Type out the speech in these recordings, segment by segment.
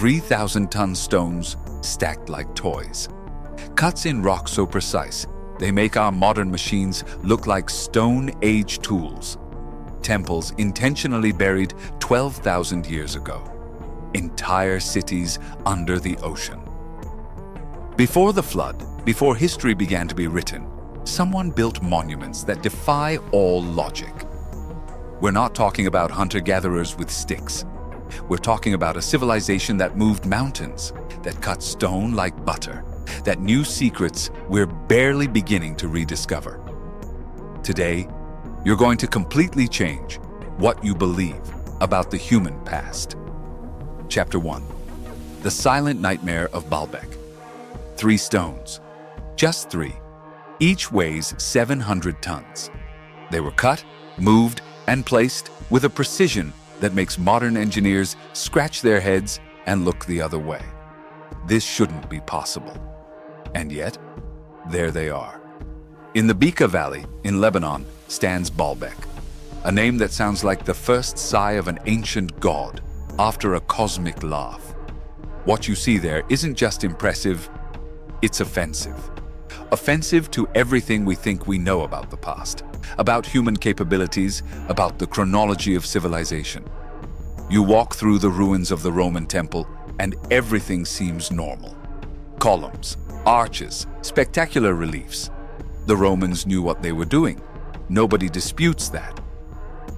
3,000-ton stones stacked like toys. Cuts in rock so precise, they make our modern machines look like Stone Age tools. Temples intentionally buried 12,000 years ago. Entire cities under the ocean. Before the flood, before history began to be written, someone built monuments that defy all logic. We're not talking about hunter-gatherers with sticks. We're talking about a civilization that moved mountains, that cut stone like butter, that knew secrets we're barely beginning to rediscover. Today, you're going to completely change what you believe about the human past. Chapter 1. The Silent Nightmare of Baalbek. 3 stones. Just 3. Each weighs 700 tons. They were cut, moved, and placed with a precision that makes modern engineers scratch their heads and look the other way. This shouldn't be possible. And yet, there they are. In the Bekaa Valley, in Lebanon, stands Baalbek, a name that sounds like the first sigh of an ancient god after a cosmic laugh. What you see there isn't just impressive, it's offensive. Offensive to everything we think we know about the past, about human capabilities, about the chronology of civilization. You walk through the ruins of the Roman temple and everything seems normal. Columns, arches, spectacular reliefs. The Romans knew what they were doing. Nobody disputes that.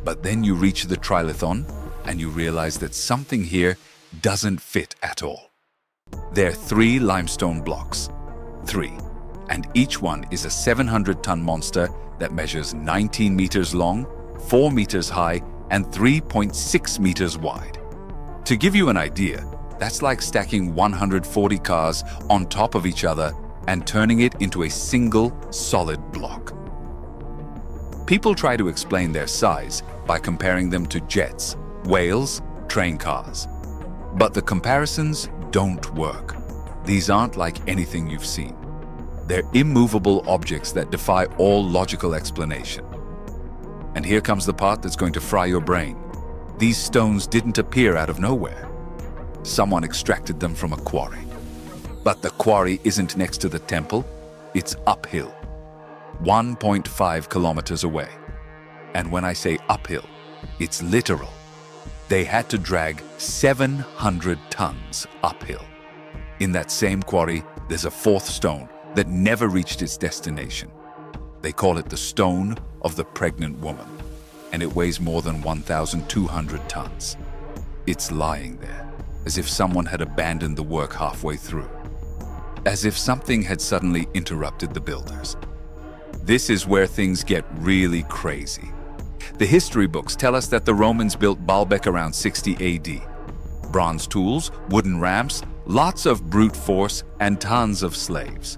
But then you reach the trilithon and you realize that something here doesn't fit at all. There are 3 limestone blocks. 3. And each one is a 700-ton monster that measures 19 meters long, 4 meters high, and 3.6 meters wide. To give you an idea, that's like stacking 140 cars on top of each other and turning it into a single solid block. People try to explain their size by comparing them to jets, whales, train cars. But the comparisons don't work. These aren't like anything you've seen. They're immovable objects that defy all logical explanation. And here comes the part that's going to fry your brain. These stones didn't appear out of nowhere. Someone extracted them from a quarry. But the quarry isn't next to the temple, it's uphill, 1.5 kilometers away. And when I say uphill, it's literal. They had to drag 700 tons uphill. In that same quarry, there's a 4th stone that never reached its destination. They call it the Stone of the Pregnant Woman, and it weighs more than 1,200 tons. It's lying there, as if someone had abandoned the work halfway through. As if something had suddenly interrupted the builders. This is where things get really crazy. The history books tell us that the Romans built Baalbek around 60 AD. Bronze tools, wooden ramps, lots of brute force, and tons of slaves.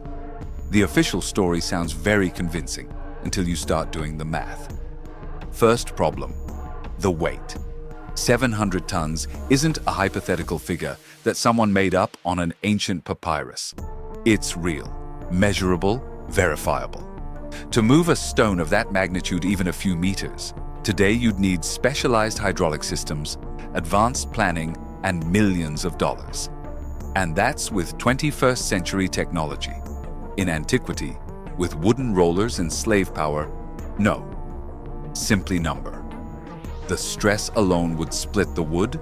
The official story sounds very convincing until you start doing the math. First problem, the weight. 700 tons isn't a hypothetical figure that someone made up on an ancient papyrus. It's real, measurable, verifiable. To move a stone of that magnitude even a few meters, today you'd need specialized hydraulic systems, advanced planning, and millions of dollars. And that's with 21st century technology. In antiquity, with wooden rollers and slave power, no. Simply number. The stress alone would split the wood,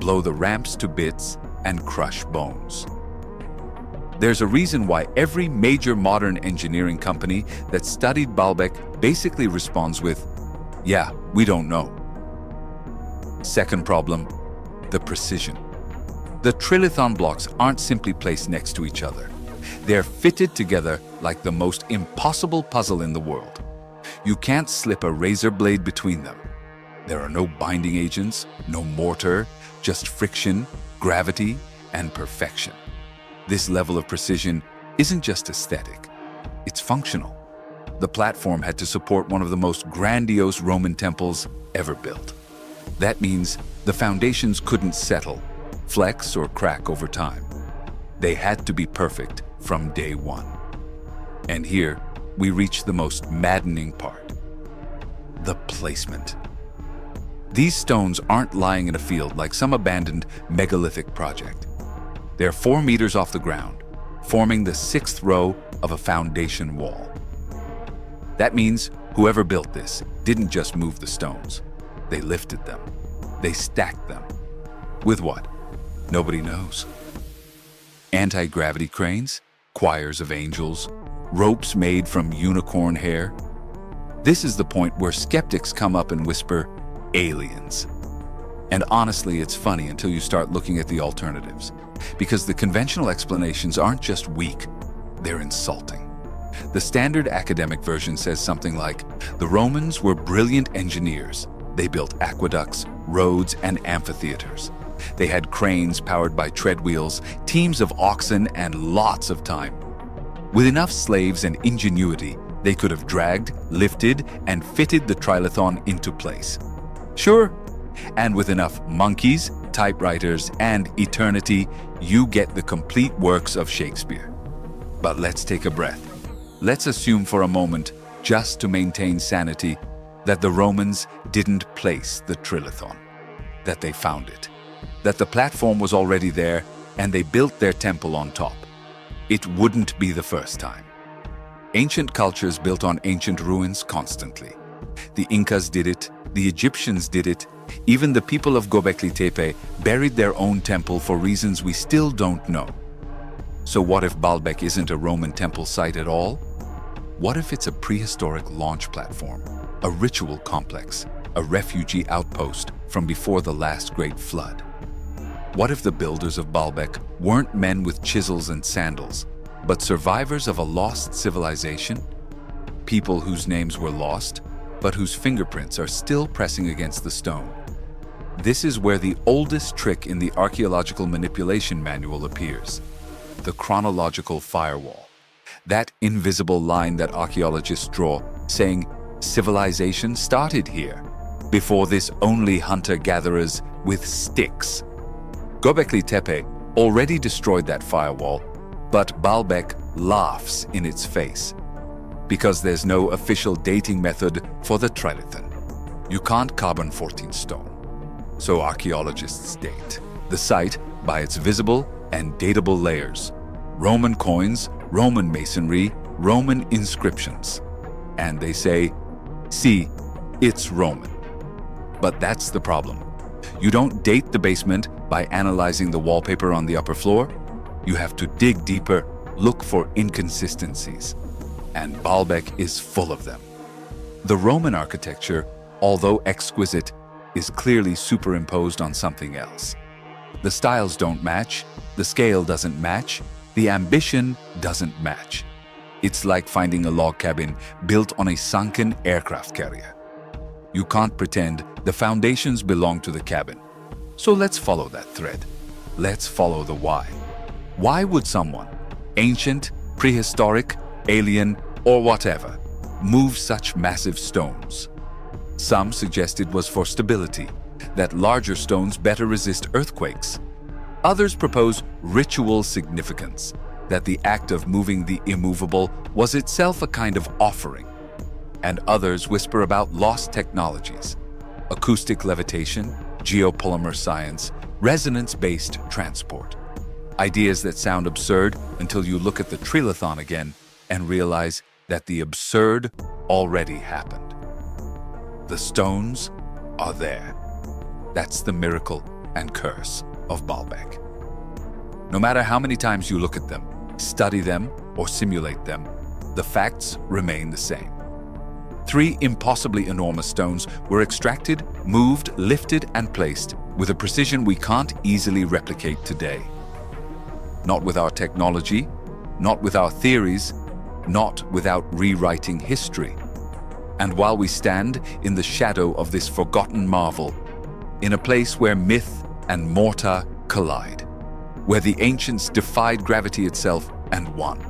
blow the ramps to bits, and crush bones. There's a reason why every major modern engineering company that studied Baalbek basically responds with, yeah, we don't know. Second problem, the precision. The trilithon blocks aren't simply placed next to each other. They're fitted together like the most impossible puzzle in the world. You can't slip a razor blade between them. There are no binding agents, no mortar, just friction, gravity, and perfection. This level of precision isn't just aesthetic, it's functional. The platform had to support one of the most grandiose Roman temples ever built. That means the foundations couldn't settle, flex, or crack over time. They had to be perfect from day one. And here, we reach the most maddening part. The placement. These stones aren't lying in a field like some abandoned megalithic project. They're 4 meters off the ground, forming the 6th row of a foundation wall. That means whoever built this didn't just move the stones. They lifted them. They stacked them. With what? Nobody knows. Anti-gravity cranes, choirs of angels, ropes made from unicorn hair. This is the point where skeptics come up and whisper, aliens. And honestly, it's funny until you start looking at the alternatives, because the conventional explanations aren't just weak, they're insulting. The standard academic version says something like, the Romans were brilliant engineers. They built aqueducts, roads, and amphitheaters. They had cranes powered by treadwheels, teams of oxen, and lots of time. With enough slaves and ingenuity, they could have dragged, lifted, and fitted the trilithon into place. Sure, and with enough monkeys, typewriters, and eternity, you get the complete works of Shakespeare. But let's take a breath. Let's assume for a moment, just to maintain sanity, that the Romans didn't place the trilithon, that they found it, that the platform was already there and they built their temple on top. It wouldn't be the first time. Ancient cultures built on ancient ruins constantly. The Incas did it, the Egyptians did it, even the people of Göbekli Tepe buried their own temple for reasons we still don't know. So what if Baalbek isn't a Roman temple site at all? What if it's a prehistoric launch platform, a ritual complex, a refugee outpost from before the last great flood? What if the builders of Baalbek weren't men with chisels and sandals, but survivors of a lost civilization? People whose names were lost, but whose fingerprints are still pressing against the stone. This is where the oldest trick in the archaeological manipulation manual appears: the chronological firewall. That invisible line that archaeologists draw, saying civilization started here. Before this, only hunter-gatherers with sticks. Göbekli Tepe already destroyed that firewall, but Baalbek laughs in its face. Because there's no official dating method for the trilithon. You can't carbon-14 stone. So archaeologists date the site by its visible and datable layers: Roman coins, Roman masonry, Roman inscriptions. And they say, see, it's Roman. But that's the problem. You don't date the basement by analyzing the wallpaper on the upper floor. You have to dig deeper, look for inconsistencies. And Baalbek is full of them. The Roman architecture, although exquisite, is clearly superimposed on something else. The styles don't match, the scale doesn't match, the ambition doesn't match. It's like finding a log cabin built on a sunken aircraft carrier. You can't pretend the foundations belong to the cabin. So let's follow that thread. Let's follow the why. Why would someone, ancient, prehistoric, alien, or whatever, move such massive stones? Some suggest it was for stability, that larger stones better resist earthquakes. Others propose ritual significance, that the act of moving the immovable was itself a kind of offering. And others whisper about lost technologies: acoustic levitation, geopolymer science, resonance-based transport. Ideas that sound absurd until you look at the trilithon again and realize that the absurd already happened. The stones are there. That's the miracle and curse of Baalbek. No matter how many times you look at them, study them, or simulate them, the facts remain the same. 3 impossibly enormous stones were extracted, moved, lifted, and placed with a precision we can't easily replicate today. Not with our technology, not with our theories, not without rewriting history. And while we stand in the shadow of this forgotten marvel, in a place where myth and mortar collide, where the ancients defied gravity itself and won,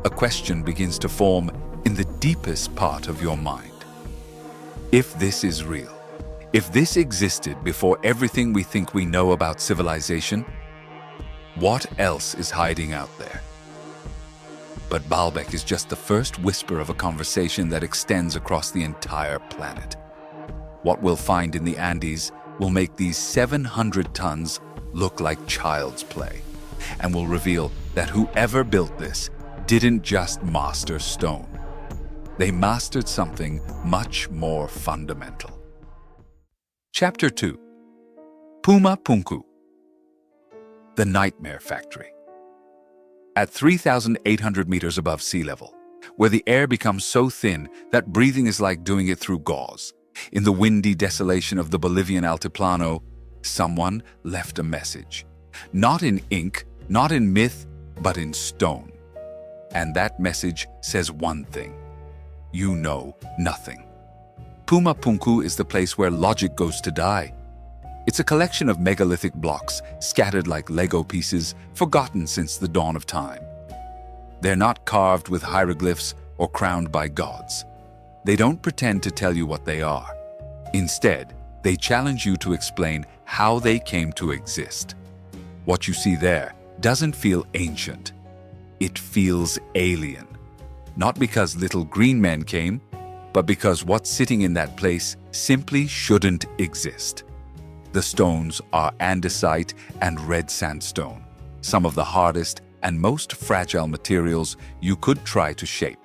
a question begins to form in the deepest part of your mind. If this is real, if this existed before everything we think we know about civilization, what else is hiding out there? But Baalbek is just the first whisper of a conversation that extends across the entire planet. What we'll find in the Andes will make these 700 tons look like child's play. and will reveal that whoever built this didn't just master stone. They mastered something much more fundamental. Chapter 2. Puma Punku, the Nightmare Factory. At 3,800 meters above sea level, where the air becomes so thin that breathing is like doing it through gauze, in the windy desolation of the Bolivian Altiplano, someone left a message. Not in ink, not in myth, but in stone. And that message says one thing: you know nothing. Puma Punku is the place where logic goes to die. It's a collection of megalithic blocks scattered like Lego pieces, forgotten since the dawn of time. They're not carved with hieroglyphs or crowned by gods. They don't pretend to tell you what they are. Instead, they challenge you to explain how they came to exist. What you see there doesn't feel ancient. It feels alien. Not because little green men came, but because what's sitting in that place simply shouldn't exist. The stones are andesite and red sandstone, some of the hardest and most fragile materials you could try to shape.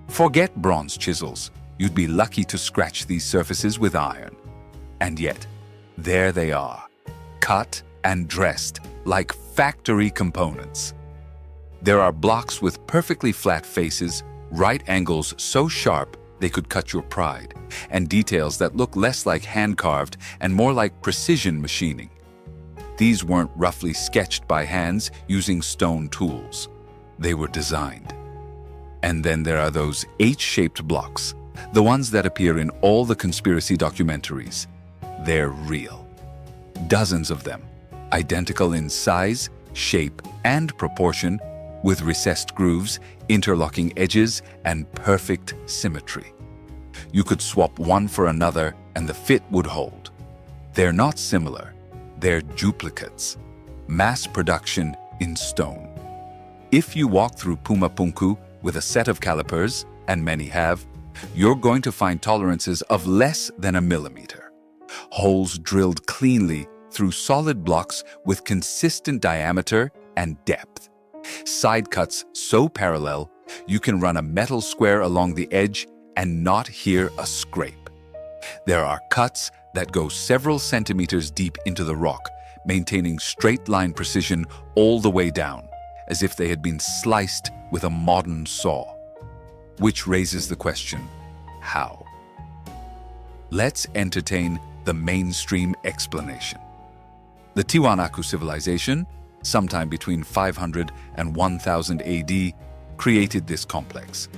Forget bronze chisels. You'd be lucky to scratch these surfaces with iron. And yet, there they are, cut and dressed like factory components. There are blocks with perfectly flat faces, right angles so sharp they could cut your pride, and details that look less like hand-carved and more like precision machining. These weren't roughly sketched by hands using stone tools. They were designed. And then there are those H-shaped blocks, the ones that appear in all the conspiracy documentaries. They're real. Dozens of them, identical in size, shape, and proportion, with recessed grooves, interlocking edges, and perfect symmetry. You could swap one for another and the fit would hold. They're not similar, they're duplicates. Mass production in stone. If you walk through Puma Punku with a set of calipers, and many have, you're going to find tolerances of less than a millimeter. Holes drilled cleanly through solid blocks with consistent diameter and depth. Side cuts so parallel, you can run a metal square along the edge and not hear a scrape. There are cuts that go several centimeters deep into the rock, maintaining straight-line precision all the way down, as if they had been sliced with a modern saw. Which raises the question, how? Let's entertain the mainstream explanation. The Tiwanaku civilization, sometime between 500 and 1000 AD, created this complex.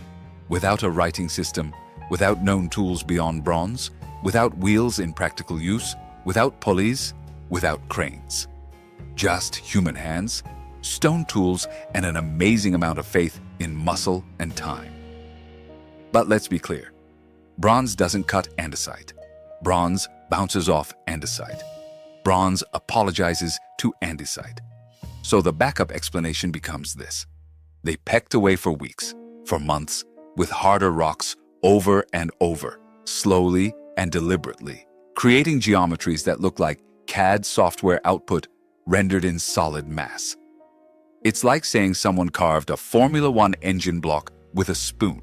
Without a writing system, without known tools beyond bronze, without wheels in practical use, without pulleys, without cranes. Just human hands, stone tools, and an amazing amount of faith in muscle and time. But let's be clear. Bronze doesn't cut andesite. Bronze bounces off andesite. Bronze apologizes to andesite. So the backup explanation becomes this. They pecked away for weeks, for months, with harder rocks over and over, slowly and deliberately, creating geometries that look like CAD software output rendered in solid mass. It's like saying someone carved a Formula One engine block with a spoon.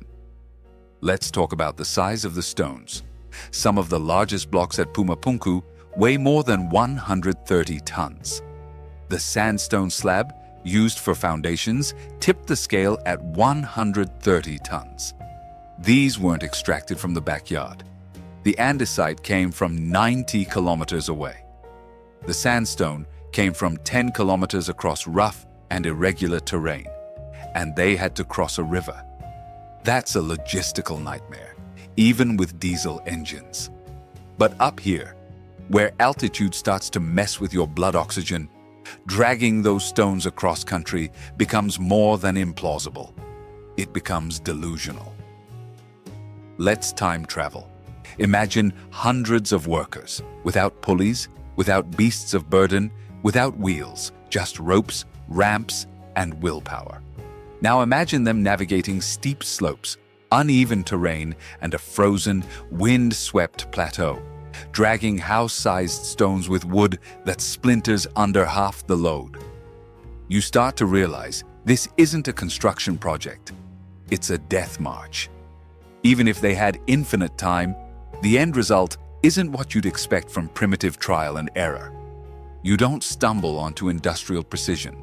Let's talk about the size of the stones. Some of the largest blocks at Puma Punku weigh more than 130 tons. The sandstone slab used for foundations tipped the scale at 130 tons. These weren't extracted from the backyard. The andesite came from 90 kilometers away. The sandstone came from 10 kilometers across rough and irregular terrain, and they had to cross a river. That's a logistical nightmare, even with diesel engines. But up here, where altitude starts to mess with your blood oxygen, dragging those stones across country becomes more than implausible. It becomes delusional. Let's time travel. Imagine hundreds of workers, without pulleys, without beasts of burden, without wheels, just ropes, ramps, and willpower. Now imagine them navigating steep slopes, uneven terrain, and a frozen, wind-swept plateau, dragging house-sized stones with wood that splinters under half the load. you start to realize this isn't a construction project. It's a death march. Even if they had infinite time, the end result isn't what you'd expect from primitive trial and error. You don't stumble onto industrial precision.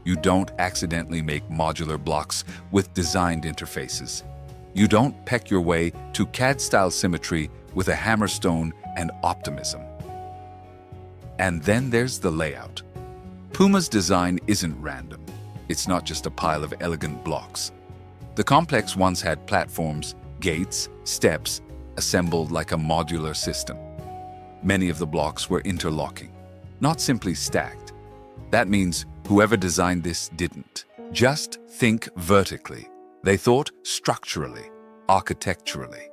You don't accidentally make modular blocks with designed interfaces. You don't peck your way to CAD-style symmetry with a hammerstone and optimism. And then there's the layout. Puma's design isn't random. It's not just a pile of elegant blocks. The complex once had platforms, gates, steps, assembled like a modular system. Many of the blocks were interlocking, not simply stacked. That means whoever designed this didn't just think vertically. They thought structurally, architecturally.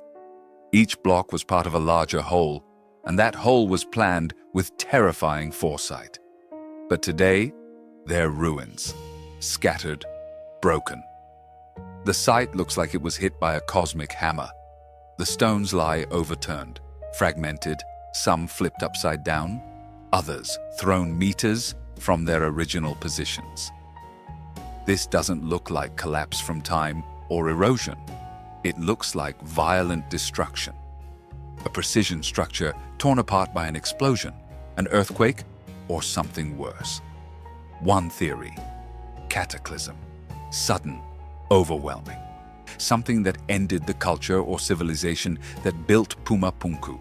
Each block was part of a larger whole, and that whole was planned with terrifying foresight. But today, they're ruins, scattered, broken. The site looks like it was hit by a cosmic hammer. The stones lie overturned, fragmented, some flipped upside down, others thrown meters from their original positions. This doesn't look like collapse from time or erosion. It looks like violent destruction. A precision structure torn apart by an explosion, an earthquake, or something worse. One theory: cataclysm, sudden, overwhelming. Something that ended the culture or civilization that built Puma Punku.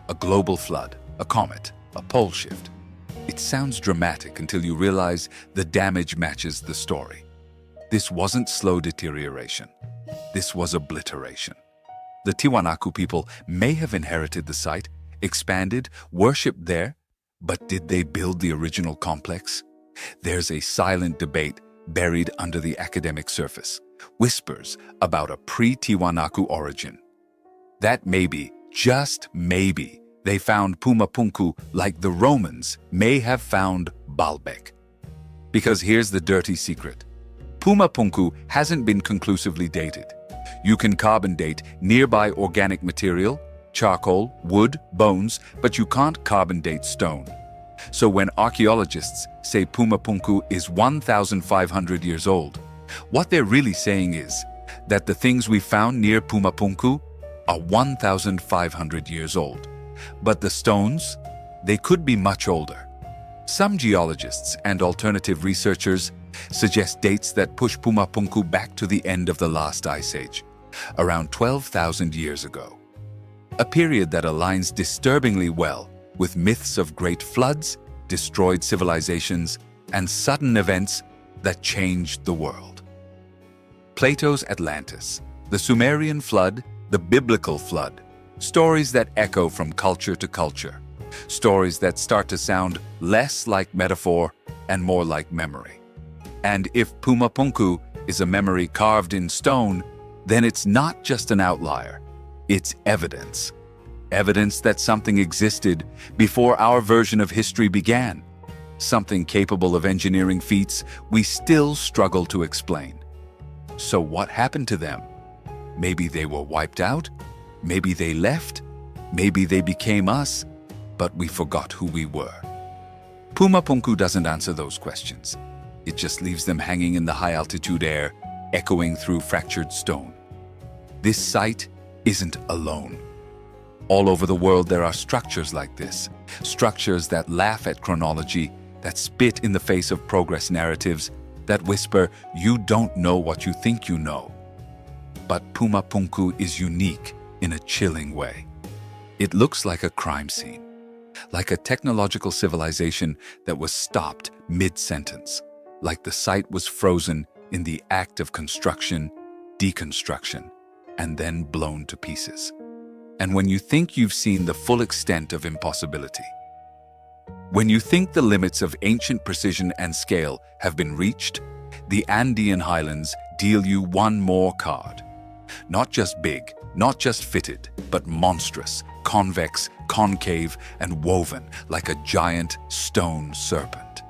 A global flood, a comet, a pole shift. It sounds dramatic until you realize the damage matches the story. This wasn't slow deterioration. This was obliteration. The Tiwanaku people may have inherited the site, expanded, worshipped there, but did they build the original complex? There's a silent debate buried under the academic surface. Whispers about a pre-Tiwanaku origin. That maybe, just maybe, they found Puma Punku like the Romans may have found Baalbek. Because here's the dirty secret. Puma Punku hasn't been conclusively dated. You can carbon date nearby organic material, charcoal, wood, bones, but you can't carbon date stone. So when archaeologists say Puma Punku is 1,500 years old, what they're really saying is that the things we found near Puma Punku are 1,500 years old. But the stones, they could be much older. Some geologists and alternative researchers suggest dates that push Puma Punku back to the end of the last ice age, around 12,000 years ago. A period that aligns disturbingly well with myths of great floods, destroyed civilizations, and sudden events that changed the world. Plato's Atlantis, the Sumerian flood, the biblical flood, stories that echo from culture to culture, stories that start to sound less like metaphor and more like memory. And if Puma Punku is a memory carved in stone, then it's not just an outlier, it's evidence. Evidence that something existed before our version of history began, something capable of engineering feats we still struggle to explain. So what happened to them? Maybe they were wiped out, maybe they left, maybe they became us, but we forgot who we were. Puma Punku doesn't answer those questions. It just leaves them hanging in the high-altitude air, echoing through fractured stone. This site isn't alone. All over the world there are structures like this, structures that laugh at chronology, that spit in the face of progress narratives, that whisper, "You don't know what you think you know." But Puma Punku is unique in a chilling way. It looks like a crime scene, like a technological civilization that was stopped mid-sentence, like the site was frozen in the act of construction, deconstruction, and then blown to pieces. And when you think you've seen the full extent of impossibility, when you think the limits of ancient precision and scale have been reached, the Andean highlands deal you one more card. Not just big, not just fitted, but monstrous, convex, concave, and woven like a giant stone serpent.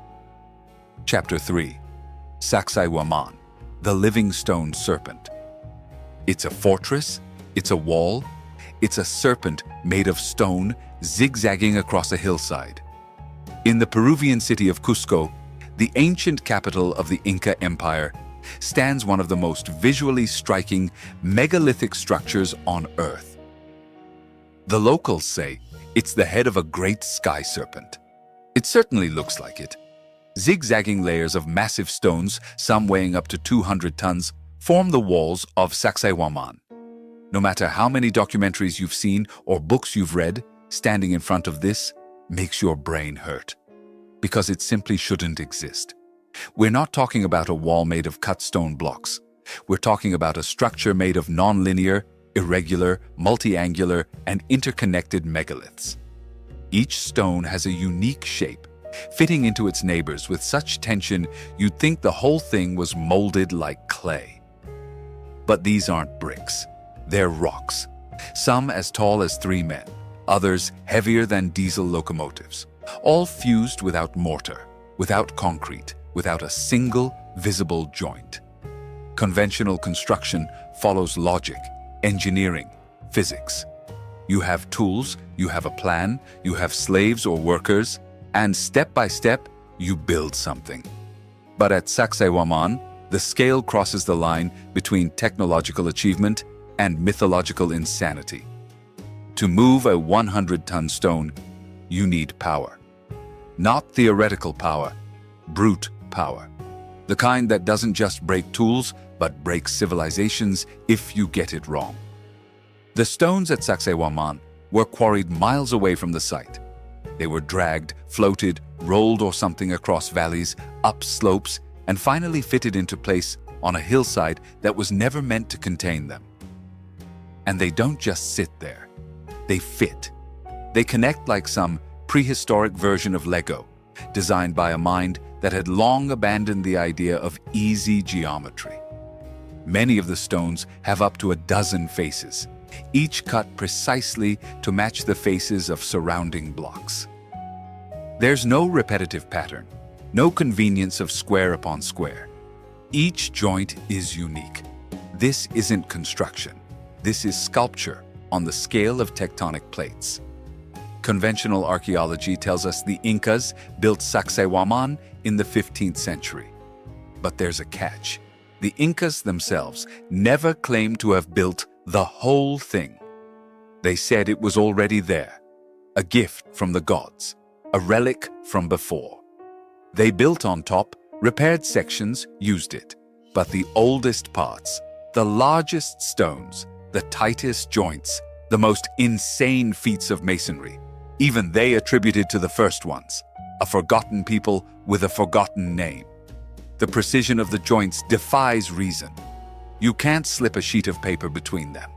Chapter 3. Saksai Waman, the living stone serpent. It's a fortress, it's a wall, it's a serpent made of stone zigzagging across a hillside. In the Peruvian city of Cusco, the ancient capital of the Inca Empire, stands one of the most visually striking megalithic structures on Earth. The locals say it's the head of a great sky serpent. It certainly looks like it. Zigzagging layers of massive stones, some weighing up to 200 tons, form the walls of Sacsayhuaman. No matter how many documentaries you've seen or books you've read, standing in front of this makes your brain hurt. Because it simply shouldn't exist. We're not talking about a wall made of cut stone blocks. We're talking about a structure made of non-linear, irregular, multi-angular, and interconnected megaliths. Each stone has a unique shape, fitting into its neighbors with such tension you'd think the whole thing was molded like clay. But these aren't bricks. They're rocks, some as tall as 3 men, others heavier than diesel locomotives, all fused without mortar, without concrete, without a single visible joint. Conventional construction follows logic, engineering, physics. You have tools, you have a plan, you have slaves or workers, and step by step, you build something. But at Sacsayhuaman, the scale crosses the line between technological achievement and mythological insanity. To move a 100-ton stone, you need power. Not theoretical power, brute power. The kind that doesn't just break tools, but breaks civilizations if you get it wrong. The stones at Sacsayhuaman were quarried miles away from the site. They were dragged, floated, rolled or something across valleys, up slopes, and finally fitted into place on a hillside that was never meant to contain them. And they don't just sit there. They fit. They connect like some prehistoric version of Lego, designed by a mind that had long abandoned the idea of easy geometry. Many of the stones have up to a dozen faces, each cut precisely to match the faces of surrounding blocks. There's no repetitive pattern, no convenience of square upon square. Each joint is unique. This isn't construction. This is sculpture on the scale of tectonic plates. Conventional archaeology tells us the Incas built Sacsayhuaman in the 15th century. But there's a catch. The Incas themselves never claimed to have built the whole thing. They said it was already there, a gift from the gods, a relic from before. They built on top, repaired sections, used it. But the oldest parts, the largest stones, the tightest joints, the most insane feats of masonry, even they attributed to the first ones, a forgotten people with a forgotten name. The precision of the joints defies reason. You can't slip a sheet of paper between them,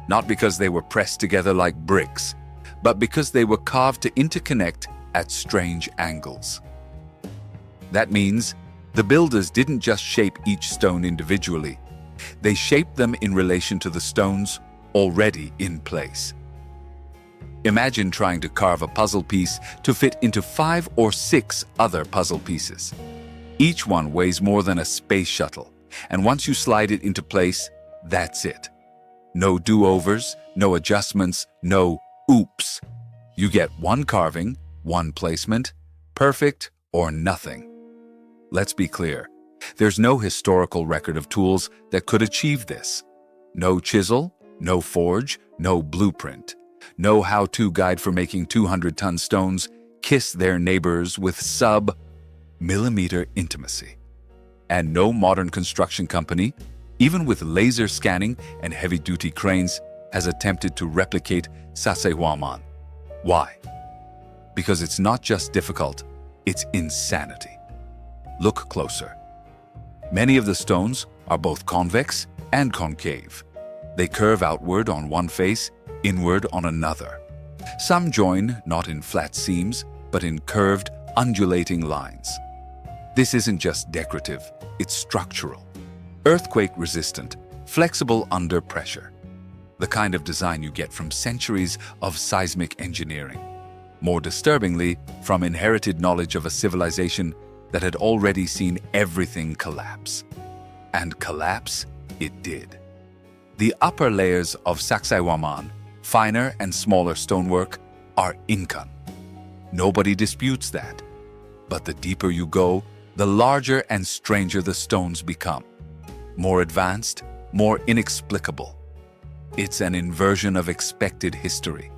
not because they were pressed together like bricks, but because they were carved to interconnect at strange angles. That means the builders didn't just shape each stone individually. They shaped them in relation to the stones already in place. Imagine trying to carve a puzzle piece to fit into 5 or 6 other puzzle pieces. Each one weighs more than a space shuttle, and once you slide it into place, that's it. No do-overs, no adjustments, no oops. You get one carving, one placement, perfect or nothing. Let's be clear. There's no historical record of tools that could achieve this. No chisel, no forge, no blueprint, no how-to guide for making 200-ton stones kiss their neighbors with sub-millimeter intimacy. And no modern construction company, even with laser scanning and heavy-duty cranes, has attempted to replicate Sacsayhuaman. Why? Because it's not just difficult, it's insanity. Look closer. Many of the stones are both convex and concave. They curve outward on one face, inward on another. Some join not in flat seams, but in curved, undulating lines. This isn't just decorative, it's structural. Earthquake-resistant, flexible under pressure. The kind of design you get from centuries of seismic engineering. More disturbingly, from inherited knowledge of a civilization that had already seen everything collapse. And collapse it did. The upper layers of Sacsayhuaman, finer and smaller stonework, are Incan. Nobody disputes that. But the deeper you go, the larger and stranger the stones become. More advanced, more inexplicable. It's an inversion of expected history.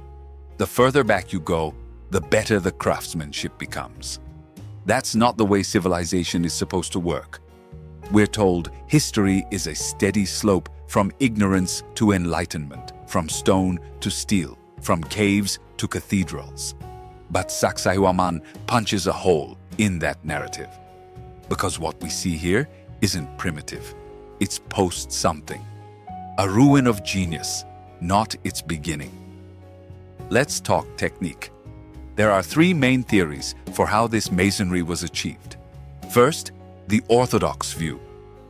The further back you go, the better the craftsmanship becomes. That's not the way civilization is supposed to work. We're told history is a steady slope from ignorance to enlightenment, from stone to steel, from caves to cathedrals. But Sacsayhuaman punches a hole in that narrative. Because what we see here isn't primitive. It's post-something. A ruin of genius, not its beginning. Let's talk technique. There are three main theories for how this masonry was achieved. First, the orthodox view,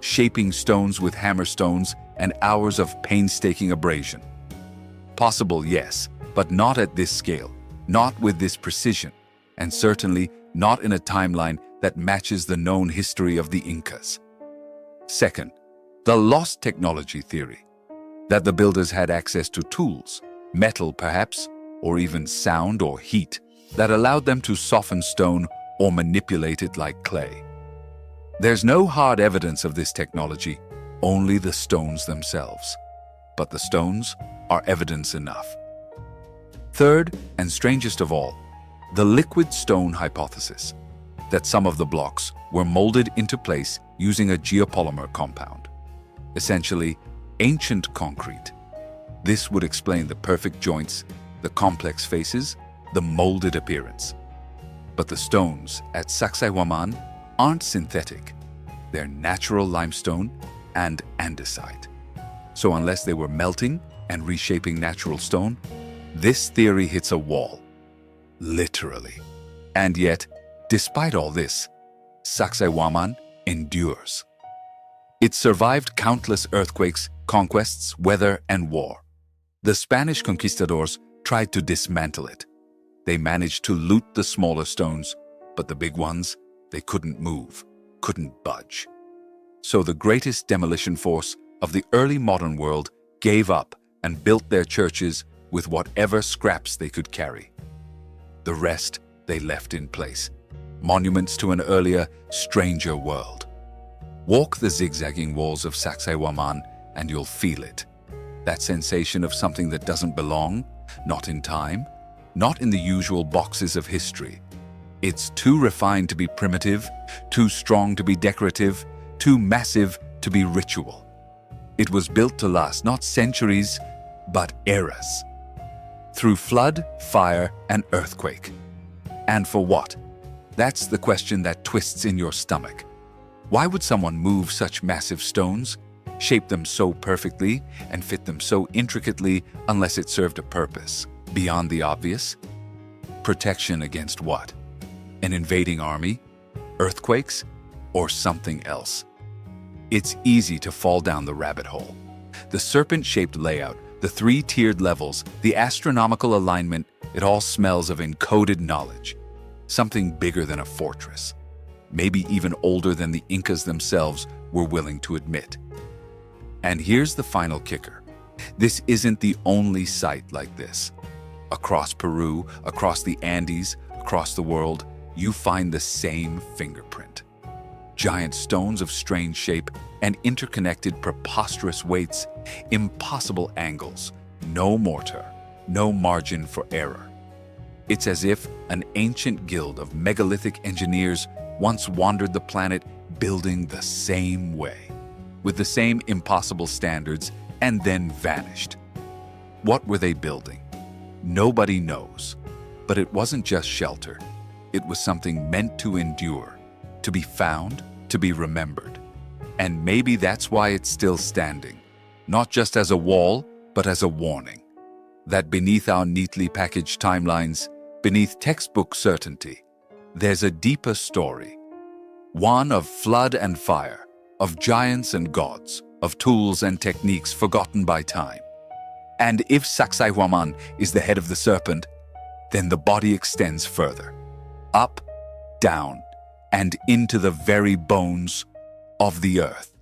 shaping stones with hammerstones and hours of painstaking abrasion. Possible, yes, but not at this scale, not with this precision, and certainly not in a timeline that matches the known history of the Incas. Second, the lost technology theory, that the builders had access to tools, metal perhaps, or even sound or heat, that allowed them to soften stone or manipulate it like clay. There's no hard evidence of this technology, only the stones themselves. But the stones are evidence enough. Third, and strangest of all, the liquid stone hypothesis, that some of the blocks were molded into place using a geopolymer compound, essentially ancient concrete. This would explain the perfect joints, the complex faces, the molded appearance. But the stones at Sacsayhuaman aren't synthetic. They're natural limestone and andesite. So unless they were melting and reshaping natural stone, this theory hits a wall. Literally. And yet, despite all this, Sacsayhuaman endures. It survived countless earthquakes, conquests, weather, and war. The Spanish conquistadors tried to dismantle it. They managed to loot the smaller stones, but the big ones, they couldn't move, couldn't budge. So the greatest demolition force of the early modern world gave up and built their churches with whatever scraps they could carry. The rest they left in place, monuments to an earlier, stranger world. Walk the zigzagging walls of Sacsayhuaman and you'll feel it. That sensation of something that doesn't belong, not in time, not in the usual boxes of history. It's too refined to be primitive, too strong to be decorative, too massive to be ritual. It was built to last not centuries, but eras. Through flood, fire, and earthquake. And for what? That's the question that twists in your stomach. Why would someone move such massive stones, shape them so perfectly, and fit them so intricately unless it served a purpose? Beyond the obvious? Protection against what? An invading army? Earthquakes? Or something else? It's easy to fall down the rabbit hole. The serpent-shaped layout, the three-tiered levels, the astronomical alignment, it all smells of encoded knowledge. Something bigger than a fortress. Maybe even older than the Incas themselves were willing to admit. And here's the final kicker. This isn't the only site like this. Across Peru, across the Andes, across the world, you find the same fingerprint. Giant stones of strange shape and interconnected preposterous weights, impossible angles, no mortar, no margin for error. It's as if an ancient guild of megalithic engineers once wandered the planet building the same way, with the same impossible standards, and then vanished. What were they building? Nobody knows. But it wasn't just shelter. It was something meant to endure, to be found, to be remembered. And maybe that's why it's still standing, not just as a wall, but as a warning. That beneath our neatly packaged timelines, beneath textbook certainty, there's a deeper story. One of flood and fire, of giants and gods, of tools and techniques forgotten by time. And if Sacsayhuaman is the head of the serpent, then the body extends further, up, down, and into the very bones of the earth.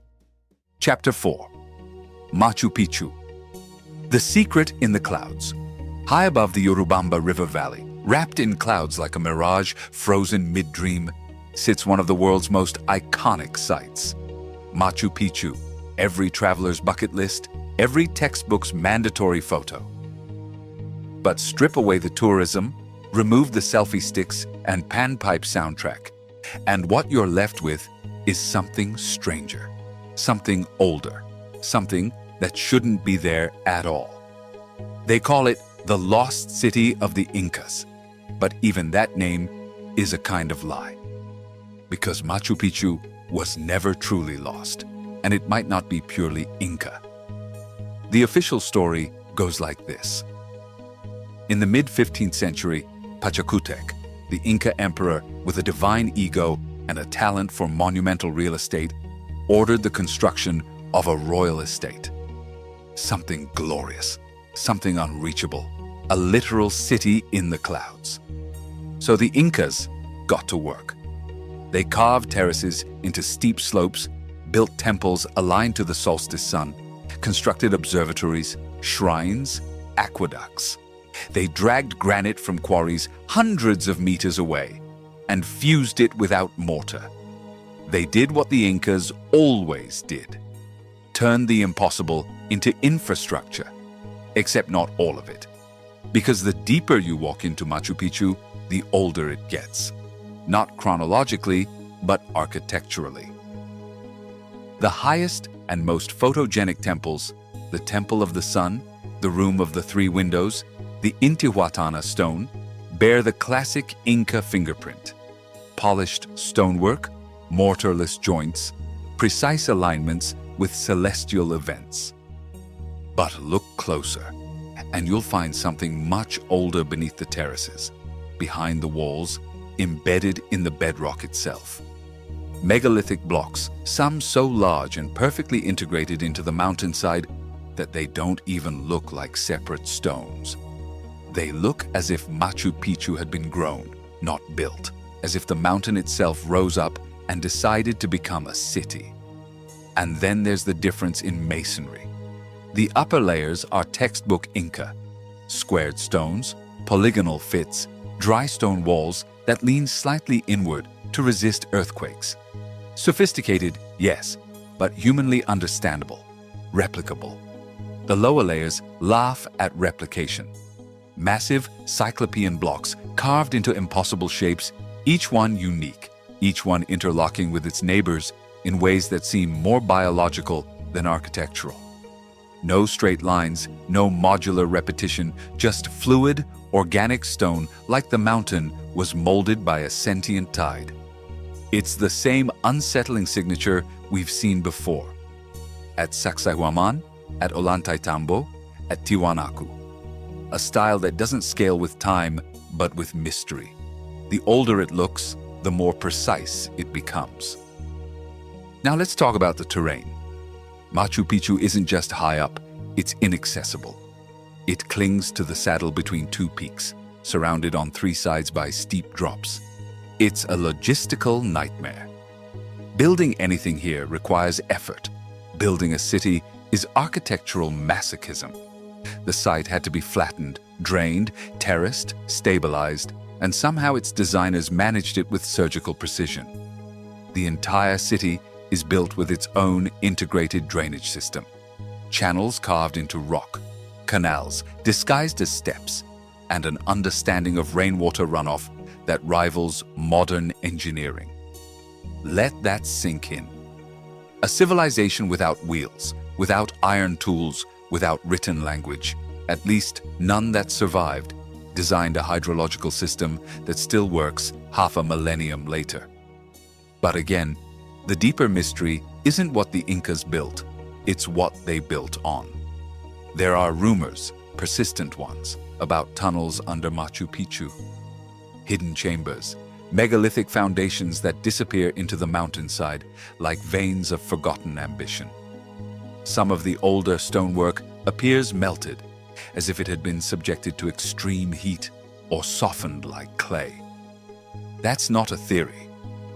Chapter 4. Machu Picchu. The secret in the clouds. High above the Urubamba River Valley, wrapped in clouds like a mirage frozen mid-dream, sits one of the world's most iconic sites. Machu Picchu, every traveler's bucket list, every textbook's mandatory photo. But strip away the tourism, remove the selfie sticks and panpipe soundtrack, and what you're left with is something stranger, something older, something that shouldn't be there at all. They call it the Lost City of the Incas, but even that name is a kind of lie. Because Machu Picchu was never truly lost, and it might not be purely Inca. The official story goes like this. In the mid-15th century, Pachacutec, the Inca emperor with a divine ego and a talent for monumental real estate, ordered the construction of a royal estate. Something glorious, something unreachable, a literal city in the clouds. So the Incas got to work. They carved terraces into steep slopes, built temples aligned to the solstice sun, constructed observatories, shrines, aqueducts. They dragged granite from quarries hundreds of meters away and fused it without mortar. They did what the Incas always did: turn the impossible into infrastructure, except not all of it. Because the deeper you walk into Machu Picchu, the older it gets. Not chronologically, but architecturally. The highest and most photogenic temples, the Temple of the Sun, the Room of the Three Windows, the Intihuatana stone, bear the classic Inca fingerprint. Polished stonework, mortarless joints, precise alignments with celestial events. But look closer, and you'll find something much older beneath the terraces, behind the walls, embedded in the bedrock itself. Megalithic blocks, some so large and perfectly integrated into the mountainside that they don't even look like separate stones. They look as if Machu Picchu had been grown, not built, as if the mountain itself rose up and decided to become a city. And then there's the difference in masonry. The upper layers are textbook Inca: squared stones, polygonal fits, dry stone walls that lean slightly inward to resist earthquakes. Sophisticated, yes, but humanly understandable, replicable. The lower layers laugh at replication. Massive cyclopean blocks carved into impossible shapes, each one unique, each one interlocking with its neighbors in ways that seem more biological than architectural. No straight lines, no modular repetition, just fluid, organic stone like the mountain was molded by a sentient tide. It's the same unsettling signature we've seen before. At Sacsayhuaman, at Ollantaytambo, at Tiwanaku. A style that doesn't scale with time, but with mystery. The older it looks, the more precise it becomes. Now let's talk about the terrain. Machu Picchu isn't just high up, it's inaccessible. It clings to the saddle between two peaks, surrounded on three sides by steep drops. It's a logistical nightmare. Building anything here requires effort. Building a city is architectural masochism. The site had to be flattened, drained, terraced, stabilized, and somehow its designers managed it with surgical precision. The entire city is built with its own integrated drainage system. Channels carved into rock, canals disguised as steps, and an understanding of rainwater runoff that rivals modern engineering. Let that sink in. A civilization without wheels, without iron tools, without written language, at least none that survived, designed a hydrological system that still works half a millennium later. But again, the deeper mystery isn't what the Incas built, it's what they built on. There are rumors, persistent ones, about tunnels under Machu Picchu, hidden chambers, megalithic foundations that disappear into the mountainside like veins of forgotten ambition. Some of the older stonework appears melted, as if it had been subjected to extreme heat or softened like clay. That's not a theory,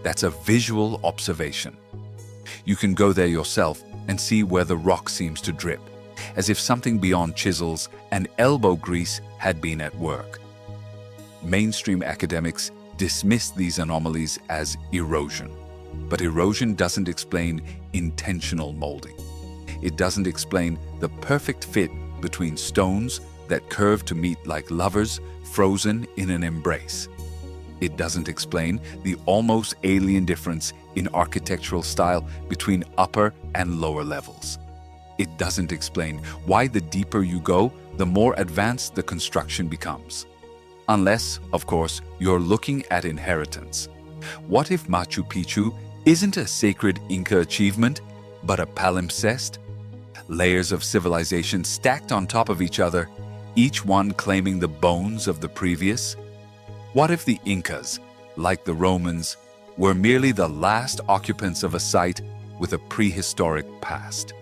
that's a visual observation. You can go there yourself and see where the rock seems to drip, as if something beyond chisels and elbow grease had been at work. Mainstream academics dismiss these anomalies as erosion. But erosion doesn't explain intentional molding. It doesn't explain the perfect fit between stones that curve to meet like lovers frozen in an embrace. It doesn't explain the almost alien difference in architectural style between upper and lower levels. It doesn't explain why the deeper you go, the more advanced the construction becomes. Unless, of course, you're looking at inheritance. What if Machu Picchu isn't a sacred Inca achievement, but a palimpsest? Layers of civilization stacked on top of each other, each one claiming the bones of the previous? What if the Incas, like the Romans, were merely the last occupants of a site with a prehistoric past?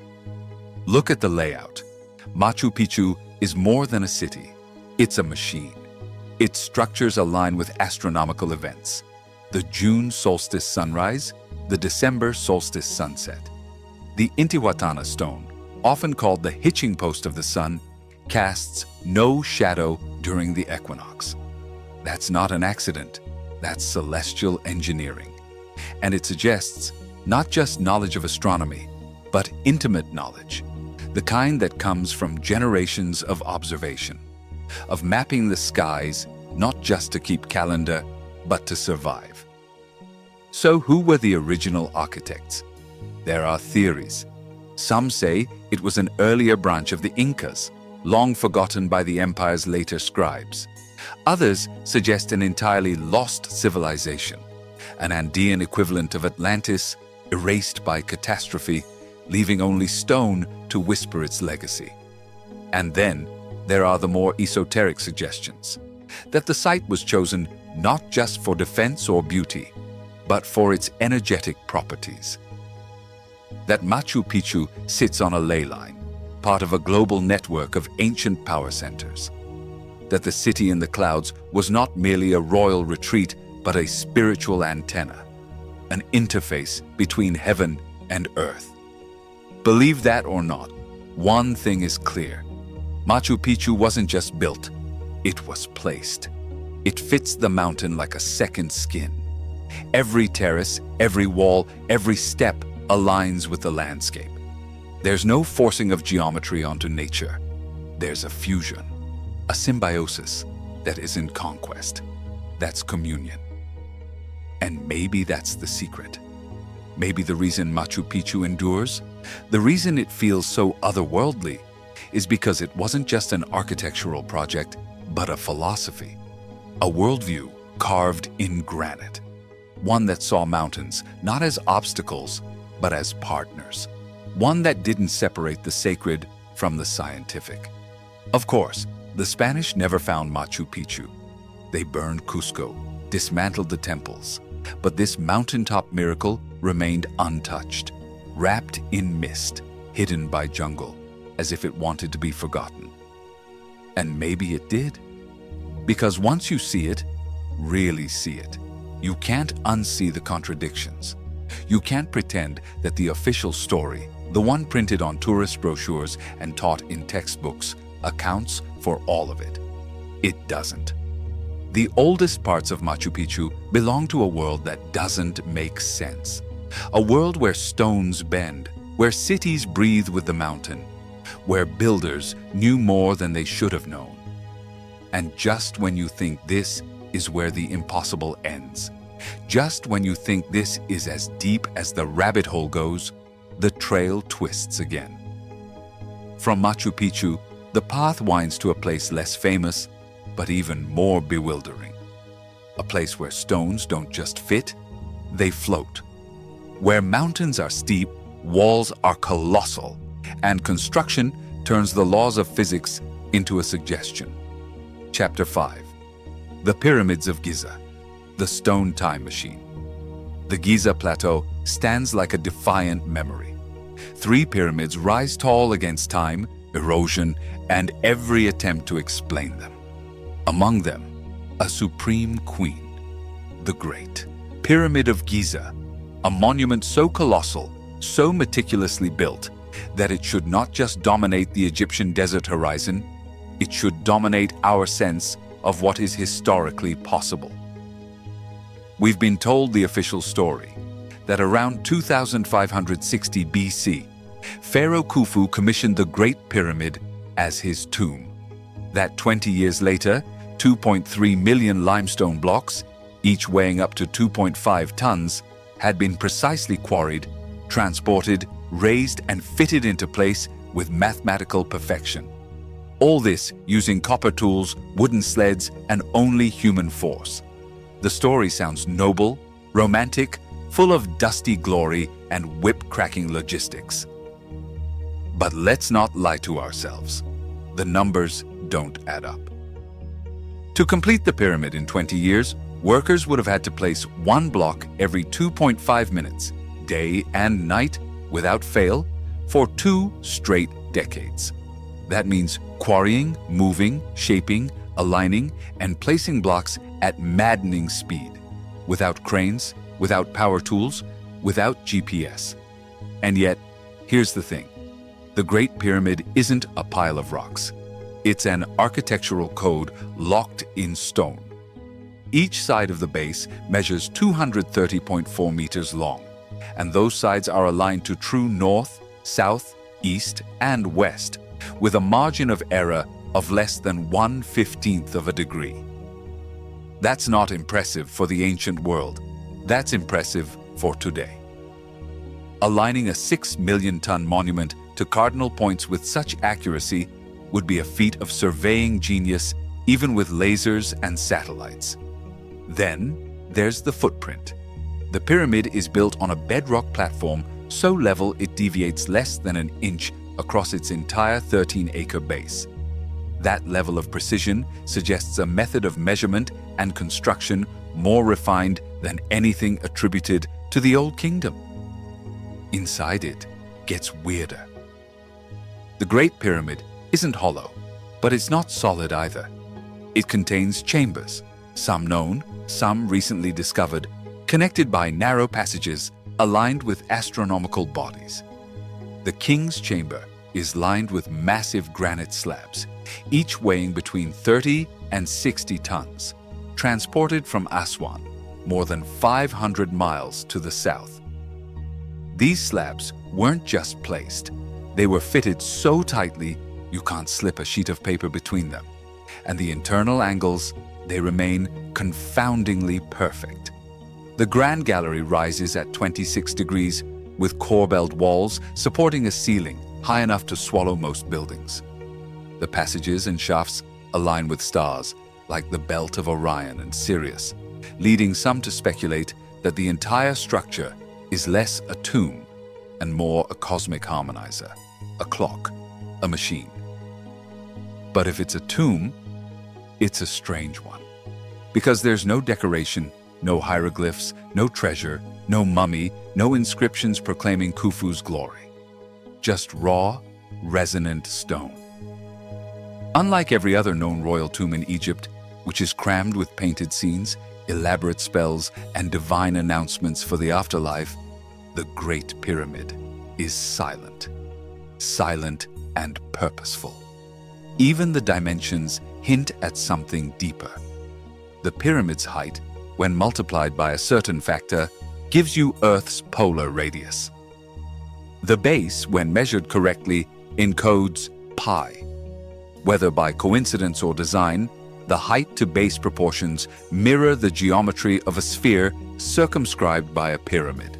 Look at the layout. Machu Picchu is more than a city. It's a machine. Its structures align with astronomical events: the June solstice sunrise, the December solstice sunset. The Intihuatana stone, often called the hitching post of the sun, casts no shadow during the equinox. That's not an accident. That's celestial engineering. And it suggests not just knowledge of astronomy, but intimate knowledge, the kind that comes from generations of observation, of mapping the skies not just to keep calendar, but to survive. So who were the original architects? There are theories. Some say it was an earlier branch of the Incas, long forgotten by the empire's later scribes. Others suggest an entirely lost civilization, an Andean equivalent of Atlantis, erased by catastrophe, leaving only stone to whisper its legacy. And then there are the more esoteric suggestions, that the site was chosen not just for defense or beauty, but for its energetic properties. That Machu Picchu sits on a ley line, part of a global network of ancient power centers. That the city in the clouds was not merely a royal retreat, but a spiritual antenna, an interface between heaven and earth. Believe that or not, one thing is clear. Machu Picchu wasn't just built, it was placed. It fits the mountain like a second skin. Every terrace, every wall, every step aligns with the landscape. There's no forcing of geometry onto nature. There's a fusion, a symbiosis that isn't conquest. That's communion. And maybe that's the secret. Maybe the reason Machu Picchu endures, the reason it feels so otherworldly, is because it wasn't just an architectural project, but a philosophy, a worldview carved in granite, one that saw mountains not as obstacles, but as partners, one that didn't separate the sacred from the scientific. Of course, the Spanish never found Machu Picchu. They burned Cusco, dismantled the temples, but this mountaintop miracle remained untouched, wrapped in mist, hidden by jungle, as if it wanted to be forgotten. And maybe it did. Because once you see it, really see it, you can't unsee the contradictions. You can't pretend that the official story, the one printed on tourist brochures and taught in textbooks, accounts for all of it. It doesn't. The oldest parts of Machu Picchu belong to a world that doesn't make sense. A world where stones bend, where cities breathe with the mountain, where builders knew more than they should have known. And just when you think this is where the impossible ends, just when you think this is as deep as the rabbit hole goes, the trail twists again. From Machu Picchu, the path winds to a place less famous, but even more bewildering. A place where stones don't just fit, they float. Where mountains are steep, walls are colossal, and construction turns the laws of physics into a suggestion. Chapter 5. The Pyramids of Giza, the Stone Time Machine. The Giza Plateau stands like a defiant memory. 3 pyramids rise tall against time, erosion, and every attempt to explain them. Among them, a supreme queen, the Great Pyramid of Giza, a monument so colossal, so meticulously built, that it should not just dominate the Egyptian desert horizon, it should dominate our sense of what is historically possible. We've been told the official story, that around 2560 BC, Pharaoh Khufu commissioned the Great Pyramid as his tomb. That 20 years later, 2.3 million limestone blocks, each weighing up to 2.5 tons, had been precisely quarried, transported, raised, and fitted into place with mathematical perfection. All this using copper tools, wooden sleds, and only human force. The story sounds noble, romantic, full of dusty glory and whip-cracking logistics. But let's not lie to ourselves. The numbers don't add up. To complete the pyramid in 20 years, workers would have had to place one block every 2.5 minutes, day and night, without fail, for 2 straight decades. That means quarrying, moving, shaping, aligning, and placing blocks at maddening speed, without cranes, without power tools, without GPS. And yet, here's the thing. The Great Pyramid isn't a pile of rocks. It's an architectural code locked in stone. Each side of the base measures 230.4 meters long, and those sides are aligned to true north, south, east, and west, with a margin of error of less than 1/15 of a degree. That's not impressive for the ancient world. That's impressive for today. Aligning a 6 million-ton monument to cardinal points with such accuracy would be a feat of surveying genius, even with lasers and satellites. Then, there's the footprint. The pyramid is built on a bedrock platform so level it deviates less than an inch across its entire 13-acre base. That level of precision suggests a method of measurement and construction more refined than anything attributed to the Old Kingdom. Inside it gets weirder. The Great Pyramid isn't hollow, but it's not solid either. It contains chambers, some known, some recently discovered, connected by narrow passages aligned with astronomical bodies. The King's Chamber is lined with massive granite slabs, each weighing between 30 and 60 tons, transported from Aswan, more than 500 miles to the south. These slabs weren't just placed. They were fitted so tightly you can't slip a sheet of paper between them. And the internal angles, they remain confoundingly perfect. The Grand Gallery rises at 26 degrees with corbelled walls supporting a ceiling high enough to swallow most buildings. The passages and shafts align with stars like the Belt of Orion and Sirius, leading some to speculate that the entire structure is less a tomb and more a cosmic harmonizer, a clock, a machine. But if it's a tomb, it's a strange one. Because there's no decoration, no hieroglyphs, no treasure, no mummy, no inscriptions proclaiming Khufu's glory. Just raw, resonant stone. Unlike every other known royal tomb in Egypt, which is crammed with painted scenes, elaborate spells, and divine announcements for the afterlife, the Great Pyramid is silent. Silent and purposeful. Even the dimensions hint at something deeper. The pyramid's height, when multiplied by a certain factor, gives you Earth's polar radius. The base, when measured correctly, encodes pi. Whether by coincidence or design, the height to base proportions mirror the geometry of a sphere circumscribed by a pyramid.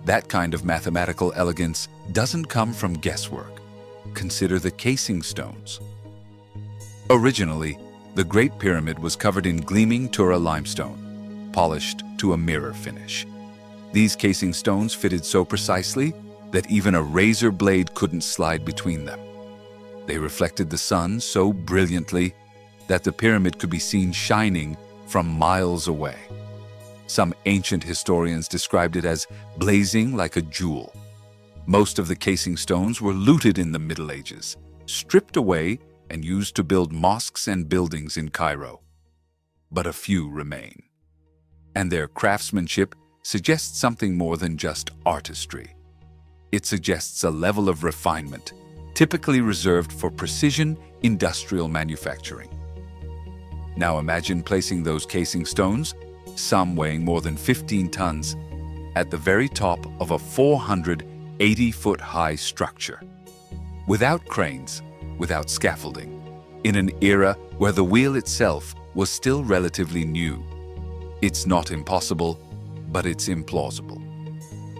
That kind of mathematical elegance doesn't come from guesswork. Consider the casing stones. Originally, the Great Pyramid was covered in gleaming Tura limestone, polished to a mirror finish. These casing stones fitted so precisely that even a razor blade couldn't slide between them. They reflected the sun so brilliantly that the pyramid could be seen shining from miles away. Some ancient historians described it as blazing like a jewel. Most of the casing stones were looted in the Middle Ages, stripped away and used to build mosques and buildings in Cairo. But a few remain. And their craftsmanship suggests something more than just artistry. It suggests a level of refinement, typically reserved for precision industrial manufacturing. Now imagine placing those casing stones some weighing more than 15 tons, at the very top of a 480-foot-high structure. Without cranes, without scaffolding, in an era where the wheel itself was still relatively new. It's not impossible, but it's implausible.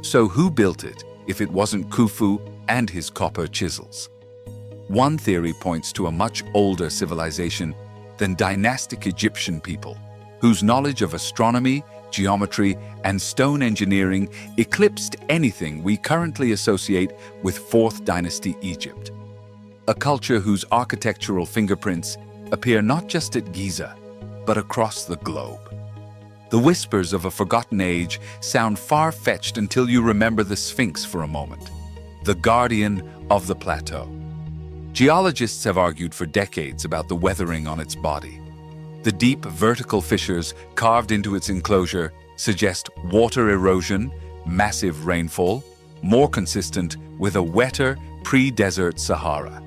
So who built it if it wasn't Khufu and his copper chisels? One theory points to a much older civilization than dynastic Egyptian people, whose knowledge of astronomy, geometry, and stone engineering eclipsed anything we currently associate with 4th Dynasty Egypt. A culture whose architectural fingerprints appear not just at Giza, but across the globe. The whispers of a forgotten age sound far-fetched until you remember the Sphinx for a moment, the guardian of the plateau. Geologists have argued for decades about the weathering on its body. The deep vertical fissures carved into its enclosure suggest water erosion, massive rainfall, more consistent with a wetter, pre-desert Sahara.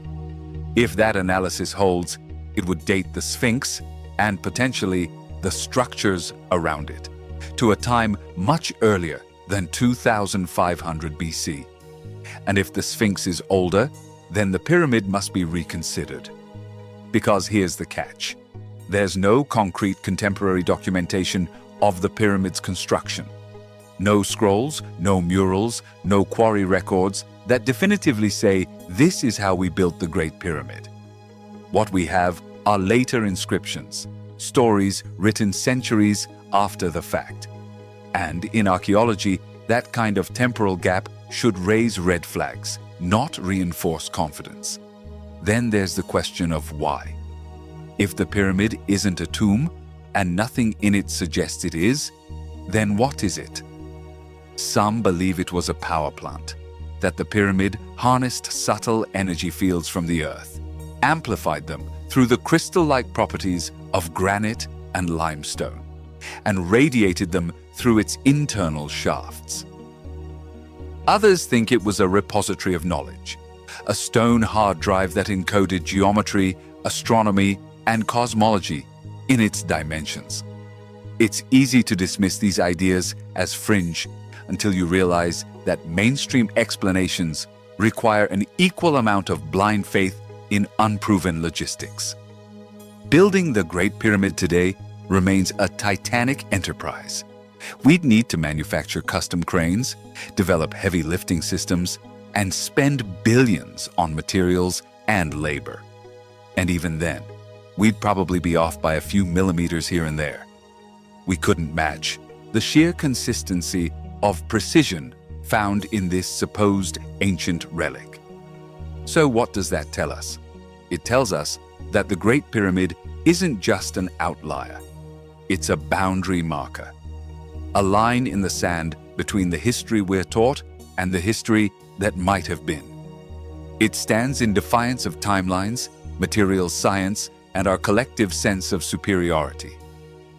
If that analysis holds, it would date the Sphinx and potentially the structures around it to a time much earlier than 2500 BC. And if the Sphinx is older, then the pyramid must be reconsidered. Because here's the catch. There's no concrete contemporary documentation of the pyramid's construction. No scrolls, no murals, no quarry records that definitively say this is how we built the Great Pyramid. What we have are later inscriptions, stories written centuries after the fact. And in archaeology, that kind of temporal gap should raise red flags, not reinforce confidence. Then there's the question of why. If the pyramid isn't a tomb, and nothing in it suggests it is, then what is it? Some believe it was a power plant, that the pyramid harnessed subtle energy fields from the earth, amplified them through the crystal-like properties of granite and limestone, and radiated them through its internal shafts. Others think it was a repository of knowledge, a stone hard drive that encoded geometry, astronomy, and cosmology in its dimensions. It's easy to dismiss these ideas as fringe until you realize that mainstream explanations require an equal amount of blind faith in unproven logistics. Building the Great Pyramid today remains a titanic enterprise. We'd need to manufacture custom cranes, develop heavy lifting systems, and spend billions on materials and labor. And even then, we'd probably be off by a few millimeters here and there. We couldn't match the sheer consistency of precision found in this supposed ancient relic. So what does that tell us? It tells us that the Great Pyramid isn't just an outlier. It's a boundary marker, a line in the sand between the history we're taught and the history that might have been. It stands in defiance of timelines, materials science, and our collective sense of superiority.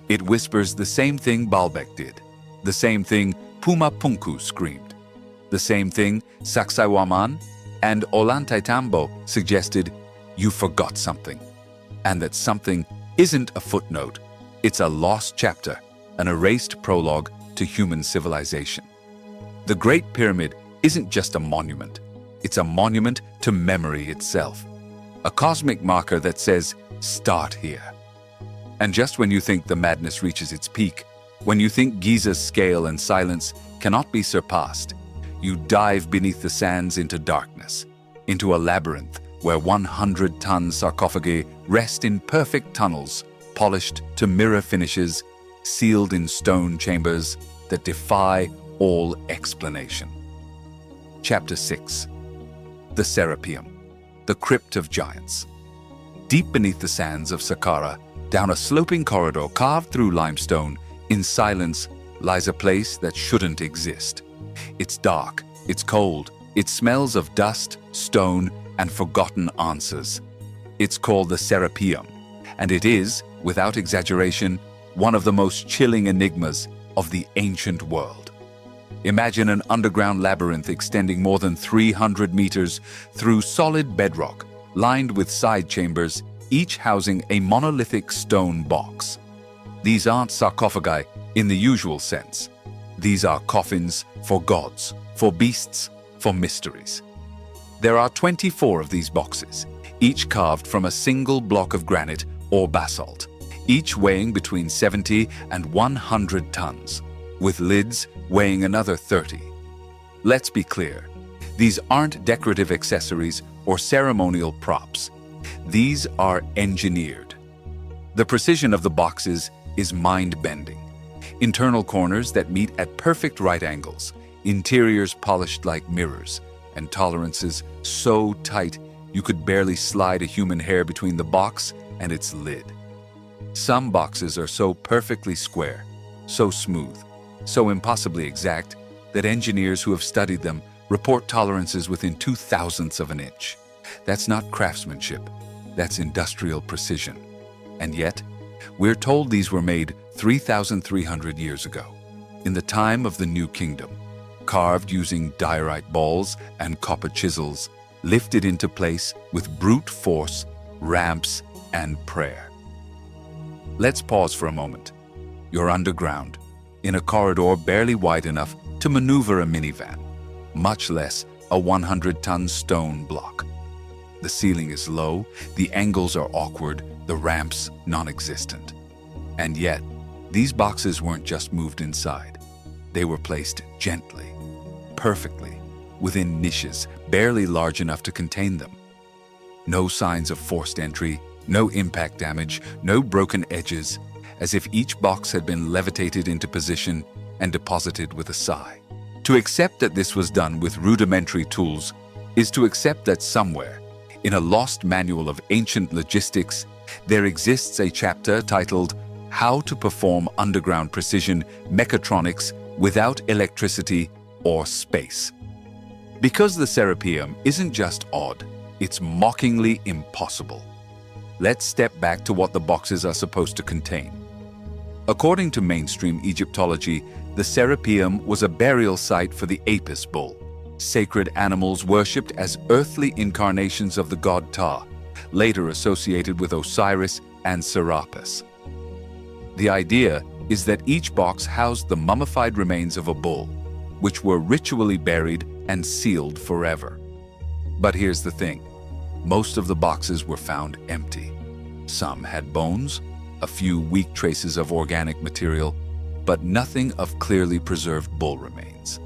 It whispers the same thing Baalbek did, the same thing Puma Punku screamed, the same thing Sacsayhuaman and Ollantaytambo suggested you forgot something, and that something isn't a footnote, it's a lost chapter, an erased prologue to human civilization. The Great Pyramid isn't just a monument, it's a monument to memory itself, a cosmic marker that says, start here. And just when you think the madness reaches its peak, when you think Giza's scale and silence cannot be surpassed, you dive beneath the sands into darkness, into a labyrinth where 100-ton sarcophagi rest in perfect tunnels, polished to mirror finishes, sealed in stone chambers that defy all explanation. Chapter 6. The Serapeum, the Crypt of Giants. Deep beneath the sands of Saqqara, down a sloping corridor carved through limestone, in silence lies a place that shouldn't exist. It's dark, it's cold, it smells of dust, stone, and forgotten answers. It's called the Serapeum, and it is, without exaggeration, one of the most chilling enigmas of the ancient world. Imagine an underground labyrinth extending more than 300 meters through solid bedrock, lined with side chambers, each housing a monolithic stone box. These aren't sarcophagi in the usual sense. These are coffins for gods, for beasts, for mysteries. There are 24 of these boxes, each carved from a single block of granite or basalt, each weighing between 70 and 100 tons, with lids weighing another 30. Let's be clear, these aren't decorative accessories or ceremonial props. These are engineered. The precision of the boxes is mind-bending. Internal corners that meet at perfect right angles, interiors polished like mirrors, and tolerances so tight you could barely slide a human hair between the box and its lid. Some boxes are so perfectly square, so smooth, so impossibly exact that engineers who have studied them report tolerances within 0.002 of an inch. That's not craftsmanship, that's industrial precision. And yet, we're told these were made 3,300 years ago, in the time of the New Kingdom, carved using diorite balls and copper chisels, lifted into place with brute force, ramps, and prayer. Let's pause for a moment. You're underground, in a corridor barely wide enough to maneuver a minivan, much less a 100-ton stone block. The ceiling is low, the angles are awkward, the ramps non-existent. And yet, these boxes weren't just moved inside. They were placed gently, perfectly, within niches barely large enough to contain them. No signs of forced entry, no impact damage, no broken edges, as if each box had been levitated into position and deposited with a sigh. To accept that this was done with rudimentary tools is to accept that somewhere, in a lost manual of ancient logistics, there exists a chapter titled How to Perform Underground Precision Mechatronics Without Electricity or Space. Because the Serapeum isn't just odd, it's mockingly impossible. Let's step back to what the boxes are supposed to contain. According to mainstream Egyptology, the Serapeum was a burial site for the Apis bull, sacred animals worshipped as earthly incarnations of the god Ptah, later associated with Osiris and Serapis. The idea is that each box housed the mummified remains of a bull, which were ritually buried and sealed forever. But here's the thing. Most of the boxes were found empty. Some had bones, a few weak traces of organic material, but nothing of clearly preserved bull remains.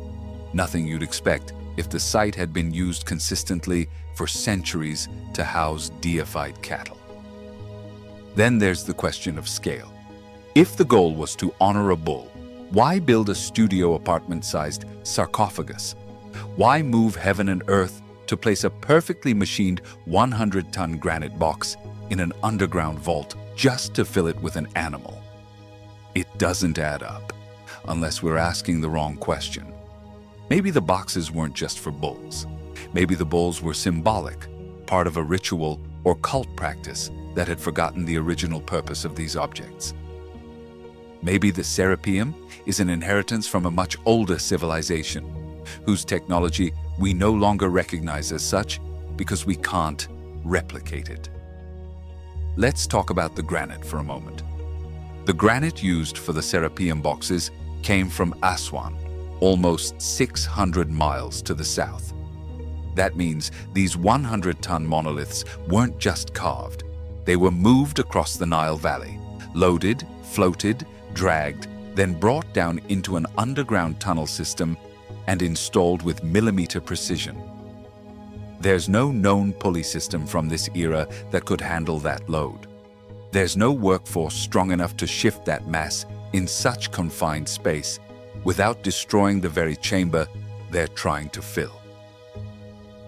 Nothing you'd expect if the site had been used consistently for centuries to house deified cattle. Then there's the question of scale. If the goal was to honor a bull, why build a studio apartment-sized sarcophagus? Why move heaven and earth to place a perfectly machined 100-ton granite box in an underground vault just to fill it with an animal? It doesn't add up, unless we're asking the wrong question. Maybe the boxes weren't just for bulls. Maybe the bulls were symbolic, part of a ritual or cult practice that had forgotten the original purpose of these objects. Maybe the Serapeum is an inheritance from a much older civilization, whose technology we no longer recognize as such because we can't replicate it. Let's talk about the granite for a moment. The granite used for the Serapeum boxes came from Aswan, almost 600 miles to the south. That means these 100-ton monoliths weren't just carved. They were moved across the Nile Valley, loaded, floated, dragged, then brought down into an underground tunnel system and installed with millimeter precision. There's no known pulley system from this era that could handle that load. There's no workforce strong enough to shift that mass in such confined space without destroying the very chamber they're trying to fill.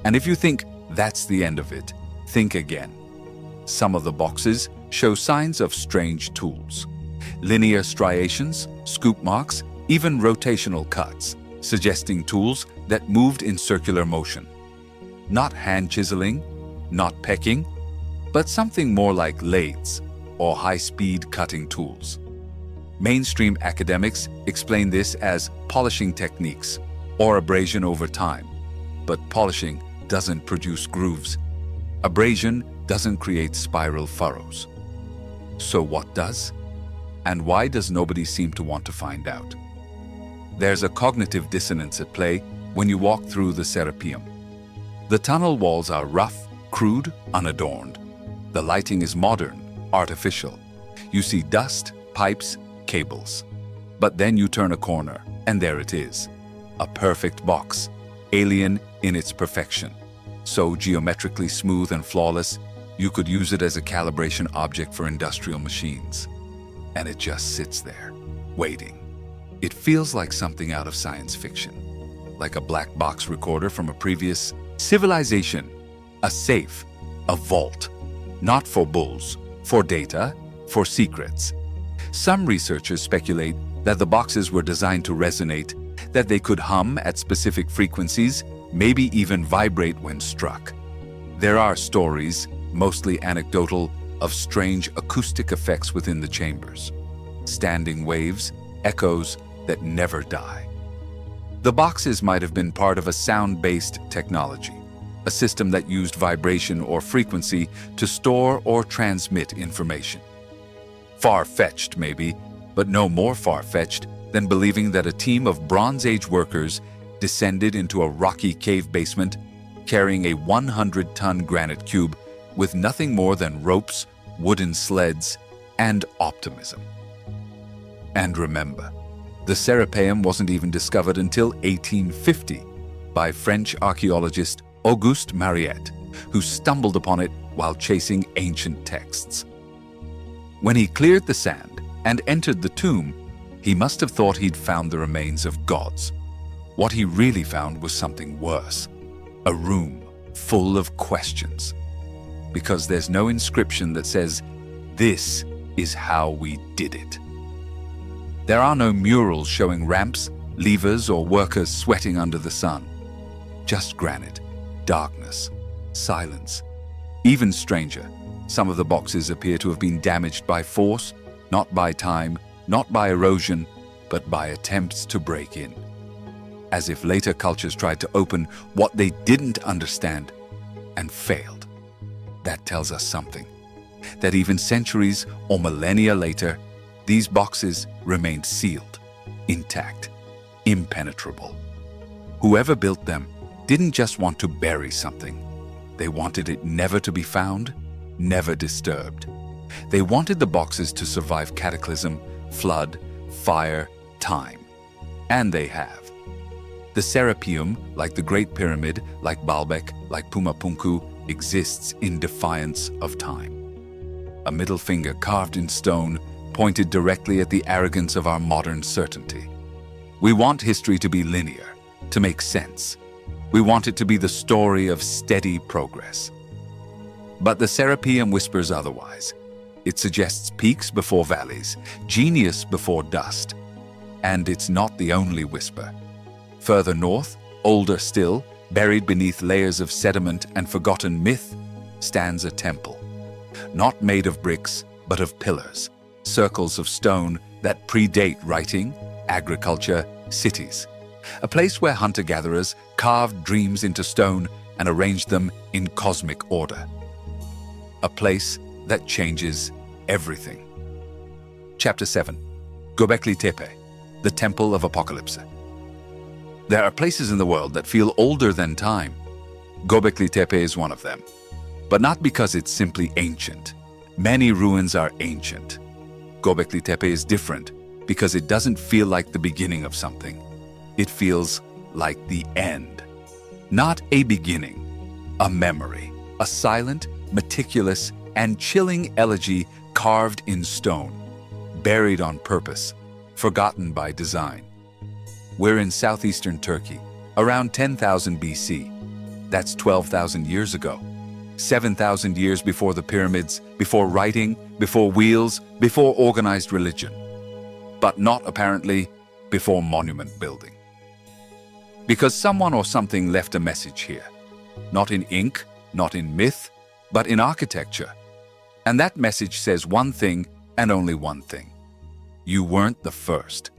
And if you think that's the end of it, think again. Some of the boxes show signs of strange tools. Linear striations, scoop marks, even rotational cuts, suggesting tools that moved in circular motion. Not hand chiseling, not pecking, but something more like lathes or high-speed cutting tools. Mainstream academics explain this as polishing techniques or abrasion over time. But polishing doesn't produce grooves. Abrasion doesn't create spiral furrows. So what does? And why does nobody seem to want to find out? There's a cognitive dissonance at play when you walk through the Serapeum. The tunnel walls are rough, crude, unadorned. The lighting is modern, artificial. You see dust, pipes, cables. But then you turn a corner, and there it is. A perfect box, alien in its perfection. So geometrically smooth and flawless, you could use it as a calibration object for industrial machines. And it just sits there, waiting. It feels like something out of science fiction, like a black box recorder from a previous civilization, a safe, a vault, not for bulls, for data, for secrets. Some researchers speculate that the boxes were designed to resonate, that they could hum at specific frequencies, maybe even vibrate when struck. There are stories, mostly anecdotal, of strange acoustic effects within the chambers. Standing waves, echoes that never die. The boxes might have been part of a sound-based technology, a system that used vibration or frequency to store or transmit information. Far-fetched, maybe, but no more far-fetched than believing that a team of Bronze Age workers descended into a rocky cave basement carrying a 100-ton granite cube with nothing more than ropes, wooden sleds, and optimism. And remember, the Serapeum wasn't even discovered until 1850 by French archaeologist Auguste Mariette, who stumbled upon it while chasing ancient texts. When he cleared the sand and entered the tomb, he must have thought he'd found the remains of gods. What he really found was something worse, a room full of questions. Because there's no inscription that says, "This is how we did it." There are no murals showing ramps, levers, or workers sweating under the sun. Just granite, darkness, silence. Even stranger, some of the boxes appear to have been damaged by force, not by time, not by erosion, but by attempts to break in. As if later cultures tried to open what they didn't understand and failed. That tells us something. That even centuries or millennia later, these boxes remained sealed, intact, impenetrable. Whoever built them didn't just want to bury something. They wanted it never to be found, never disturbed. They wanted the boxes to survive cataclysm, flood, fire, time. And they have. The Serapeum, like the Great Pyramid, like Baalbek, like Pumapunku, exists in defiance of time. A middle finger carved in stone, pointed directly at the arrogance of our modern certainty. We want history to be linear, to make sense. We want it to be the story of steady progress. But the Serapeum whispers otherwise. It suggests peaks before valleys, genius before dust. And it's not the only whisper. Further north, older still, buried beneath layers of sediment and forgotten myth, stands a temple. Not made of bricks, but of pillars, circles of stone that predate writing, agriculture, cities. A place where hunter-gatherers carved dreams into stone and arranged them in cosmic order. A place that changes everything. Chapter 7. Göbekli Tepe, the Temple of Apocalypse. There are places in the world that feel older than time. Göbekli Tepe is one of them. But not because it's simply ancient. Many ruins are ancient. Göbekli Tepe is different because it doesn't feel like the beginning of something. It feels like the end. Not a beginning, a memory, a silent, meticulous, and chilling elegy carved in stone, buried on purpose, forgotten by design. We're in southeastern Turkey, around 10,000 BC. That's 12,000 years ago. 7,000 years before the pyramids, before writing, before wheels, before organized religion. But not, apparently, before monument building. Because someone or something left a message here. Not in ink, not in myth, but in architecture. And that message says one thing and only one thing. You weren't the first.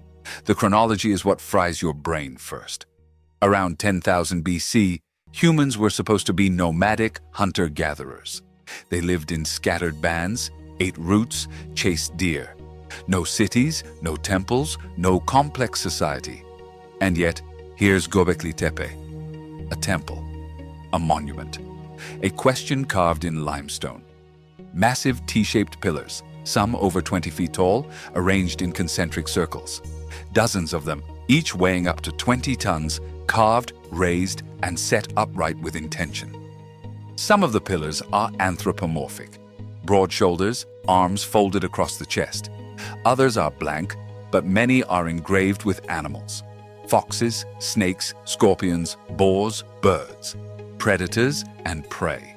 The chronology is what fries your brain first. Around 10,000 BC, humans were supposed to be nomadic hunter-gatherers. They lived in scattered bands, ate roots, chased deer. No cities, no temples, no complex society. And yet, here's Göbekli Tepe, a temple, a monument, a question carved in limestone. Massive T-shaped pillars, some over 20 feet tall, arranged in concentric circles. Dozens of them, each weighing up to 20 tons, carved, raised, and set upright with intention. Some of the pillars are anthropomorphic. Broad shoulders, arms folded across the chest. Others are blank, but many are engraved with animals. Foxes, snakes, scorpions, boars, birds, predators, and prey.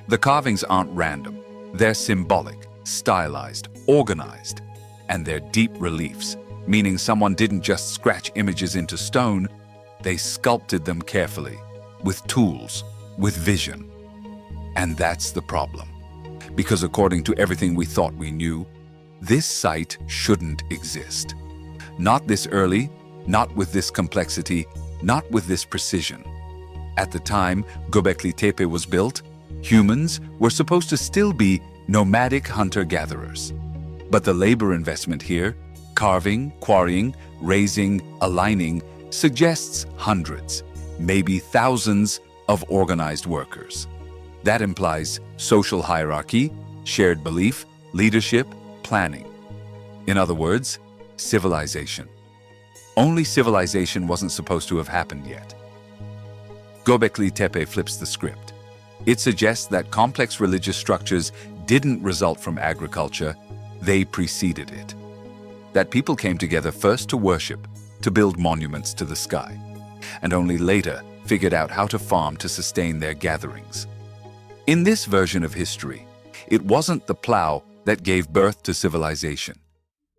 The carvings aren't random. They're symbolic, stylized, organized, and they're deep reliefs, meaning someone didn't just scratch images into stone, they sculpted them carefully, with tools, with vision. And that's the problem. Because according to everything we thought we knew, this site shouldn't exist. Not this early, not with this complexity, not with this precision. At the time Göbekli Tepe was built, humans were supposed to still be nomadic hunter-gatherers. But the labor investment here, carving, quarrying, raising, aligning, suggests hundreds, maybe thousands of organized workers. That implies social hierarchy, shared belief, leadership, planning. In other words, civilization. Only civilization wasn't supposed to have happened yet. Göbekli Tepe flips the script. It suggests that complex religious structures didn't result from agriculture, they preceded it. That people came together first to worship, to build monuments to the sky, and only later figured out how to farm to sustain their gatherings. In this version of history, it wasn't the plow that gave birth to civilization.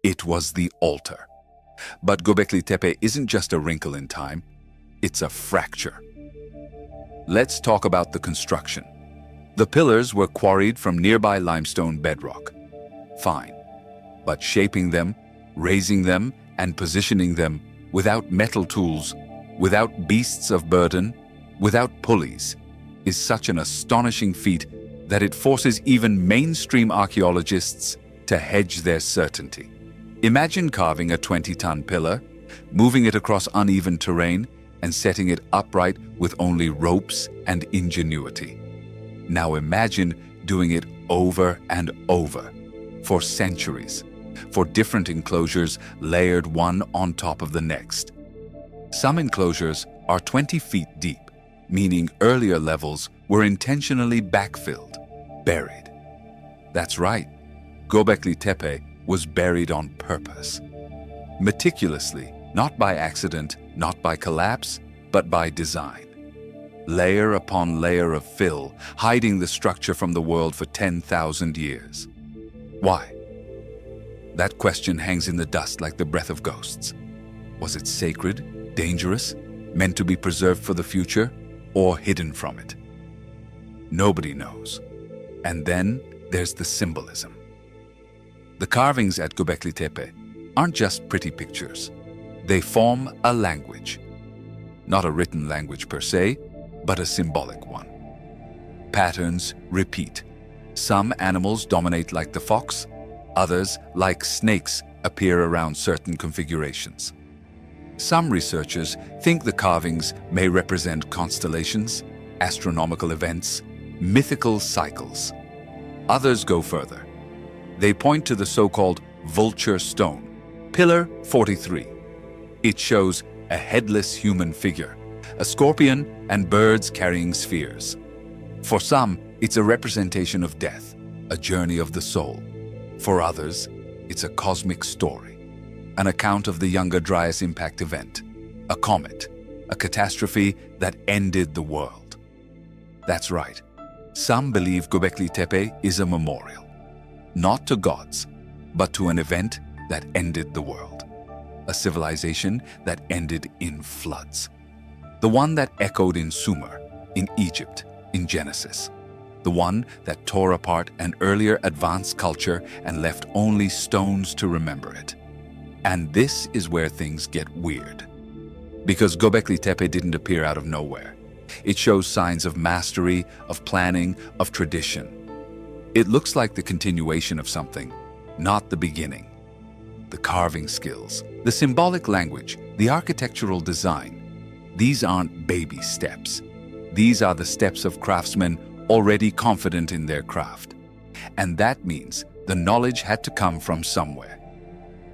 It was the altar. But Göbekli Tepe isn't just a wrinkle in time, it's a fracture. Let's talk about the construction. The pillars were quarried from nearby limestone bedrock. Fine. But shaping them, raising them, and positioning them without metal tools, without beasts of burden, without pulleys, is such an astonishing feat that it forces even mainstream archaeologists to hedge their certainty. Imagine carving a 20-ton pillar, moving it across uneven terrain, and setting it upright with only ropes and ingenuity. Now imagine doing it over and over, for centuries, for different enclosures layered one on top of the next. Some enclosures are 20 feet deep, meaning earlier levels were intentionally backfilled, buried. That's right, Göbekli Tepe was buried on purpose. Meticulously, not by accident, not by collapse, but by design. Layer upon layer of fill, hiding the structure from the world for 10,000 years. Why? That question hangs in the dust like the breath of ghosts. Was it sacred, dangerous, meant to be preserved for the future, or hidden from it? Nobody knows. And then there's the symbolism. The carvings at Göbekli Tepe aren't just pretty pictures. They form a language. Not a written language per se, but a symbolic one. Patterns repeat. Some animals dominate like the fox, others, like snakes, appear around certain configurations. Some researchers think the carvings may represent constellations, astronomical events, mythical cycles. Others go further. They point to the so-called vulture stone, Pillar 43. It shows a headless human figure, a scorpion and birds carrying spheres. For some, it's a representation of death, a journey of the soul. For others, it's a cosmic story, an account of the Younger Dryas impact event, a comet, a catastrophe that ended the world. That's right. Some believe Göbekli Tepe is a memorial, not to gods, but to an event that ended the world, a civilization that ended in floods, the one that echoed in Sumer, in Egypt, in Genesis, the one that tore apart an earlier advanced culture and left only stones to remember it. And this is where things get weird. Because Göbekli Tepe didn't appear out of nowhere. It shows signs of mastery, of planning, of tradition. It looks like the continuation of something, not the beginning. the carving skills, the symbolic language, the architectural design. These aren't baby steps. These are the steps of craftsmen already confident in their craft. And that means the knowledge had to come from somewhere.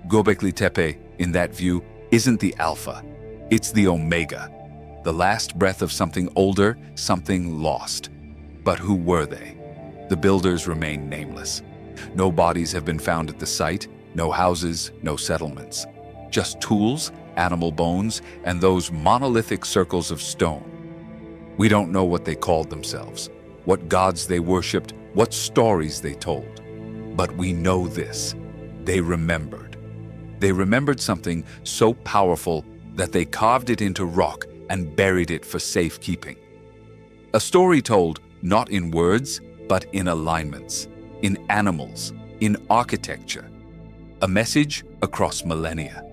Göbekli Tepe, in that view, isn't the alpha. It's the omega, the last breath of something older, something lost. But who were they? The builders remain nameless. No bodies have been found at the site, no houses, no settlements. Just tools, animal bones, and those monolithic circles of stone. We don't know what they called themselves, what gods they worshipped, what stories they told. But we know this: they remembered. They remembered something so powerful that they carved it into rock and buried it for safekeeping. A story told not in words, but in alignments, in animals, in architecture. A message across millennia.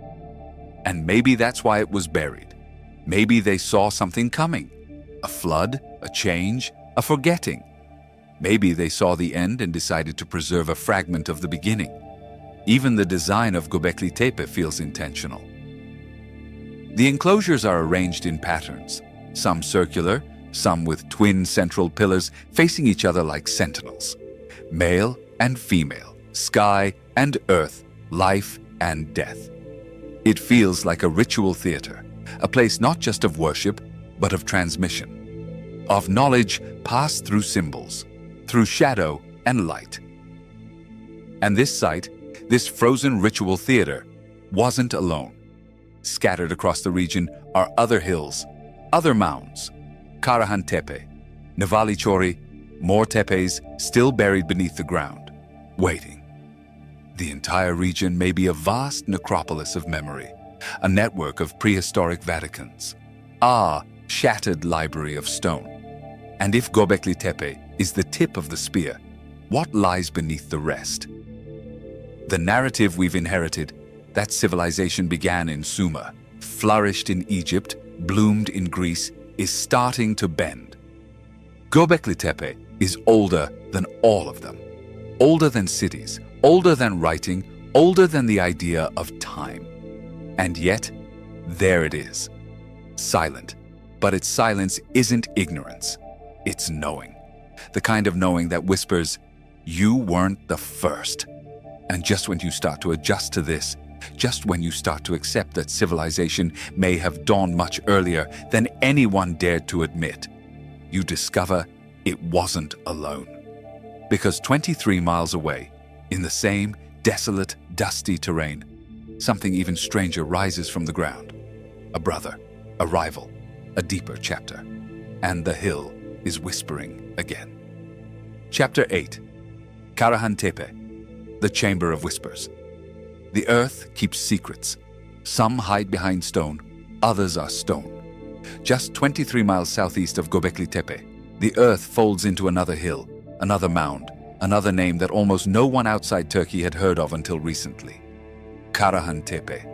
And maybe that's why it was buried. Maybe they saw something coming. A flood, a change, a forgetting. Maybe they saw the end and decided to preserve a fragment of the beginning. Even the design of Göbekli Tepe feels intentional. The enclosures are arranged in patterns, some circular, some with twin central pillars facing each other like sentinels. Male and female, sky and earth, life and death. It feels like a ritual theater, a place not just of worship, but of transmission, of knowledge passed through symbols, through shadow and light. And this site, this frozen ritual theater, wasn't alone. Scattered across the region are other hills, other mounds, Karahan Tepe, Navali Chori, more tepes still buried beneath the ground, waiting. The entire region may be a vast necropolis of memory, a network of prehistoric Vaticans, a shattered library of stone. And if Göbekli Tepe is the tip of the spear, what lies beneath the rest? The narrative we've inherited, that civilization began in Sumer, flourished in Egypt, bloomed in Greece, is starting to bend. Göbekli Tepe is older than all of them. Older than cities, older than writing, older than the idea of time. And yet, there it is. Silent. But its silence isn't ignorance. It's knowing. The kind of knowing that whispers, "You weren't the first." And just when you start to adjust to this, just when you start to accept that civilization may have dawned much earlier than anyone dared to admit, you discover it wasn't alone. Because 23 miles away, in the same desolate, dusty terrain, something even stranger rises from the ground. A brother, a rival, a deeper chapter. And the hill is whispering again. Chapter 8. Karahan Tepe, the Chamber of Whispers. The earth keeps secrets. Some hide behind stone, others are stone. Just 23 miles southeast of Göbekli Tepe, the earth folds into another hill, another mound, another name that almost no one outside Turkey had heard of until recently. Karahan Tepe.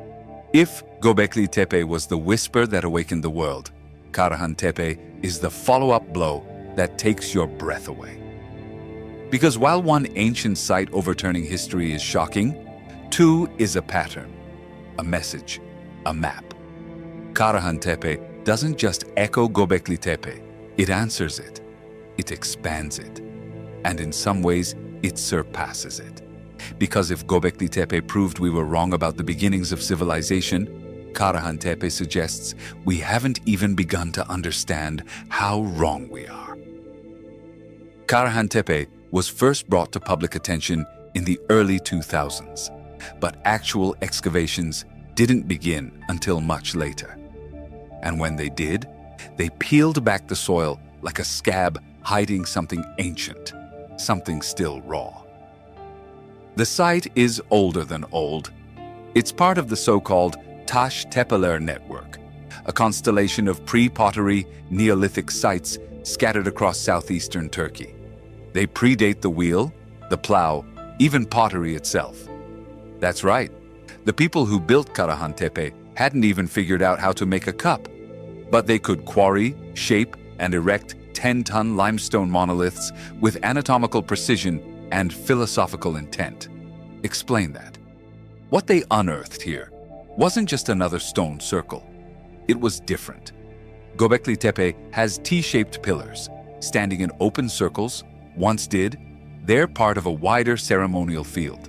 If Göbekli Tepe was the whisper that awakened the world, Karahan Tepe is the follow-up blow that takes your breath away. Because while one ancient site overturning history is shocking, two is a pattern, a message, a map. Karahan Tepe doesn't just echo Göbekli Tepe, it answers it, it expands it, and in some ways it surpasses it. Because if Göbekli Tepe proved we were wrong about the beginnings of civilization, Karahan Tepe suggests we haven't even begun to understand how wrong we are. Karahan Tepe was first brought to public attention in the early 2000s, but actual excavations didn't begin until much later. And when they did, they peeled back the soil like a scab hiding something ancient, something still raw. The site is older than old. It's part of the so-called Taş Tepeler network, a constellation of pre-pottery Neolithic sites scattered across southeastern Turkey. They predate the wheel, the plow, even pottery itself. That's right. The people who built Karahan Tepe hadn't even figured out how to make a cup, but they could quarry, shape, and erect 10-ton limestone monoliths with anatomical precision and philosophical intent. Explain that. What they unearthed here wasn't just another stone circle. It was different. Göbekli Tepe has T-shaped pillars, standing in open circles. Once did, they're part of a wider ceremonial field.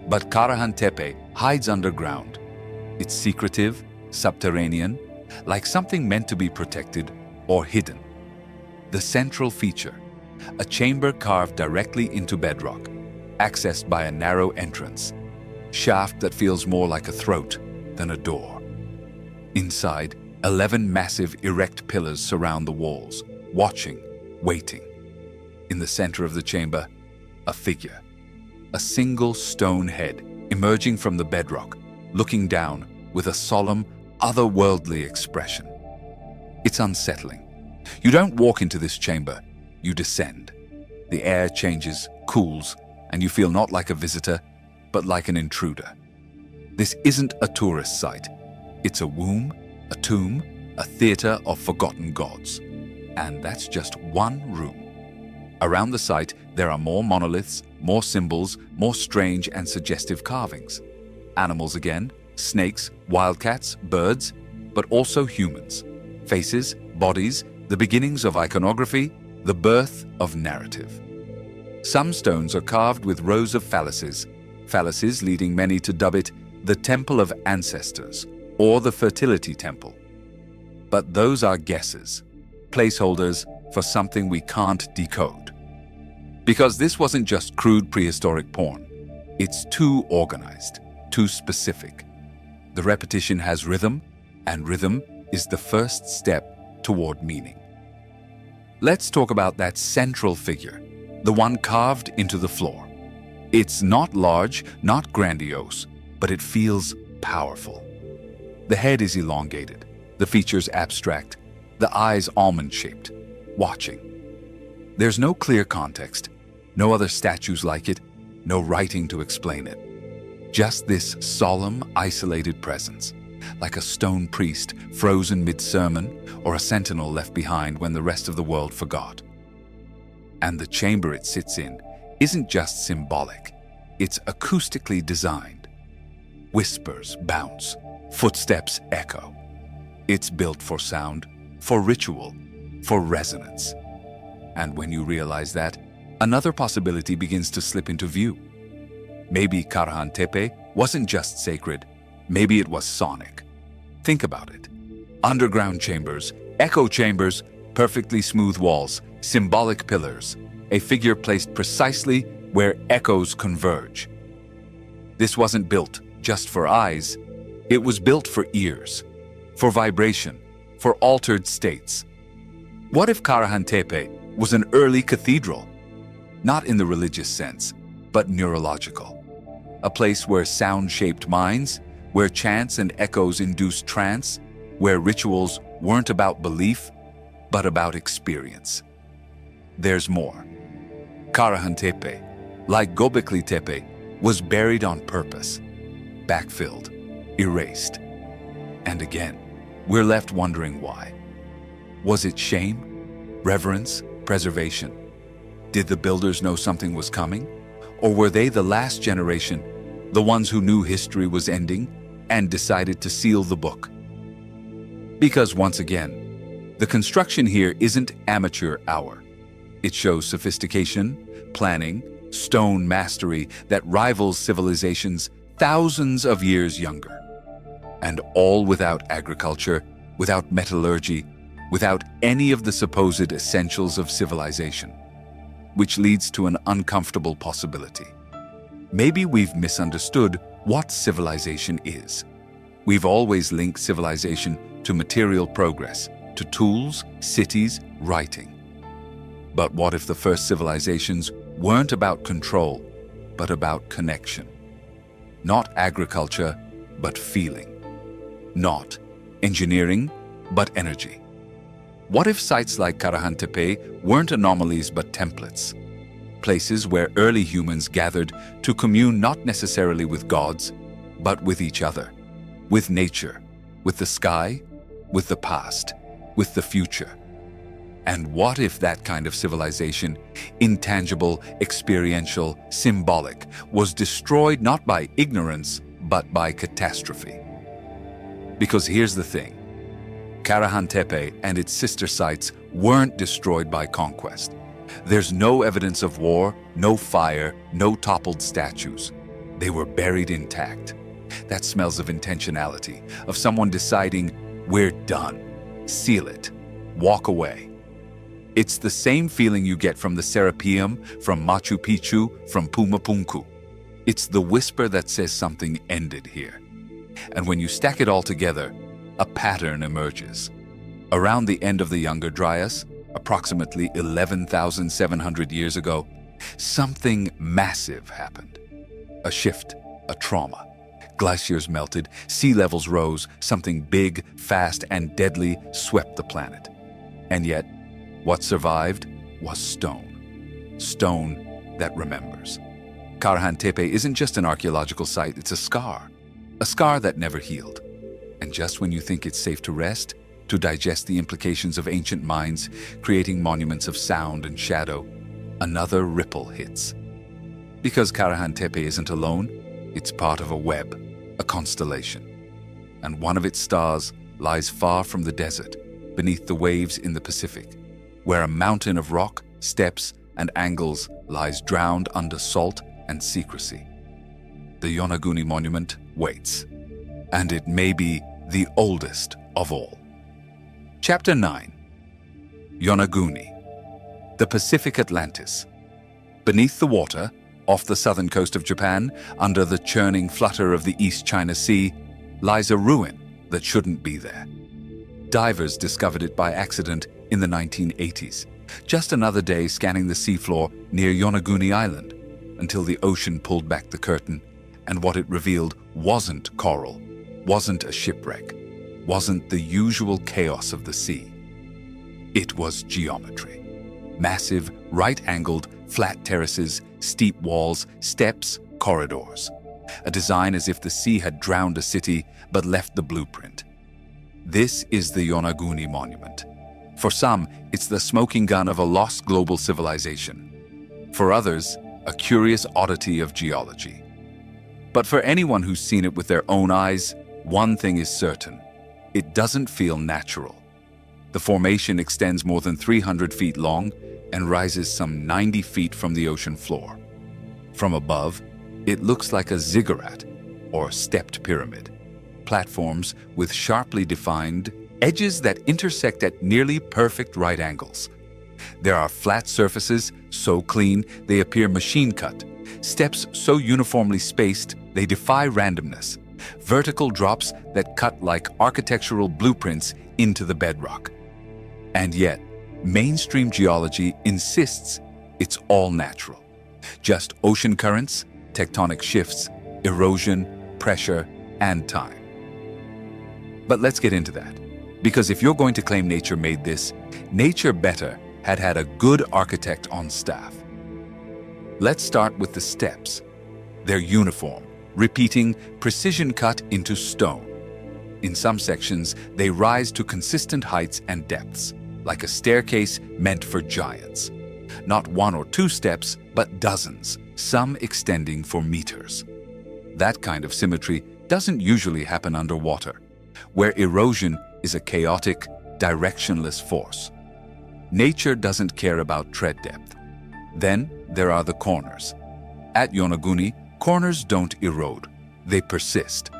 But Karahan Tepe hides underground. It's secretive, subterranean, like something meant to be protected or hidden. The central feature, a chamber carved directly into bedrock, accessed by a narrow entrance, shaft that feels more like a throat than a door. Inside, 11 massive erect pillars surround the walls, watching, waiting. In the center of the chamber, a figure, a single stone head emerging from the bedrock, looking down with a solemn, otherworldly expression. It's unsettling. You don't walk into this chamber, you descend. The air changes, cools, and you feel not like a visitor, but like an intruder. This isn't a tourist site. It's a womb, a tomb, a theater of forgotten gods. And that's just one room. Around the site, there are more monoliths, more symbols, more strange and suggestive carvings. Animals again, snakes, wildcats, birds, but also humans. Faces, bodies, the beginnings of iconography, the birth of narrative. Some stones are carved with rows of phalluses leading many to dub it the Temple of Ancestors or the Fertility Temple. But those are guesses, placeholders for something we can't decode. Because this wasn't just crude prehistoric porn. It's too organized, too specific. The repetition has rhythm, and rhythm is the first step toward meaning. Let's talk about that central figure, the one carved into the floor. It's not large, not grandiose, but it feels powerful. The head is elongated, the features abstract, the eyes almond-shaped, watching. There's no clear context, no other statues like it, no writing to explain it. Just this solemn, isolated presence, like a stone priest frozen mid-sermon or a sentinel left behind when the rest of the world forgot. And the chamber it sits in isn't just symbolic, it's acoustically designed. Whispers bounce, footsteps echo. It's built for sound, for ritual, for resonance. And when you realize that, another possibility begins to slip into view. Maybe Karahan Tepe wasn't just sacred, maybe it was sonic. Think about it. Underground chambers, echo chambers, perfectly smooth walls, symbolic pillars, a figure placed precisely where echoes converge. This wasn't built just for eyes, it was built for ears, for vibration, for altered states. What if Karahan Tepe was an early cathedral? Not in the religious sense, but neurological. A place where sound shaped minds, where chants and echoes induced trance, where rituals weren't about belief, but about experience. There's more. Karahan Tepe, like Göbekli Tepe, was buried on purpose, backfilled, erased. And again, we're left wondering why. Was it shame, reverence, preservation? Did the builders know something was coming? Or were they the last generation, the ones who knew history was ending and decided to seal the book? Because once again, the construction here isn't amateur hour. It shows sophistication, planning, stone mastery that rivals civilizations thousands of years younger. And all without agriculture, without metallurgy, without any of the supposed essentials of civilization. Which leads to an uncomfortable possibility. Maybe we've misunderstood what civilization is. We've always linked civilization to material progress, to tools, cities, writing. But what if the first civilizations weren't about control, but about connection? Not agriculture, but feeling. Not engineering, but energy. What if sites like Karahan Tepe weren't anomalies but templates? Places where early humans gathered to commune not necessarily with gods, but with each other, with nature, with the sky, with the past, with the future. And what if that kind of civilization, intangible, experiential, symbolic, was destroyed not by ignorance, but by catastrophe. Because here's the thing. Karahan Tepe and its sister sites weren't destroyed by conquest. There's no evidence of war, no fire, no toppled statues. They were buried intact. That smells of intentionality, of someone deciding, we're done. Seal it. Walk away. It's the same feeling you get from the Serapeum, from Machu Picchu, from Pumapunku. It's the whisper that says something ended here. And when you stack it all together, a pattern emerges. Around the end of the Younger Dryas, approximately 11,700 years ago, something massive happened. A shift, a trauma. Glaciers melted, sea levels rose, something big, fast, and deadly swept the planet. And yet, what survived was stone. Stone that remembers. Karahan Tepe isn't just an archaeological site, it's a scar that never healed. And just when you think it's safe to rest, to digest the implications of ancient minds, creating monuments of sound and shadow, another ripple hits. Because Karahan Tepe isn't alone, it's part of a web, a constellation. And one of its stars lies far from the desert, beneath the waves in the Pacific, where a mountain of rock, steps, and angles lies drowned under salt and secrecy. The Yonaguni Monument waits, and it may be the oldest of all. Chapter 9. Yonaguni, the Pacific Atlantis. Beneath the water, off the southern coast of Japan, under the churning flutter of the East China Sea, lies a ruin that shouldn't be there. Divers discovered it by accident in the 1980s, just another day scanning the seafloor near Yonaguni Island, until the ocean pulled back the curtain, and what it revealed wasn't coral, wasn't a shipwreck, wasn't the usual chaos of the sea. It was geometry. Massive, right-angled, flat terraces, steep walls, steps, corridors. A design as if the sea had drowned a city but left the blueprint. This is the Yonaguni Monument. For some, it's the smoking gun of a lost global civilization. For others, a curious oddity of geology. But for anyone who's seen it with their own eyes, one thing is certain. It doesn't feel natural. The formation extends more than 300 feet long and rises some 90 feet from the ocean floor. From above, it looks like a ziggurat or stepped pyramid. Platforms with sharply defined edges that intersect at nearly perfect right angles. There are flat surfaces so clean they appear machine-cut, steps so uniformly spaced they defy randomness, vertical drops that cut like architectural blueprints into the bedrock. And yet, mainstream geology insists it's all natural. Just ocean currents, tectonic shifts, erosion, pressure, and time. But let's get into that. Because if you're going to claim nature made this, nature better had a good architect on staff. Let's start with the steps. They're uniform, repeating, precision cut into stone. In some sections, they rise to consistent heights and depths, like a staircase meant for giants. Not one or two steps, but dozens, some extending for meters. That kind of symmetry doesn't usually happen underwater, where erosion is a chaotic, directionless force. Nature doesn't care about tread depth. Then there are the corners. At Yonaguni, corners don't erode, they persist.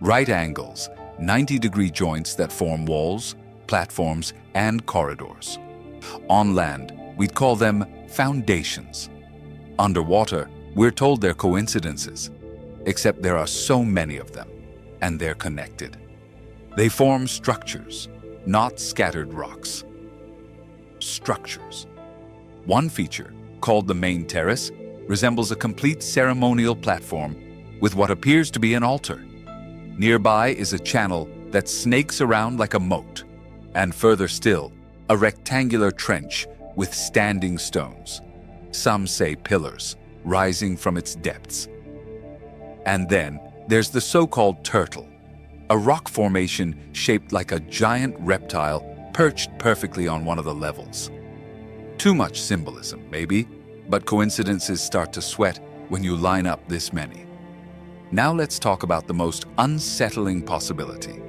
Right angles, 90-degree joints that form walls, platforms, and corridors. On land, we'd call them foundations. Underwater, we're told they're coincidences, except there are so many of them, and they're connected. They form structures, not scattered rocks. Structures. One feature, called the main terrace, resembles a complete ceremonial platform with what appears to be an altar. Nearby is a channel that snakes around like a moat, and further still, a rectangular trench with standing stones. Some say pillars, rising from its depths. And then there's the so-called turtle, a rock formation shaped like a giant reptile perched perfectly on one of the levels. Too much symbolism, maybe, but coincidences start to sweat when you line up this many. Now let's talk about the most unsettling possibility: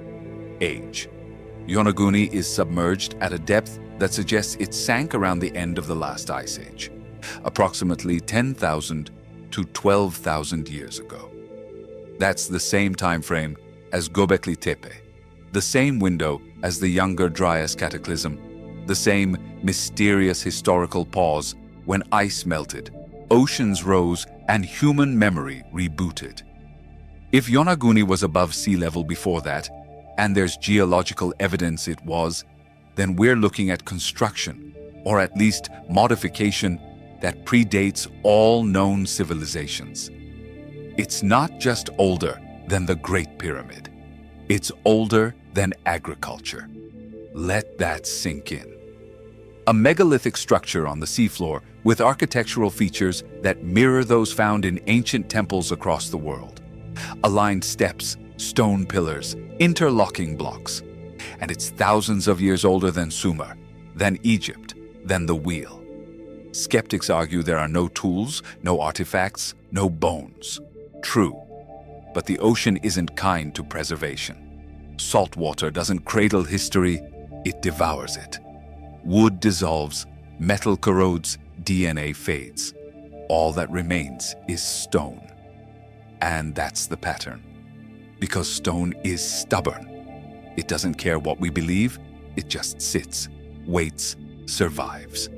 age. Yonaguni is submerged at a depth that suggests it sank around the end of the last ice age, approximately 10,000 to 12,000 years ago. That's the same time frame as Göbekli Tepe, the same window as the Younger Dryas Cataclysm, the same mysterious historical pause when ice melted, oceans rose, and human memory rebooted. If Yonaguni was above sea level before that, and there's geological evidence it was, then we're looking at construction, or at least modification, that predates all known civilizations. It's not just older than the Great Pyramid. It's older than agriculture. Let that sink in. A megalithic structure on the seafloor with architectural features that mirror those found in ancient temples across the world. Aligned steps, stone pillars, interlocking blocks. And it's thousands of years older than Sumer, than Egypt, than the wheel. Skeptics argue there are no tools, no artifacts, no bones. True, but the ocean isn't kind to preservation. Salt water doesn't cradle history, it devours it. Wood dissolves, metal corrodes, DNA fades. All that remains is stone. And that's the pattern. Because stone is stubborn. It doesn't care what we believe, it just sits, waits, survives.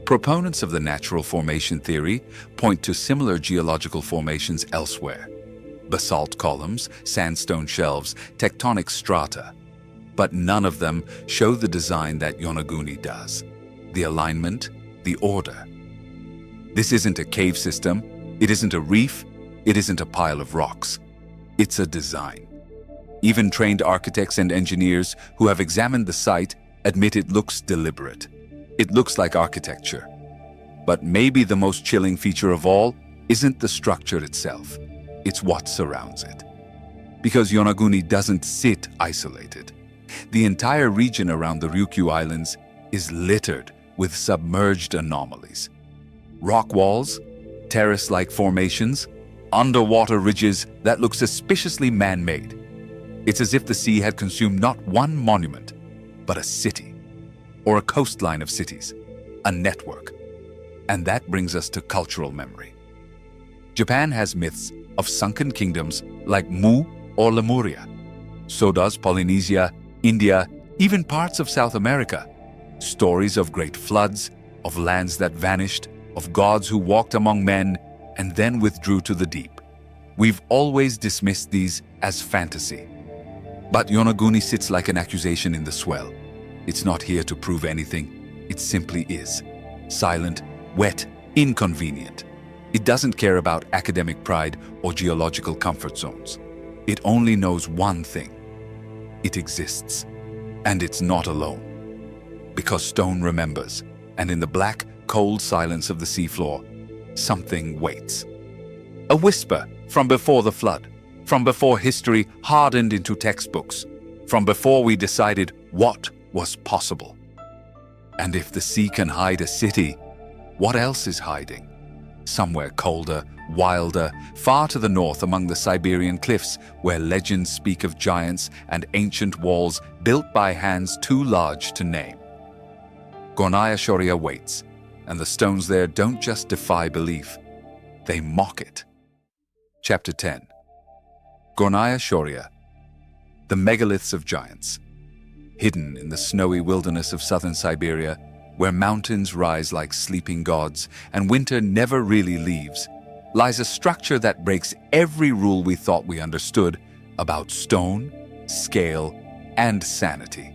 Proponents of the natural formation theory point to similar geological formations elsewhere. Basalt columns, sandstone shelves, tectonic strata. But none of them show the design that Yonaguni does. The alignment, the order. This isn't a cave system, it isn't a reef, it isn't a pile of rocks. It's a design. Even trained architects and engineers who have examined the site admit it looks deliberate. It looks like architecture. But maybe the most chilling feature of all isn't the structure itself. It's what surrounds it. Because Yonaguni doesn't sit isolated. The entire region around the Ryukyu Islands is littered with submerged anomalies. Rock walls, terrace-like formations, underwater ridges that look suspiciously man-made. It's as if the sea had consumed not one monument, but a city, or a coastline of cities, a network. And that brings us to cultural memory. Japan has myths of sunken kingdoms like Mu or Lemuria. So does Polynesia, India, even parts of South America. Stories of great floods, of lands that vanished, of gods who walked among men and then withdrew to the deep. We've always dismissed these as fantasy. But Yonaguni sits like an accusation in the swell. It's not here to prove anything. It simply is. Silent, wet, inconvenient. It doesn't care about academic pride or geological comfort zones. It only knows one thing. It exists. And it's not alone. Because stone remembers, and in the black, cold silence of the seafloor, something waits. A whisper from before the flood, from before history hardened into textbooks, from before we decided what was possible. And if the sea can hide a city, what else is hiding? Somewhere colder, wilder, far to the north among the Siberian cliffs, where legends speak of giants and ancient walls built by hands too large to name. Gornaya Shoria waits, and the stones there don't just defy belief, they mock it. Chapter 10. Gornaya Shoria, the megaliths of giants. Hidden in the snowy wilderness of southern Siberia, where mountains rise like sleeping gods and winter never really leaves, lies a structure that breaks every rule we thought we understood about stone, scale, and sanity.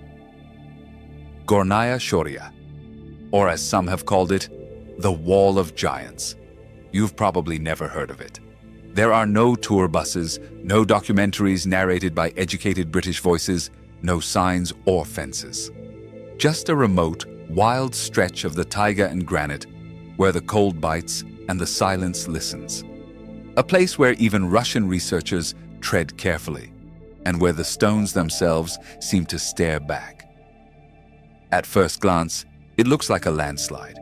Gornaya Shoria, or as some have called it, the Wall of Giants. You've probably never heard of it. There are no tour buses, no documentaries narrated by educated British voices, no signs or fences. Just a remote, wild stretch of the taiga and granite where the cold bites and the silence listens. A place where even Russian researchers tread carefully, and where the stones themselves seem to stare back. At first glance, it looks like a landslide.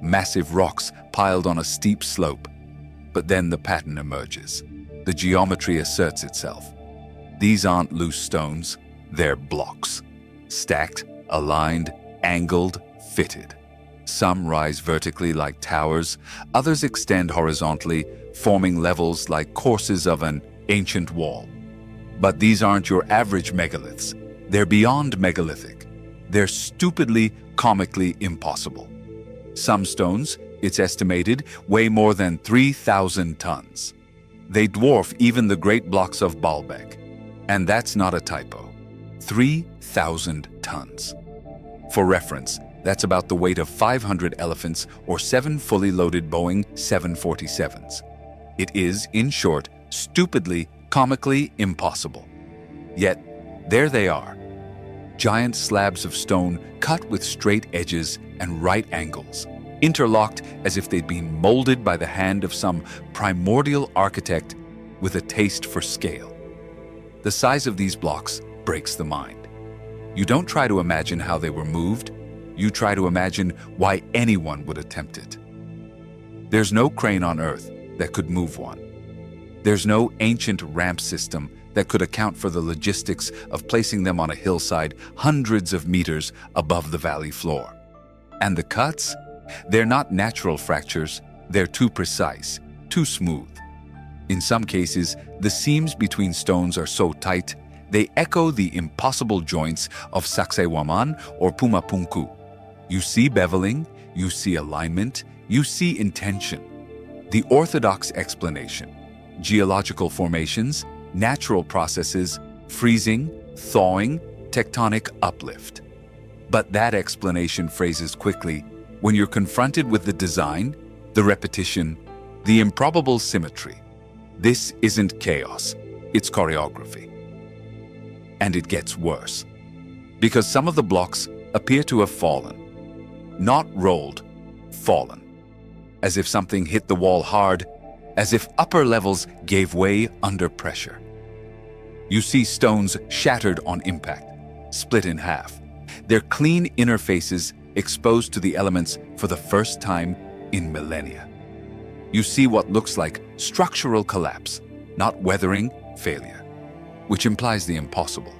Massive rocks piled on a steep slope, but then the pattern emerges. The geometry asserts itself. These aren't loose stones, they're blocks. Stacked, aligned, angled, fitted. Some rise vertically like towers, others extend horizontally, forming levels like courses of an ancient wall. But these aren't your average megaliths. They're beyond megalithic. They're stupidly, comically impossible. Some stones, it's estimated, weigh more than 3,000 tons. They dwarf even the great blocks of Baalbek. And that's not a typo. 3,000 tons. For reference, that's about the weight of 500 elephants or 7 fully loaded Boeing 747s. It is, in short, stupidly, comically impossible. Yet, there they are. Giant slabs of stone cut with straight edges and right angles, interlocked as if they'd been molded by the hand of some primordial architect with a taste for scale. The size of these blocks breaks the mind. You don't try to imagine how they were moved, you try to imagine why anyone would attempt it. There's no crane on Earth that could move one. There's no ancient ramp system that could account for the logistics of placing them on a hillside hundreds of meters above the valley floor. And the cuts? They're not natural fractures, they're too precise, too smooth. In some cases, the seams between stones are so tight, they echo the impossible joints of Sacsayhuaman or Pumapunku. You see beveling, you see alignment, you see intention. The orthodox explanation: geological formations, natural processes, freezing, thawing, tectonic uplift. But that explanation phrases quickly when you're confronted with the design, the repetition, the improbable symmetry. This isn't chaos, it's choreography. And it gets worse, because some of the blocks appear to have fallen. Not rolled, fallen. As if something hit the wall hard, as if upper levels gave way under pressure. You see stones shattered on impact, split in half, their clean inner faces exposed to the elements for the first time in millennia. You see what looks like structural collapse, not weathering, failure, which implies the impossible,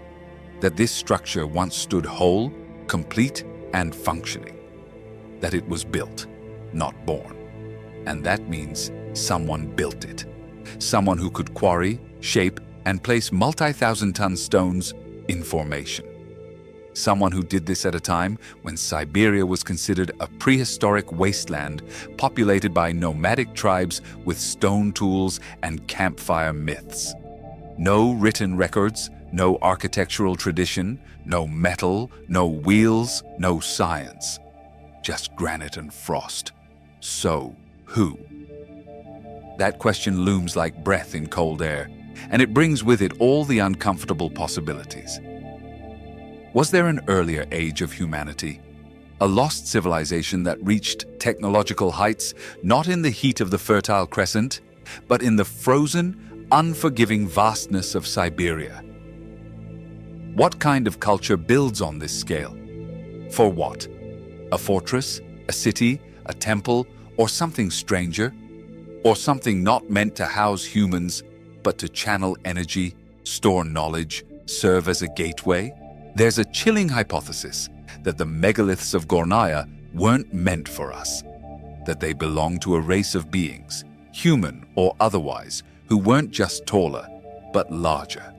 that this structure once stood whole, complete, and functioning, that it was built, not born. And that means someone built it, someone who could quarry, shape, and place multi-thousand-ton stones in formation. Someone who did this at a time when Siberia was considered a prehistoric wasteland populated by nomadic tribes with stone tools and campfire myths. No written records, no architectural tradition, no metal, no wheels, no science. Just granite and frost. So, who? That question looms like breath in cold air, and it brings with it all the uncomfortable possibilities. Was there an earlier age of humanity? A lost civilization that reached technological heights not in the heat of the Fertile Crescent, but in the frozen, unforgiving vastness of Siberia? What kind of culture builds on this scale? For what? A fortress, a city, a temple, or something stranger? Or something not meant to house humans, but to channel energy, store knowledge, serve as a gateway? There's a chilling hypothesis that the megaliths of Gornaya weren't meant for us, that they belong to a race of beings, human or otherwise, who weren't just taller, but larger.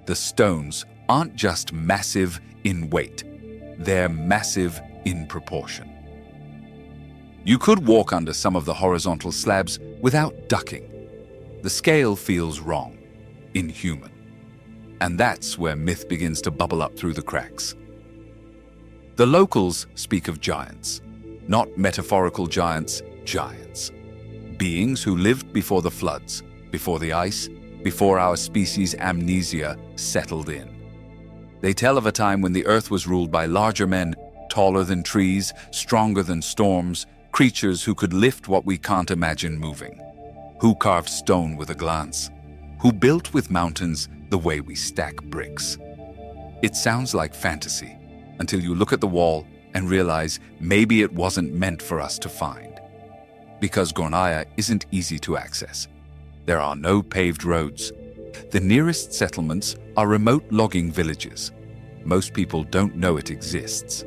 The stones aren't just massive in weight, they're massive in proportion. You could walk under some of the horizontal slabs without ducking. The scale feels wrong, inhuman. And that's where myth begins to bubble up through the cracks. The locals speak of giants, not metaphorical giants, giants. Beings who lived before the floods, before the ice, before our species' amnesia settled in. They tell of a time when the earth was ruled by larger men, taller than trees, stronger than storms, creatures who could lift what we can't imagine moving, who carved stone with a glance, who built with mountains the way we stack bricks. It sounds like fantasy until you look at the wall and realize maybe it wasn't meant for us to find. Because Gornaya isn't easy to access. There are no paved roads. The nearest settlements are remote logging villages. Most people don't know it exists.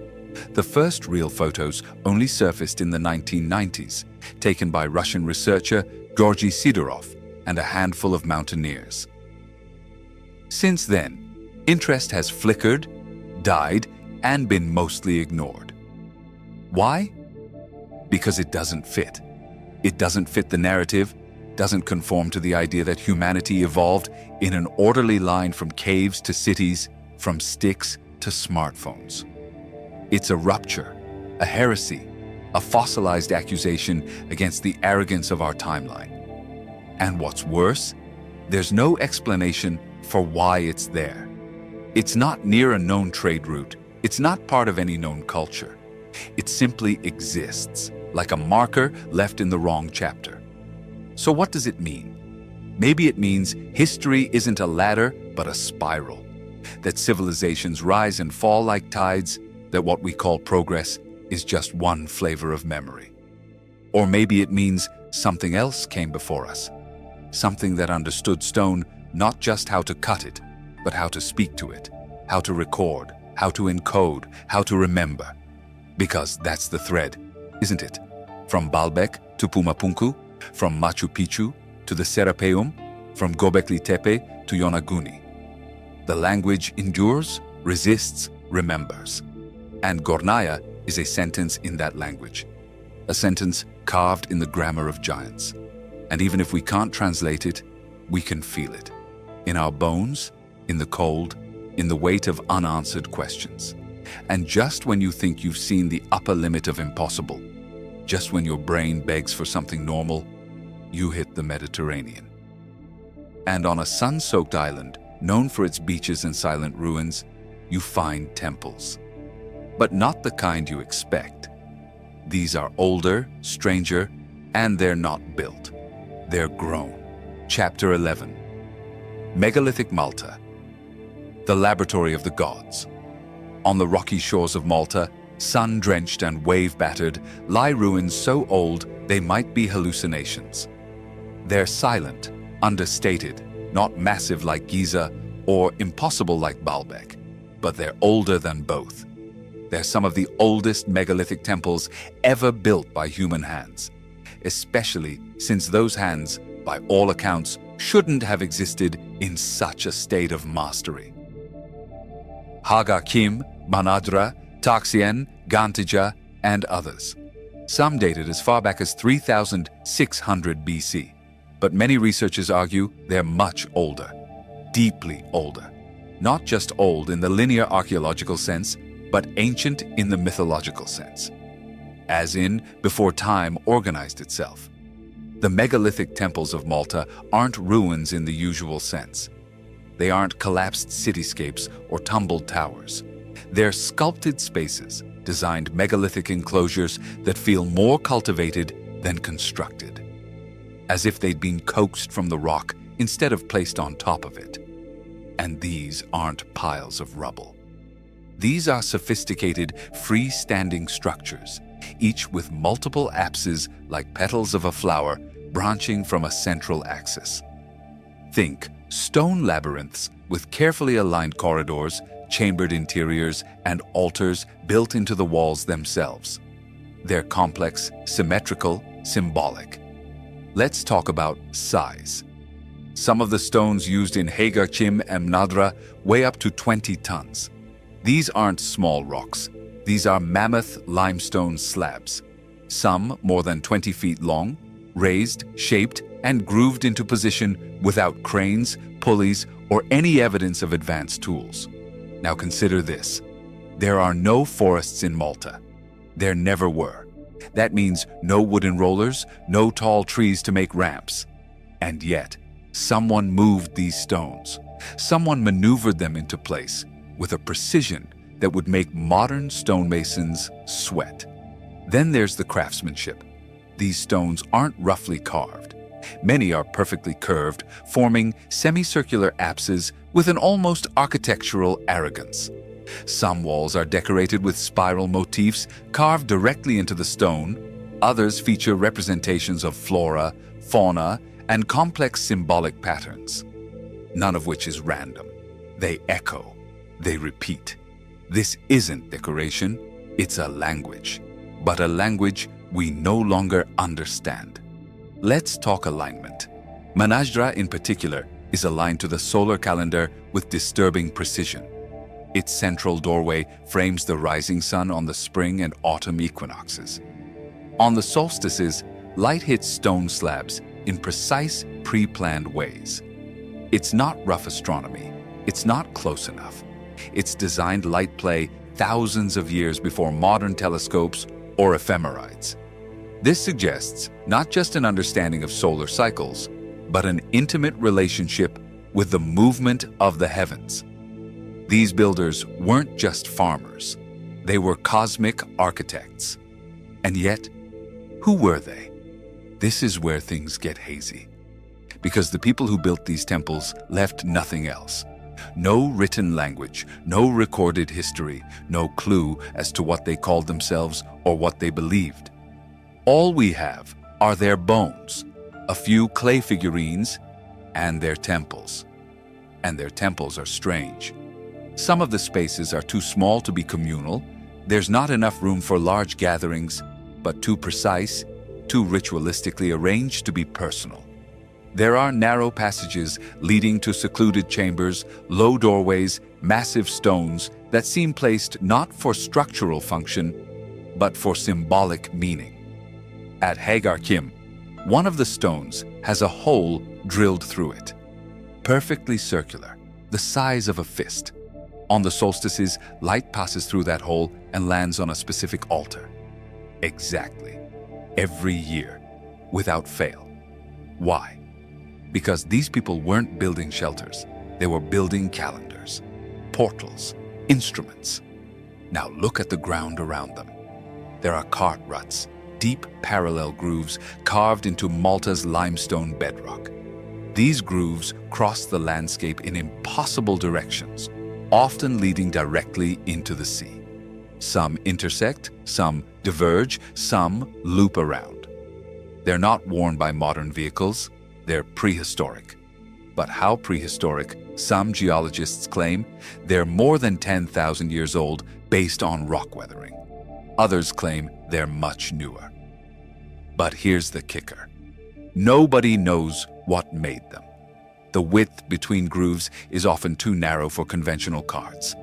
The first real photos only surfaced in the 1990s, taken by Russian researcher Georgy Sidorov and a handful of mountaineers. Since then, interest has flickered, died, and been mostly ignored. Why? Because it doesn't fit. It doesn't fit the narrative, doesn't conform to the idea that humanity evolved in an orderly line from caves to cities, from sticks to smartphones. It's a rupture, a heresy, a fossilized accusation against the arrogance of our timeline. And what's worse, there's no explanation for why it's there. It's not near a known trade route. It's not part of any known culture. It simply exists, like a marker left in the wrong chapter. So what does it mean? Maybe it means history isn't a ladder, but a spiral. That civilizations rise and fall like tides, that what we call progress is just one flavor of memory. Or maybe it means something else came before us. Something that understood stone not just how to cut it, but how to speak to it, how to record, how to encode, how to remember. Because that's the thread, isn't it? From Baalbek to Pumapunku, from Machu Picchu to the Serapeum, from Göbekli Tepe to Yonaguni. The language endures, resists, remembers. And Gornaya is a sentence in that language, a sentence carved in the grammar of giants. And even if we can't translate it, we can feel it. In our bones, in the cold, in the weight of unanswered questions. And just when you think you've seen the upper limit of impossible, just when your brain begs for something normal, you hit the Mediterranean. And on a sun-soaked island, known for its beaches and silent ruins, you find temples. But not the kind you expect. These are older, stranger, and they're not built. They're grown. Chapter 11. Megalithic Malta. The laboratory of the gods. On the rocky shores of Malta, sun-drenched and wave-battered, lie ruins so old they might be hallucinations. They're silent, understated, not massive like Giza or impossible like Baalbek, but they're older than both. They're some of the oldest megalithic temples ever built by human hands, especially since those hands, by all accounts, shouldn't have existed in such a state of mastery. Haga Kim, Manadra, Taxien, Gantija, and others. Some dated as far back as 3,600 BC, but many researchers argue they're much older, deeply older. Not just old in the linear archaeological sense, but ancient in the mythological sense. As in, before time organized itself. The megalithic temples of Malta aren't ruins in the usual sense. They aren't collapsed cityscapes or tumbled towers. They're sculpted spaces, designed megalithic enclosures that feel more cultivated than constructed. As if they'd been coaxed from the rock instead of placed on top of it. And these aren't piles of rubble. These are sophisticated, freestanding structures, each with multiple apses like petals of a flower branching from a central axis. Think stone labyrinths with carefully aligned corridors, chambered interiors, and altars built into the walls themselves. They're complex, symmetrical, symbolic. Let's talk about size. Some of the stones used in Hagar Chim and Mnadra weigh up to 20 tons. These aren't small rocks. These are mammoth limestone slabs. Some more than 20 feet long, raised, shaped, and grooved into position without cranes, pulleys, or any evidence of advanced tools. Now consider this. There are no forests in Malta. There never were. That means no wooden rollers, no tall trees to make ramps. And yet, someone moved these stones. Someone maneuvered them into place with a precision that would make modern stonemasons sweat. Then there's the craftsmanship. These stones aren't roughly carved. Many are perfectly curved, forming semicircular apses with an almost architectural arrogance. Some walls are decorated with spiral motifs carved directly into the stone. Others feature representations of flora, fauna, and complex symbolic patterns, none of which is random. They echo, they repeat. This isn't decoration, it's a language, but a language we no longer understand. Let's talk alignment. Manajra in particular is aligned to the solar calendar with disturbing precision. Its central doorway frames the rising sun on the spring and autumn equinoxes. On the solstices, light hits stone slabs in precise, pre-planned ways. It's not rough astronomy. It's not close enough. It's designed light play thousands of years before modern telescopes or ephemerides. This suggests not just an understanding of solar cycles, but an intimate relationship with the movement of the heavens. These builders weren't just farmers. They were cosmic architects. And yet, who were they? This is where things get hazy. Because the people who built these temples left nothing else. No written language, no recorded history, no clue as to what they called themselves or what they believed. All we have are their bones, a few clay figurines, and their temples. And their temples are strange. Some of the spaces are too small to be communal. There's not enough room for large gatherings, but too precise, too ritualistically arranged to be personal. There are narrow passages leading to secluded chambers, low doorways, massive stones that seem placed not for structural function, but for symbolic meaning. At Hagar Kim, one of the stones has a hole drilled through it, perfectly circular, the size of a fist. On the solstices, light passes through that hole and lands on a specific altar. Exactly. Every year, without fail. Why? Because these people weren't building shelters. They were building calendars, portals, instruments. Now look at the ground around them. There are cart ruts, deep parallel grooves carved into Malta's limestone bedrock. These grooves cross the landscape in impossible directions, often leading directly into the sea. Some intersect, some diverge, some loop around. They're not worn by modern vehicles, they're prehistoric. But how prehistoric? Some geologists claim they're more than 10,000 years old based on rock weathering. Others claim they're much newer. But here's the kicker. Nobody knows what made them. The width between grooves is often too narrow for conventional carts.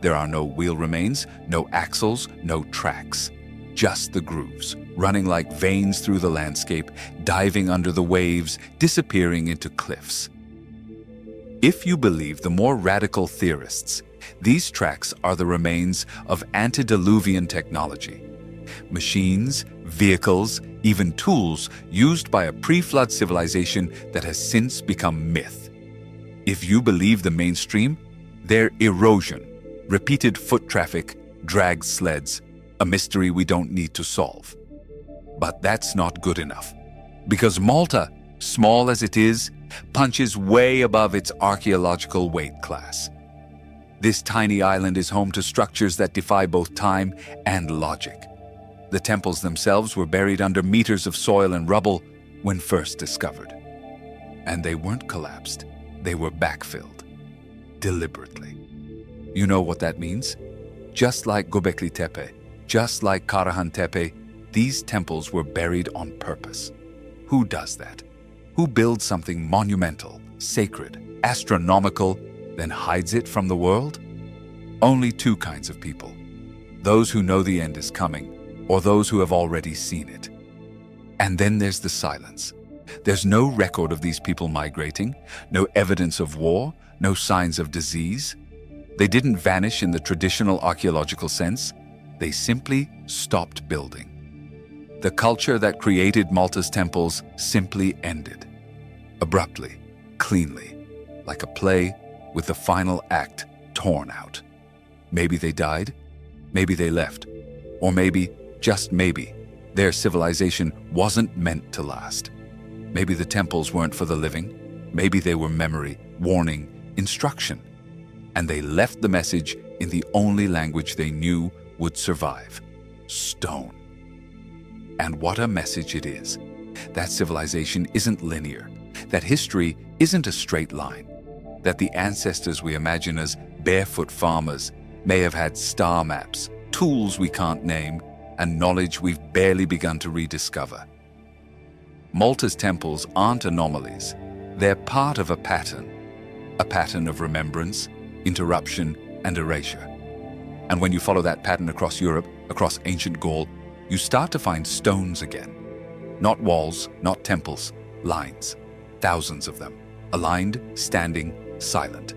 There are no wheel remains, no axles, no tracks. Just the grooves, running like veins through the landscape, diving under the waves, disappearing into cliffs. If you believe the more radical theorists, these tracks are the remains of antediluvian technology. Machines, vehicles, even tools used by a pre-flood civilization that has since become myth. If you believe the mainstream, they're erosion, repeated foot traffic, dragged sleds, a mystery we don't need to solve. But that's not good enough. Because Malta, small as it is, punches way above its archaeological weight class. This tiny island is home to structures that defy both time and logic. The temples themselves were buried under meters of soil and rubble when first discovered. And they weren't collapsed, they were backfilled, deliberately. You know what that means? Just like Göbekli Tepe, just like Karahan Tepe, these temples were buried on purpose. Who does that? Who builds something monumental, sacred, astronomical, then hides it from the world? Only two kinds of people. Those who know the end is coming, or those who have already seen it. And then there's the silence. There's no record of these people migrating, no evidence of war, no signs of disease. They didn't vanish in the traditional archaeological sense. They simply stopped building. The culture that created Malta's temples simply ended. Abruptly, cleanly, like a play with the final act torn out. Maybe they died, maybe they left, or maybe, just maybe, their civilization wasn't meant to last. Maybe the temples weren't for the living, maybe they were memory, warning, instruction, and they left the message in the only language they knew would survive: stone. And what a message it is. That civilization isn't linear. that history isn't a straight line, that the ancestors we imagine as barefoot farmers may have had star maps, tools we can't name, and knowledge we've barely begun to rediscover. Malta's temples aren't anomalies. They're part of a pattern of remembrance, interruption, and erasure. And when you follow that pattern across Europe, across ancient Gaul, you start to find stones again. Not walls, not temples, lines. Thousands of them, aligned, standing, silent.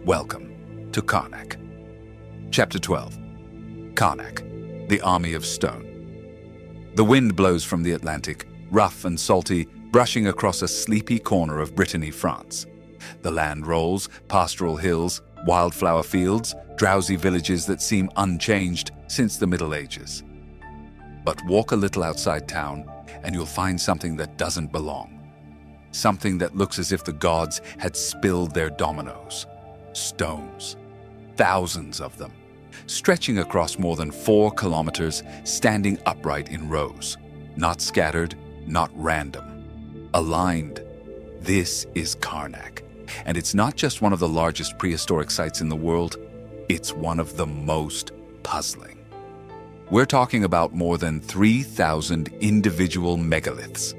Welcome to Karnak. Chapter 12. Karnak, the Army of Stone. The wind blows from the Atlantic, rough and salty, brushing across a sleepy corner of Brittany, France. The land rolls, pastoral hills, wildflower fields, drowsy villages that seem unchanged since the Middle Ages. But walk a little outside town, and you'll find something that doesn't belong. Something that looks as if the gods had spilled their dominoes. Stones. Thousands of them. Stretching across more than 4 kilometers, standing upright in rows. Not scattered, not random. Aligned. This is Karnak. And it's not just one of the largest prehistoric sites in the world, it's one of the most puzzling. We're talking about more than 3,000 individual megaliths.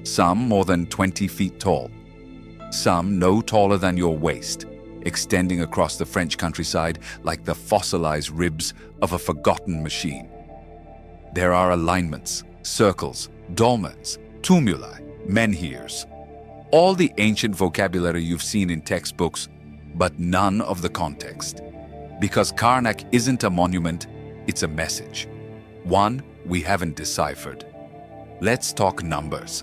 Some more than 20 feet tall. Some no taller than your waist, extending across the French countryside like the fossilized ribs of a forgotten machine. There are alignments, circles, dolmens, tumuli, menhirs. All the ancient vocabulary you've seen in textbooks, but none of the context. Because Karnak isn't a monument, it's a message. One we haven't deciphered. Let's talk numbers.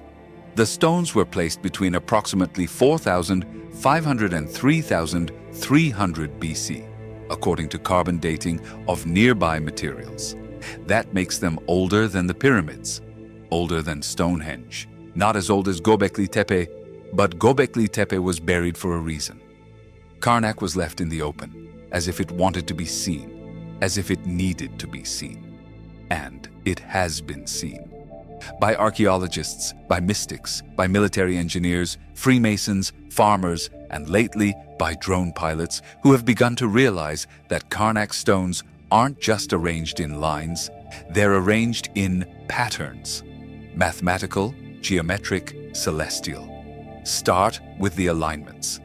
The stones were placed between approximately 4,500 and 3,300 BC, according to carbon dating of nearby materials. That makes them older than the pyramids, older than Stonehenge. Not as old as Göbekli Tepe, but Göbekli Tepe was buried for a reason. Karnak was left in the open, as if it wanted to be seen, as if it needed to be seen. And it has been seen. By archaeologists, by mystics, by military engineers, Freemasons, farmers, and lately by drone pilots who have begun to realize that Karnak stones aren't just arranged in lines, they're arranged in patterns. Mathematical, geometric, celestial. Start with the alignments.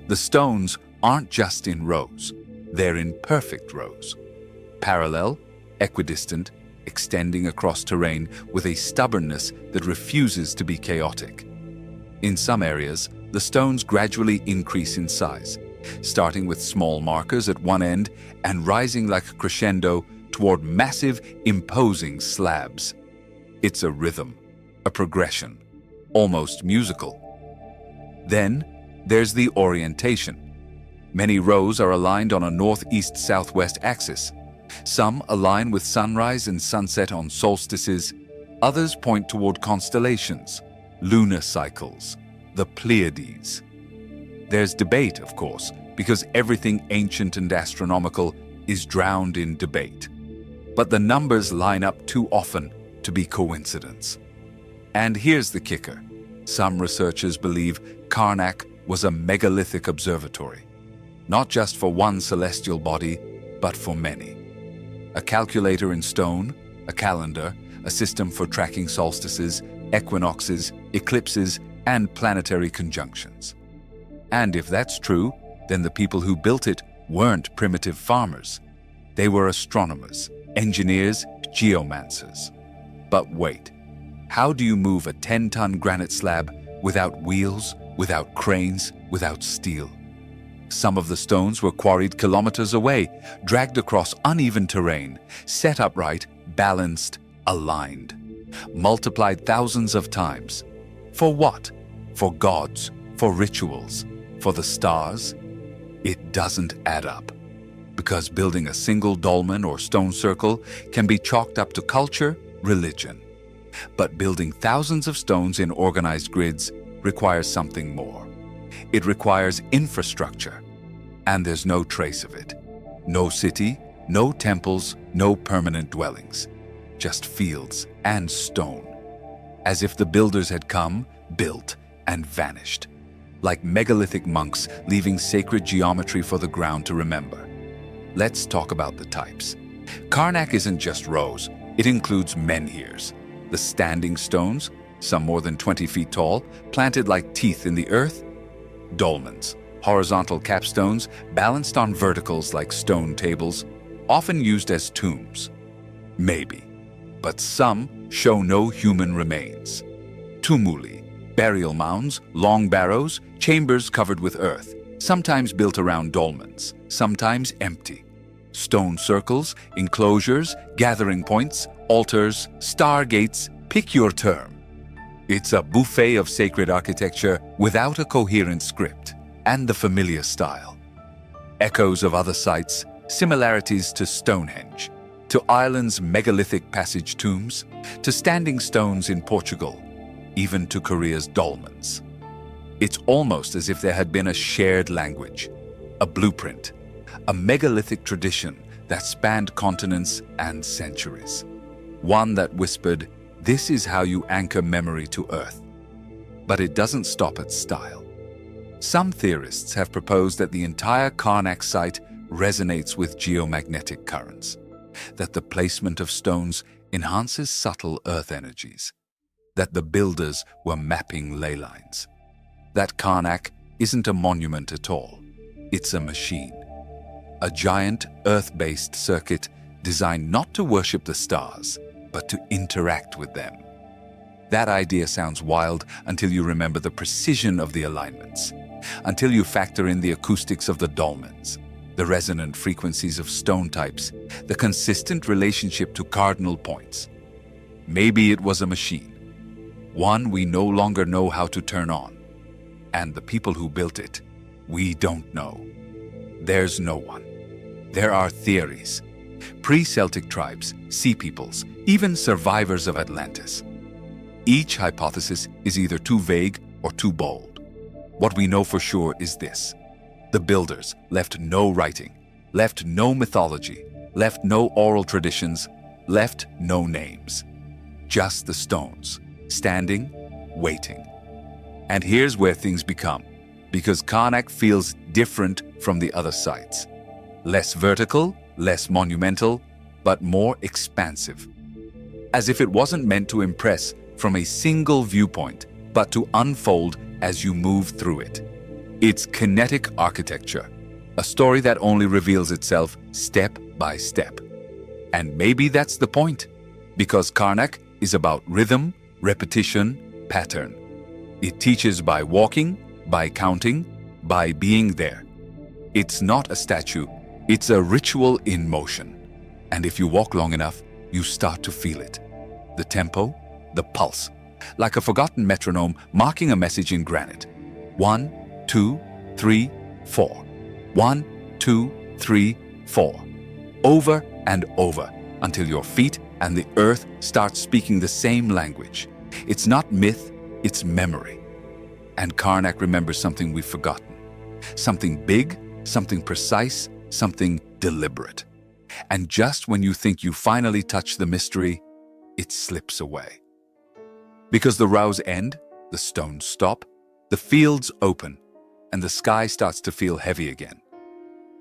The stones aren't just in rows, they're in perfect rows. Parallel, equidistant, extending across terrain with a stubbornness that refuses to be chaotic. In some areas, the stones gradually increase in size, starting with small markers at one end and rising like a crescendo toward massive, imposing slabs. It's a rhythm, a progression, almost musical. Then, there's the orientation. Many rows are aligned on a northeast-southwest axis. Some align with sunrise and sunset on solstices. Others point toward constellations, lunar cycles, the Pleiades. There's debate, of course, because everything ancient and astronomical is drowned in debate. But the numbers line up too often to be coincidence. And here's the kicker. Some researchers believe Karnak was a megalithic observatory, not just for one celestial body, but for many. A calculator in stone, a calendar, a system for tracking solstices, equinoxes, eclipses, and planetary conjunctions. And if that's true, then the people who built it weren't primitive farmers. They were astronomers, engineers, geomancers. But wait, how do you move a 10-ton granite slab without wheels, without cranes, without steel? Some of the stones were quarried kilometers away, dragged across uneven terrain, set upright, balanced, aligned, multiplied thousands of times. For what? For gods, for rituals, for the stars? It doesn't add up. Because building a single dolmen or stone circle can be chalked up to culture, religion. But building thousands of stones in organized grids requires something more. It requires infrastructure, and there's no trace of it. No city, no temples, no permanent dwellings, just fields and stone. As if the builders had come, built, and vanished, like megalithic monks leaving sacred geometry for the ground to remember. Let's talk about the types. Karnak isn't just rows, it includes menhirs, the standing stones, some more than 20 feet tall, planted like teeth in the earth. Dolmens, horizontal capstones balanced on verticals like stone tables, often used as tombs. Maybe, but some show no human remains. Tumuli, burial mounds, long barrows, chambers covered with earth, sometimes built around dolmens, sometimes empty. Stone circles, enclosures, gathering points, altars, stargates, pick your term. It's a buffet of sacred architecture without a coherent script, and the familiar style. Echoes of other sites, similarities to Stonehenge, to Ireland's megalithic passage tombs, to standing stones in Portugal, even to Korea's dolmens. It's almost as if there had been a shared language, a blueprint, a megalithic tradition that spanned continents and centuries. One that whispered, "This is how you anchor memory to earth." But it doesn't stop at style. Some theorists have proposed that the entire Karnak site resonates with geomagnetic currents, that the placement of stones enhances subtle earth energies, that the builders were mapping ley lines, that Karnak isn't a monument at all, it's a machine, a giant earth-based circuit designed not to worship the stars, but to interact with them. That idea sounds wild until you remember the precision of the alignments, until you factor in the acoustics of the dolmens, the resonant frequencies of stone types, the consistent relationship to cardinal points. Maybe it was a machine, one we no longer know how to turn on. And the people who built it, we don't know. There's no one. There are theories. Pre-Celtic tribes, sea peoples, even survivors of Atlantis. Each hypothesis is either too vague or too bold. What we know for sure is this: the builders left no writing, left no mythology, left no oral traditions, left no names. Just the stones, standing, waiting. And here's where things become, because Karnak feels different from the other sites. Less vertical, less monumental, but more expansive. As if it wasn't meant to impress from a single viewpoint, but to unfold as you move through it. It's kinetic architecture, a story that only reveals itself step by step. And maybe that's the point, because Karnak is about rhythm, repetition, pattern. It teaches by walking, by counting, by being there. It's not a statue, it's a ritual in motion. And if you walk long enough, you start to feel it. The tempo, the pulse, like a forgotten metronome marking a message in granite. 1, 2, 3, 4. 1, 2, 3, 4. Over and over, until your feet and the earth start speaking the same language. It's not myth, it's memory. And Karnak remembers something we've forgotten. Something big, something precise, something deliberate. And just when you think you finally touch the mystery, it slips away. Because the rows end, the stones stop, the fields open, and the sky starts to feel heavy again.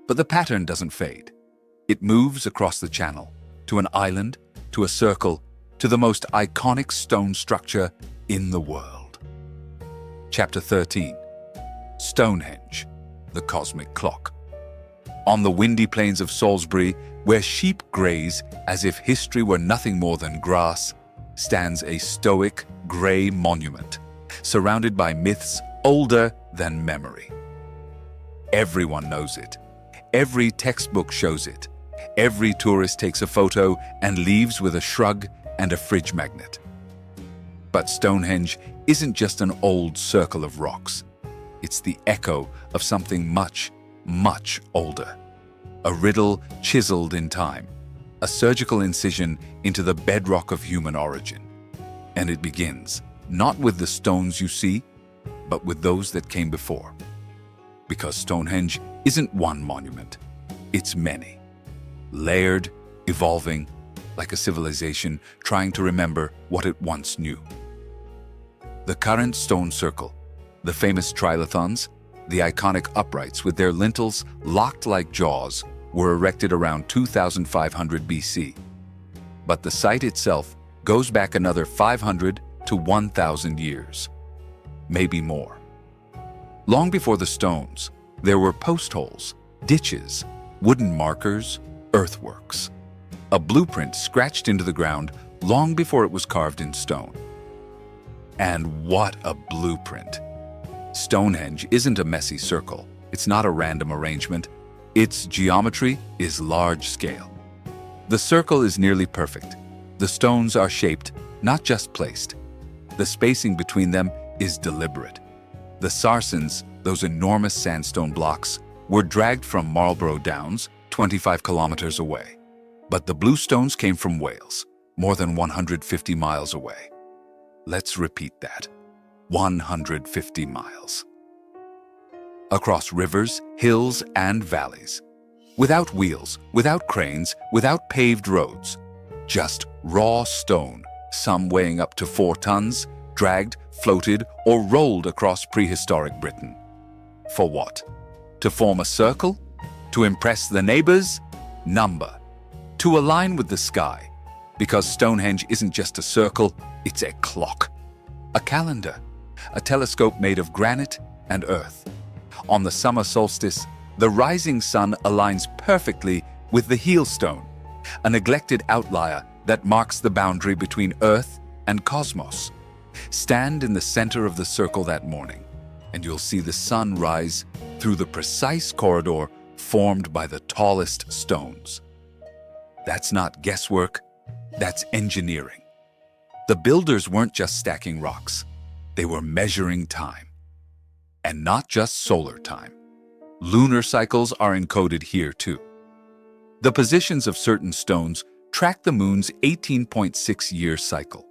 But the pattern doesn't fade. It moves across the channel, to an island, to a circle, to the most iconic stone structure in the world. Chapter 13. Stonehenge, the cosmic clock. On the windy plains of Salisbury, where sheep graze as if history were nothing more than grass, stands a stoic, grey monument, surrounded by myths older than memory. Everyone knows it. Every textbook shows it. Every tourist takes a photo and leaves with a shrug and a fridge magnet. But Stonehenge isn't just an old circle of rocks. It's the echo of something much, much older. A riddle chiseled in time, a surgical incision into the bedrock of human origin. And it begins, not with the stones you see, but with those that came before. Because Stonehenge isn't one monument, it's many. Layered, evolving, like a civilization trying to remember what it once knew. The current stone circle, The famous trilithons, the iconic uprights with their lintels locked like jaws, were erected around 2500 BC. But the site itself goes back another 500 to 1,000 years, maybe more. Long before the stones, there were post holes, ditches, wooden markers, earthworks. A blueprint scratched into the ground long before it was carved in stone. And what a blueprint! Stonehenge isn't a messy circle. It's not a random arrangement. Its geometry is large scale. The circle is nearly perfect. The stones are shaped, not just placed. The spacing between them is deliberate. The Sarsens, those enormous sandstone blocks, were dragged from Marlborough Downs, 25 kilometers away. But the blue stones came from Wales, more than 150 miles away. Let's repeat that. 150 miles. Across rivers, hills, and valleys. Without wheels, without cranes, without paved roads. Just raw stone, some weighing up to 4 tons, dragged, floated, or rolled across prehistoric Britain. For what? To form a circle? To impress the neighbors? Number. To align with the sky. Because Stonehenge isn't just a circle, it's a clock. A calendar. A telescope made of granite and earth. On the summer solstice, the rising sun aligns perfectly with the heel stone, a neglected outlier that marks the boundary between Earth and cosmos. Stand in the center of the circle that morning, and you'll see the sun rise through the precise corridor formed by the tallest stones. That's not guesswork, that's engineering. The builders weren't just stacking rocks, they were measuring time. And not just solar time. Lunar cycles are encoded here too. The positions of certain stones track the moon's 18.6-year cycle.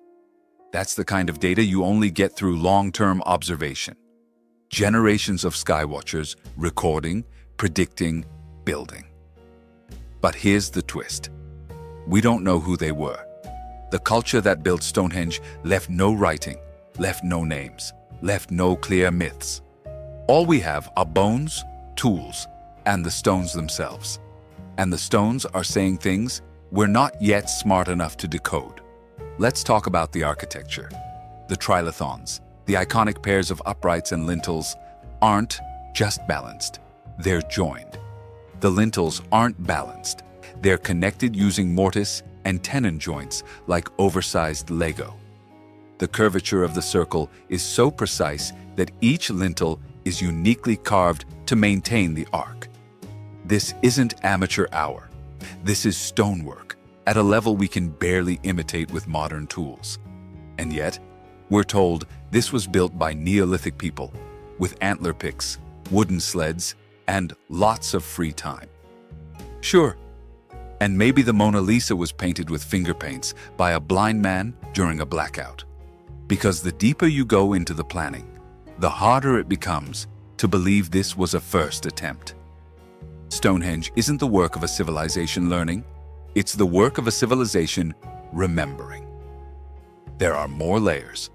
That's the kind of data you only get through long-term observation. Generations of skywatchers recording, predicting, building. But here's the twist. We don't know who they were. The culture that built Stonehenge left no writing, left no names, left no clear myths. All we have are bones, tools, and the stones themselves. And the stones are saying things we're not yet smart enough to decode. Let's talk about the architecture. The trilithons, the iconic pairs of uprights and lintels, aren't just balanced. They're joined. The lintels aren't balanced. They're connected using mortise and tenon joints like oversized Lego. The curvature of the circle is so precise that each lintel is uniquely carved to maintain the arc. This isn't amateur hour. This is stonework at a level we can barely imitate with modern tools. And yet, we're told this was built by Neolithic people with antler picks, wooden sleds, and lots of free time. Sure, and maybe the Mona Lisa was painted with finger paints by a blind man during a blackout. Because the deeper you go into the planning, the harder it becomes to believe this was a first attempt. Stonehenge isn't the work of a civilization learning, it's the work of a civilization remembering. There are more layers.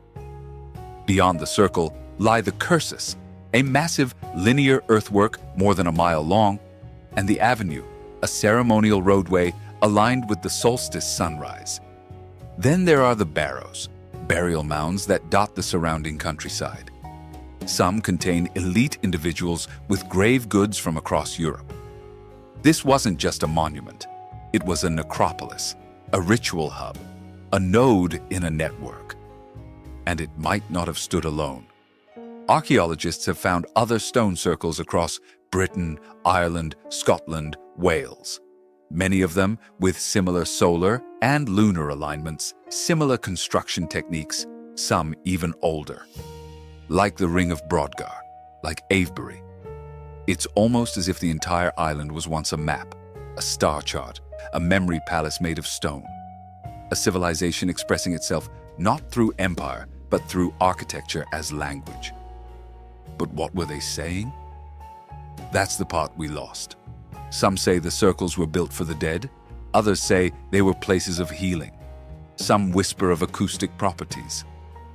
Beyond the circle lie the cursus, a massive linear earthwork more than a mile long, and the avenue, a ceremonial roadway aligned with the solstice sunrise. Then there are the barrows, burial mounds that dot the surrounding countryside. Some contain elite individuals with grave goods from across Europe. This wasn't just a monument. It was a necropolis, a ritual hub, a node in a network. And it might not have stood alone. Archaeologists have found other stone circles across Britain, Ireland, Scotland, Wales. Many of them with similar solar and lunar alignments, similar construction techniques, some even older. Like the Ring of Brodgar, like Avebury. It's almost as if the entire island was once a map, a star chart, a memory palace made of stone. A civilization expressing itself not through empire, but through architecture as language. But what were they saying? That's the part we lost. Some say the circles were built for the dead. Others say they were places of healing. Some whisper of acoustic properties.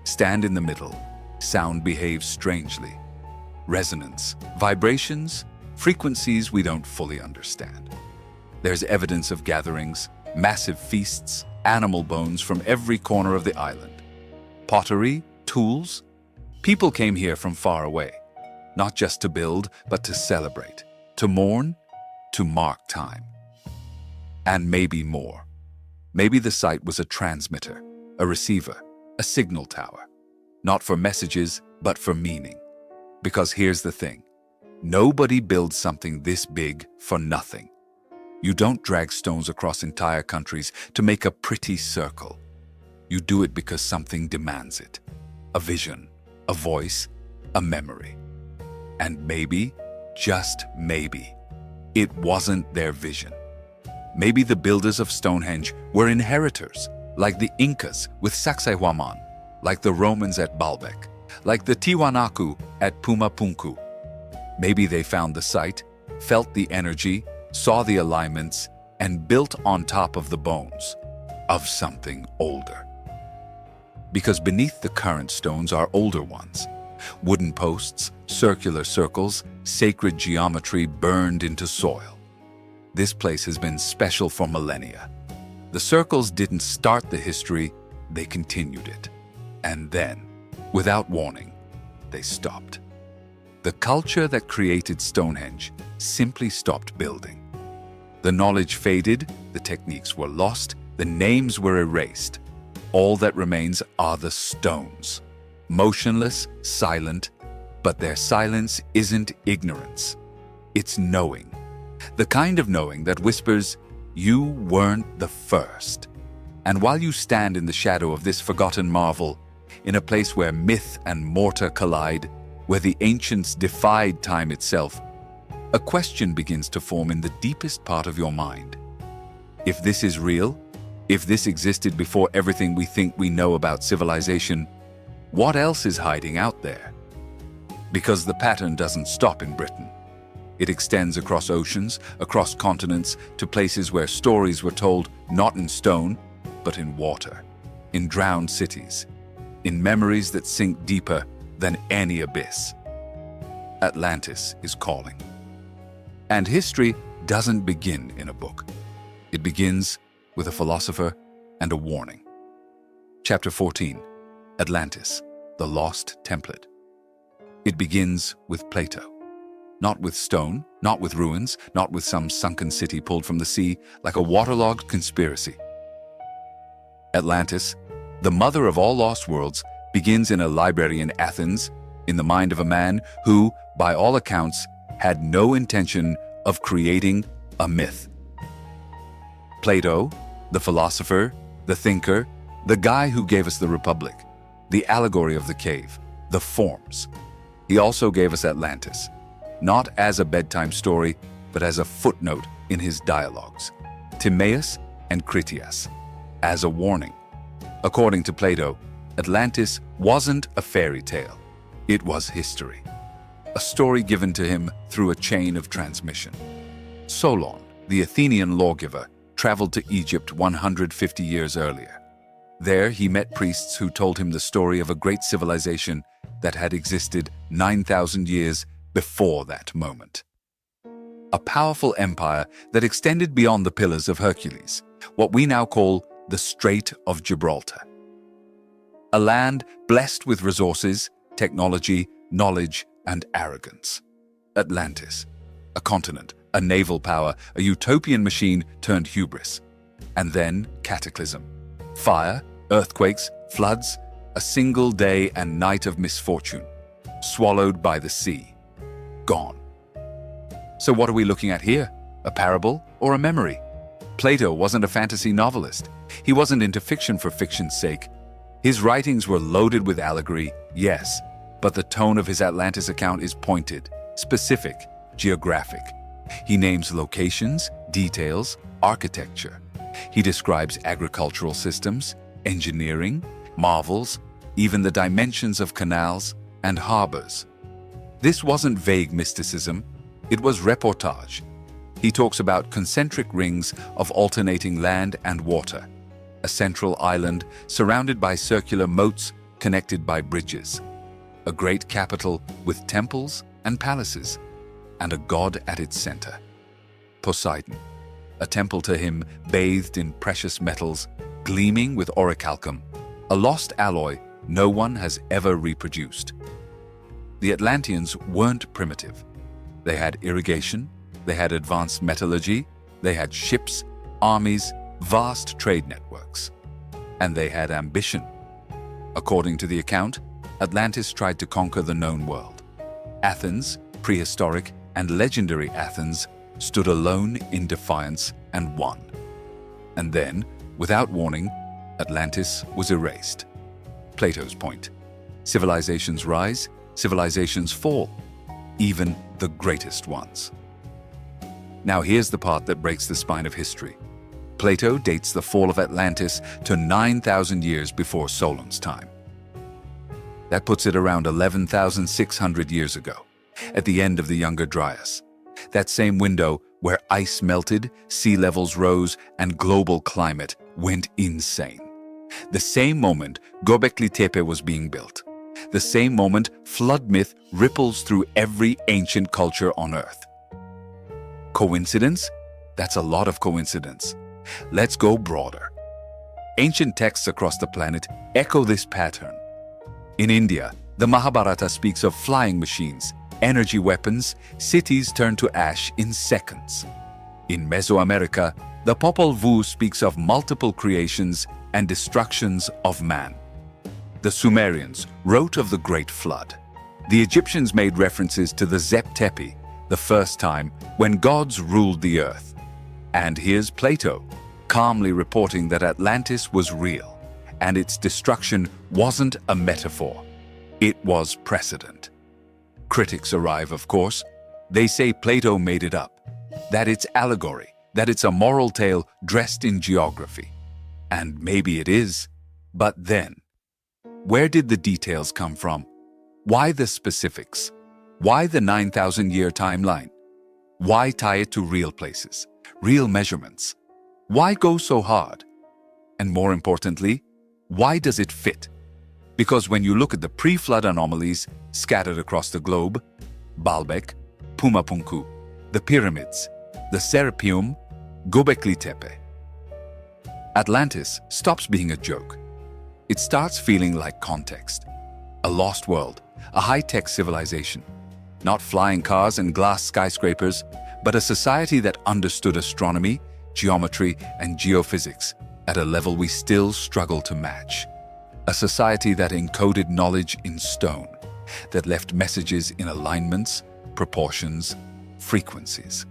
Stand in the middle, sound behaves strangely. Resonance, vibrations, frequencies we don't fully understand. There's evidence of gatherings, massive feasts, animal bones from every corner of the island. Pottery, tools. People came here from far away, not just to build, but to celebrate, to mourn, to mark time. And maybe more. Maybe the site was a transmitter, a receiver, a signal tower. Not for messages, but for meaning. Because here's the thing. Nobody builds something this big for nothing. You don't drag stones across entire countries to make a pretty circle. You do it because something demands it. A vision, a voice, a memory. And maybe, just maybe, it wasn't their vision. Maybe the builders of Stonehenge were inheritors, like the Incas with Sacsayhuaman, like the Romans at Baalbek, like the Tiwanaku at Pumapunku. Maybe they found the site, felt the energy, saw the alignments, and built on top of the bones of something older. Because beneath the current stones are older ones. Wooden posts, circular circles, sacred geometry burned into soil. This place has been special for millennia. The circles didn't start the history, they continued it. And then, without warning, they stopped. The culture that created Stonehenge simply stopped building. The knowledge faded, the techniques were lost, the names were erased. All that remains are the stones. Motionless, silent, but their silence isn't ignorance. It's knowing. The kind of knowing that whispers, "You weren't the first." And while you stand in the shadow of this forgotten marvel, in a place where myth and mortar collide, where the ancients defied time itself, a question begins to form in the deepest part of your mind. If this is real, if this existed before everything we think we know about civilization, what else is hiding out there? Because the pattern doesn't stop in Britain. It extends across oceans, across continents, to places where stories were told not in stone, but in water, in drowned cities, in memories that sink deeper than any abyss. Atlantis is calling. And history doesn't begin in a book. It begins with a philosopher and a warning. Chapter 14, Atlantis, the Lost Template. It begins with Plato. Not with stone, not with ruins, not with some sunken city pulled from the sea like a waterlogged conspiracy. Atlantis, the mother of all lost worlds, begins in a library in Athens, in the mind of a man who, by all accounts, had no intention of creating a myth. Plato, the philosopher, the thinker, the guy who gave us the Republic, the allegory of the cave, the forms. He also gave us Atlantis, not as a bedtime story, but as a footnote in his dialogues, Timaeus and Critias, as a warning. According to Plato, Atlantis wasn't a fairy tale. It was history, a story given to him through a chain of transmission. Solon, the Athenian lawgiver, traveled to Egypt 150 years earlier. There he met priests who told him the story of a great civilization that had existed 9,000 years before that moment. A powerful empire that extended beyond the Pillars of Hercules, what we now call the Strait of Gibraltar. A land blessed with resources, technology, knowledge, and arrogance. Atlantis, a continent, a naval power, a utopian machine turned hubris. And then cataclysm. Fire, earthquakes, floods, a single day and night of misfortune, swallowed by the sea. Gone. So what are we looking at here? A parable or a memory? Plato wasn't a fantasy novelist. He wasn't into fiction for fiction's sake. His writings were loaded with allegory, yes, but the tone of his Atlantis account is pointed, specific, geographic. He names locations, details, architecture. He describes agricultural systems, engineering, marvels, even the dimensions of canals and harbors. This wasn't vague mysticism, it was reportage. He talks about concentric rings of alternating land and water, a central island surrounded by circular moats connected by bridges. a great capital with temples and palaces, and a god at its center. Poseidon, a temple to him bathed in precious metals, gleaming with orichalcum, a lost alloy no one has ever reproduced. The Atlanteans weren't primitive. They had irrigation, they had advanced metallurgy, they had ships, armies, vast trade networks. And they had ambition. According to the account, Atlantis tried to conquer the known world. Athens, prehistoric and legendary Athens, stood alone in defiance and won. And then, without warning, Atlantis was erased. Plato's point. Civilizations rise, civilizations fall, even the greatest ones. Now here's the part that breaks the spine of history. Plato dates the fall of Atlantis to 9,000 years before Solon's time. That puts it around 11,600 years ago, at the end of the Younger Dryas. That same window where ice melted, sea levels rose, and global climate went insane. The same moment Göbekli Tepe was being built. The same moment flood myth ripples through every ancient culture on Earth. Coincidence? That's a lot of coincidence. Let's go broader. Ancient texts across the planet echo this pattern. In India, the Mahabharata speaks of flying machines, energy weapons, cities turned to ash in seconds. In Mesoamerica, the Popol Vuh speaks of multiple creations and destructions of man. The Sumerians wrote of the Great Flood. The Egyptians made references to the Zep Tepi, the first time when gods ruled the earth. And here's Plato, calmly reporting that Atlantis was real, and its destruction wasn't a metaphor. It was precedent. Critics arrive, of course. They say Plato made it up, that it's allegory, that it's a moral tale dressed in geography. And maybe it is, but then, where did the details come from? Why the specifics? Why the 9,000-year timeline? Why tie it to real places, real measurements? Why go so hard? And more importantly, why does it fit? Because when you look at the pre-flood anomalies scattered across the globe, Baalbek, Pumapunku, the pyramids, the Serapeum, Göbekli Tepe, Atlantis stops being a joke. It starts feeling like context. A lost world, a high-tech civilization. Not flying cars and glass skyscrapers, but a society that understood astronomy, geometry, and geophysics at a level we still struggle to match. A society that encoded knowledge in stone, that left messages in alignments, proportions, frequencies.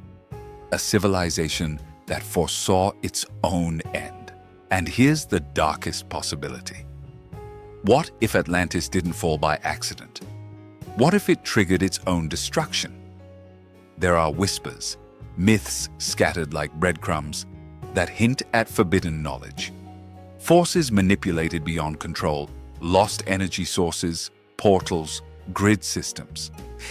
A civilization that foresaw its own end. And here's the darkest possibility. What if Atlantis didn't fall by accident? What if it triggered its own destruction? There are whispers, myths scattered like breadcrumbs, that hint at forbidden knowledge. Forces manipulated beyond control, lost energy sources, portals, grid systems.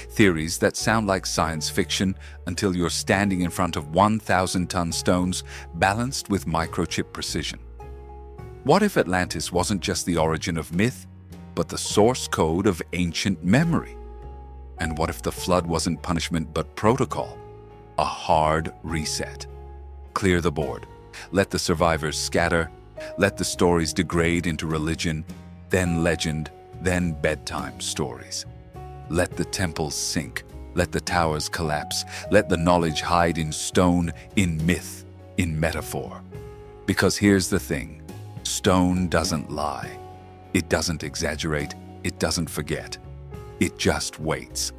Theories that sound like science fiction until you're standing in front of 1,000-ton stones balanced with microchip precision. What if Atlantis wasn't just the origin of myth, but the source code of ancient memory? And what if the flood wasn't punishment but protocol? A hard reset. Clear the board. Let the survivors scatter. Let the stories degrade into religion, then legend, then bedtime stories. Let the temples sink. Let the towers collapse. Let the knowledge hide in stone, in myth, in metaphor. Because here's the thing. Stone doesn't lie. It doesn't exaggerate. It doesn't forget. It just waits.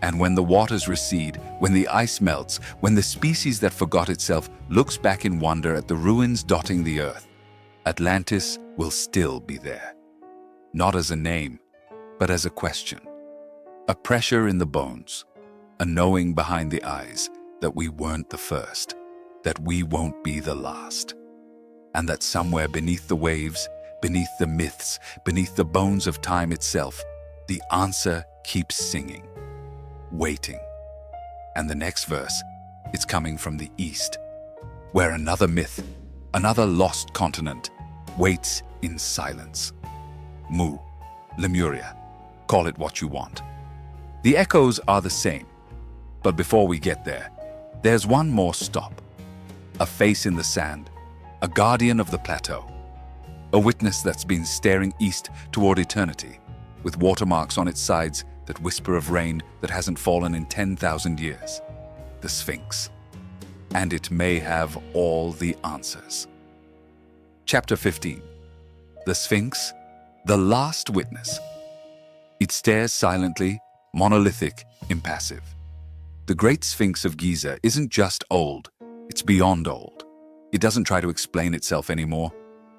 And when the waters recede, when the ice melts, when the species that forgot itself looks back in wonder at the ruins dotting the earth, Atlantis will still be there. Not as a name, but as a question. A pressure in the bones, a knowing behind the eyes that we weren't the first, that we won't be the last. And that somewhere beneath the waves, beneath the myths, beneath the bones of time itself, the answer keeps singing, waiting. And the next verse, it's coming from the east, where another myth, another lost continent, waits in silence. Mu, Lemuria, Call it what you want. The echoes are the same. But before we get there, there's one more stop. A face in the sand, a guardian of the plateau. A witness that's been staring east toward eternity, with watermarks on its sides that whisper of rain that hasn't fallen in 10,000 years. The Sphinx. And it may have all the answers. Chapter 15. The Sphinx, the last witness. It stares silently, monolithic, impassive. The Great Sphinx of Giza isn't just old, it's beyond old. It doesn't try to explain itself anymore.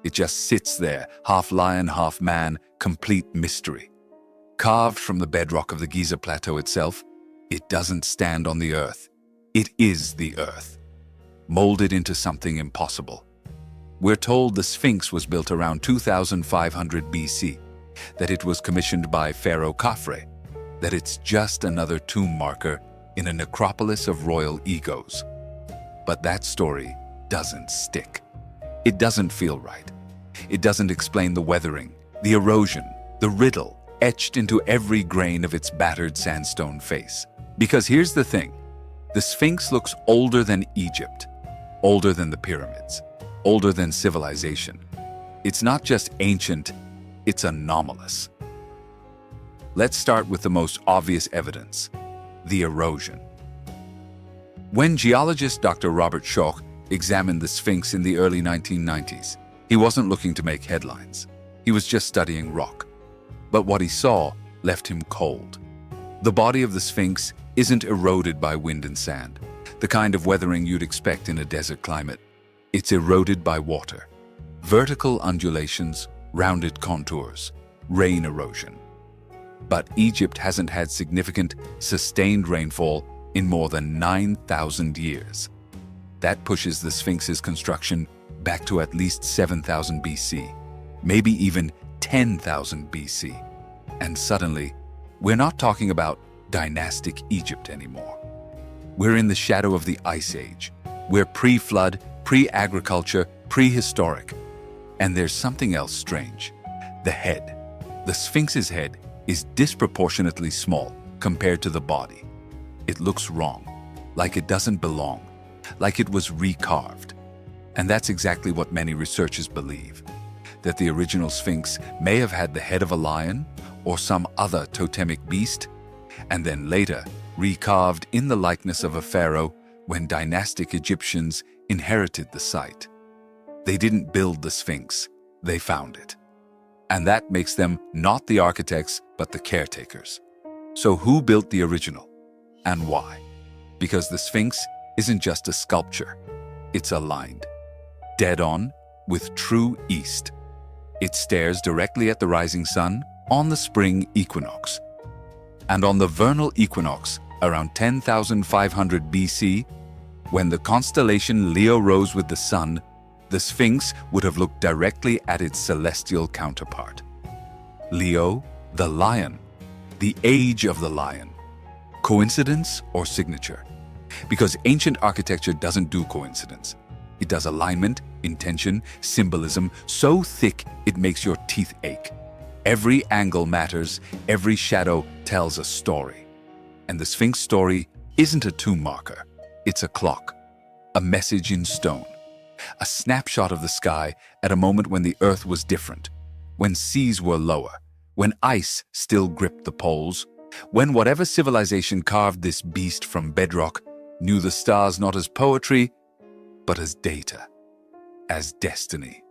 It just sits there, half lion, half man, complete mystery. Carved from the bedrock of the Giza Plateau itself, it doesn't stand on the earth. It is the earth, molded into something impossible. We're told the Sphinx was built around 2500 BC, that it was commissioned by Pharaoh Khafre, that it's just another tomb marker in a necropolis of royal egos. But that story doesn't stick. It doesn't feel right. It doesn't explain the weathering, the erosion, the riddle etched into every grain of its battered sandstone face. Because here's the thing, the Sphinx looks older than Egypt, older than the pyramids, older than civilization. It's not just ancient, it's anomalous. Let's start with the most obvious evidence, the erosion. When geologist Dr. Robert Schoch examined the Sphinx in the early 1990s, he wasn't looking to make headlines. He was just studying rock. But what he saw left him cold. The body of the Sphinx isn't eroded by wind and sand, the kind of weathering you'd expect in a desert climate. It's eroded by water. Vertical undulations, rounded contours, rain erosion. But Egypt hasn't had significant, sustained rainfall in more than 9,000 years. That pushes the Sphinx's construction back to at least 7,000 BC, maybe even 10,000 BC. And suddenly, we're not talking about dynastic Egypt anymore. We're in the shadow of the Ice Age. We're pre-flood, pre-agriculture, prehistoric. And there's something else strange. The head. The Sphinx's head is disproportionately small compared to the body. It looks wrong, like it doesn't belong, like it was recarved. And that's exactly what many researchers believe, that the original Sphinx may have had the head of a lion or some other totemic beast, and then later recarved in the likeness of a pharaoh when dynastic Egyptians inherited the site. They didn't build the Sphinx, they found it. And that makes them not the architects, but the caretakers. So who built the original? And why? Because the Sphinx isn't just a sculpture. It's aligned, dead on, with true east. It stares directly at the rising sun on the spring equinox. And on the vernal equinox, around 10,500 BC, when the constellation Leo rose with the sun, the Sphinx would have looked directly at its celestial counterpart. Leo, the lion, the age of the lion. Coincidence or signature? Because ancient architecture doesn't do coincidence. It does alignment, intention, symbolism so thick it makes your teeth ache. Every angle matters, every shadow tells a story. And the Sphinx story isn't a tomb marker. It's a clock, a message in stone. A snapshot of the sky at a moment when the earth was different, when seas were lower, when ice still gripped the poles, when whatever civilization carved this beast from bedrock knew the stars not as poetry, but as data, as destiny.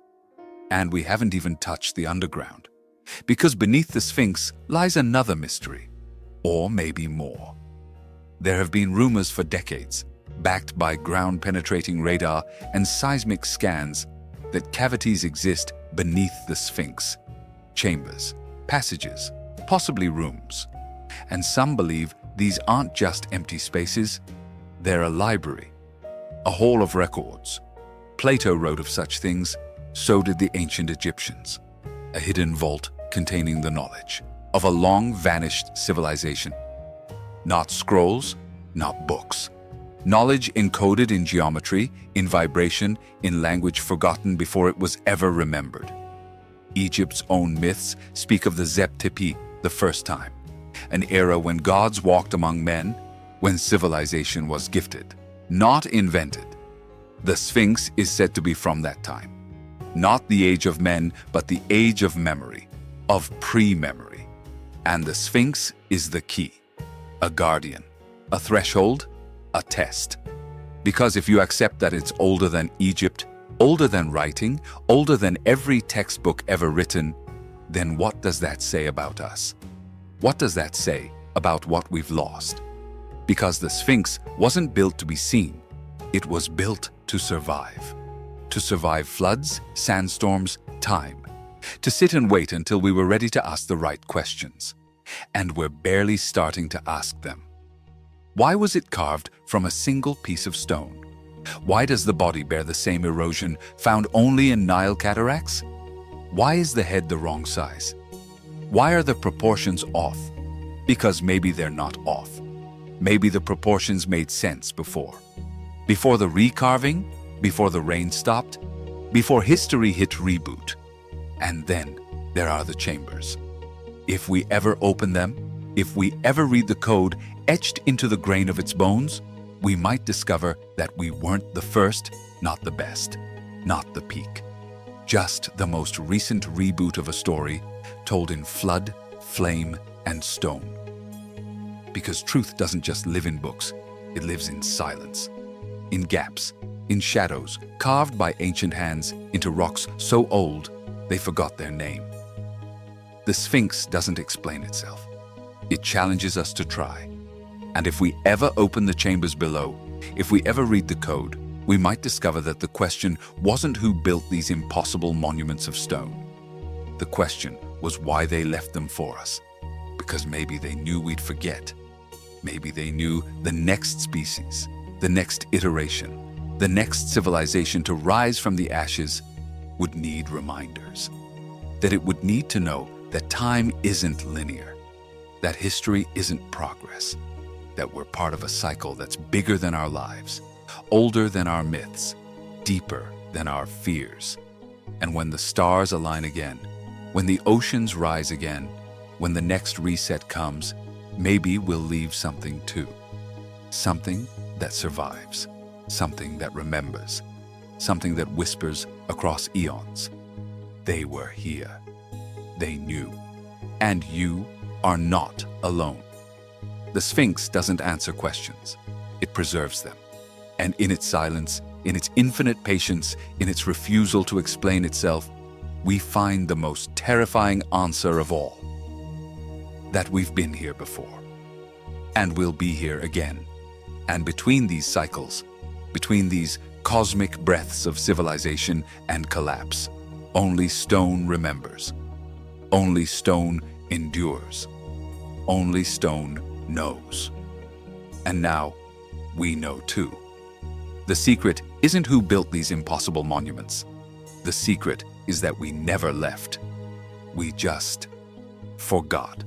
And we haven't even touched the underground, because beneath the Sphinx lies another mystery, or maybe more. There have been rumors for decades, backed by ground-penetrating radar and seismic scans, that cavities exist beneath the Sphinx. Chambers, passages, possibly rooms. And some believe these aren't just empty spaces, they're a library, a hall of records. Plato wrote of such things, so did the ancient Egyptians. A hidden vault containing the knowledge of a long-vanished civilization. Not scrolls, not books. Knowledge encoded in geometry, in vibration, in language forgotten before it was ever remembered. Egypt's own myths speak of the Zep Tepi, the first time, an era when gods walked among men, when civilization was gifted, not invented. The Sphinx is said to be from that time. Not the age of men, but the age of memory, of pre-memory. And the Sphinx is the key, a guardian, a threshold, a test. Because if you accept that it's older than Egypt, older than writing, older than every textbook ever written, then what does that say about us? What does that say about what we've lost? Because the Sphinx wasn't built to be seen. It was built to survive. To survive floods, sandstorms, time. To sit and wait until we were ready to ask the right questions. And we're barely starting to ask them. Why was it carved from a single piece of stone? Why does the body bear the same erosion found only in Nile cataracts? Why is the head the wrong size? Why are the proportions off? Because maybe they're not off. Maybe the proportions made sense before. Before the recarving, before the rain stopped, before history hit reboot. And then there are the chambers. If we ever open them, if we ever read the code etched into the grain of its bones, we might discover that we weren't the first, not the best, not the peak. Just the most recent reboot of a story told in flood, flame, and stone. Because truth doesn't just live in books, it lives in silence, in gaps, in shadows carved by ancient hands into rocks so old they forgot their name. The Sphinx doesn't explain itself. It challenges us to try. And if we ever open the chambers below, if we ever read the code, we might discover that the question wasn't who built these impossible monuments of stone. The question was why they left them for us. Because maybe they knew we'd forget. Maybe they knew the next species, the next iteration, the next civilization to rise from the ashes would need reminders. That it would need to know that time isn't linear, that history isn't progress, that we're part of a cycle that's bigger than our lives, older than our myths, deeper than our fears. And when the stars align again, when the oceans rise again, when the next reset comes, maybe we'll leave something too. Something that survives, something that remembers, something that whispers across eons. They were here. They knew. And you are not alone. The Sphinx doesn't answer questions. It preserves them. And in its silence, in its infinite patience, in its refusal to explain itself, we find the most terrifying answer of all. That we've been here before. And we'll be here again. And between these cycles, between these cosmic breaths of civilization and collapse, only stone remembers. Only stone endures. Only stone knows. And now, we know too. The secret isn't who built these impossible monuments. The secret is that we never left. We just forgot.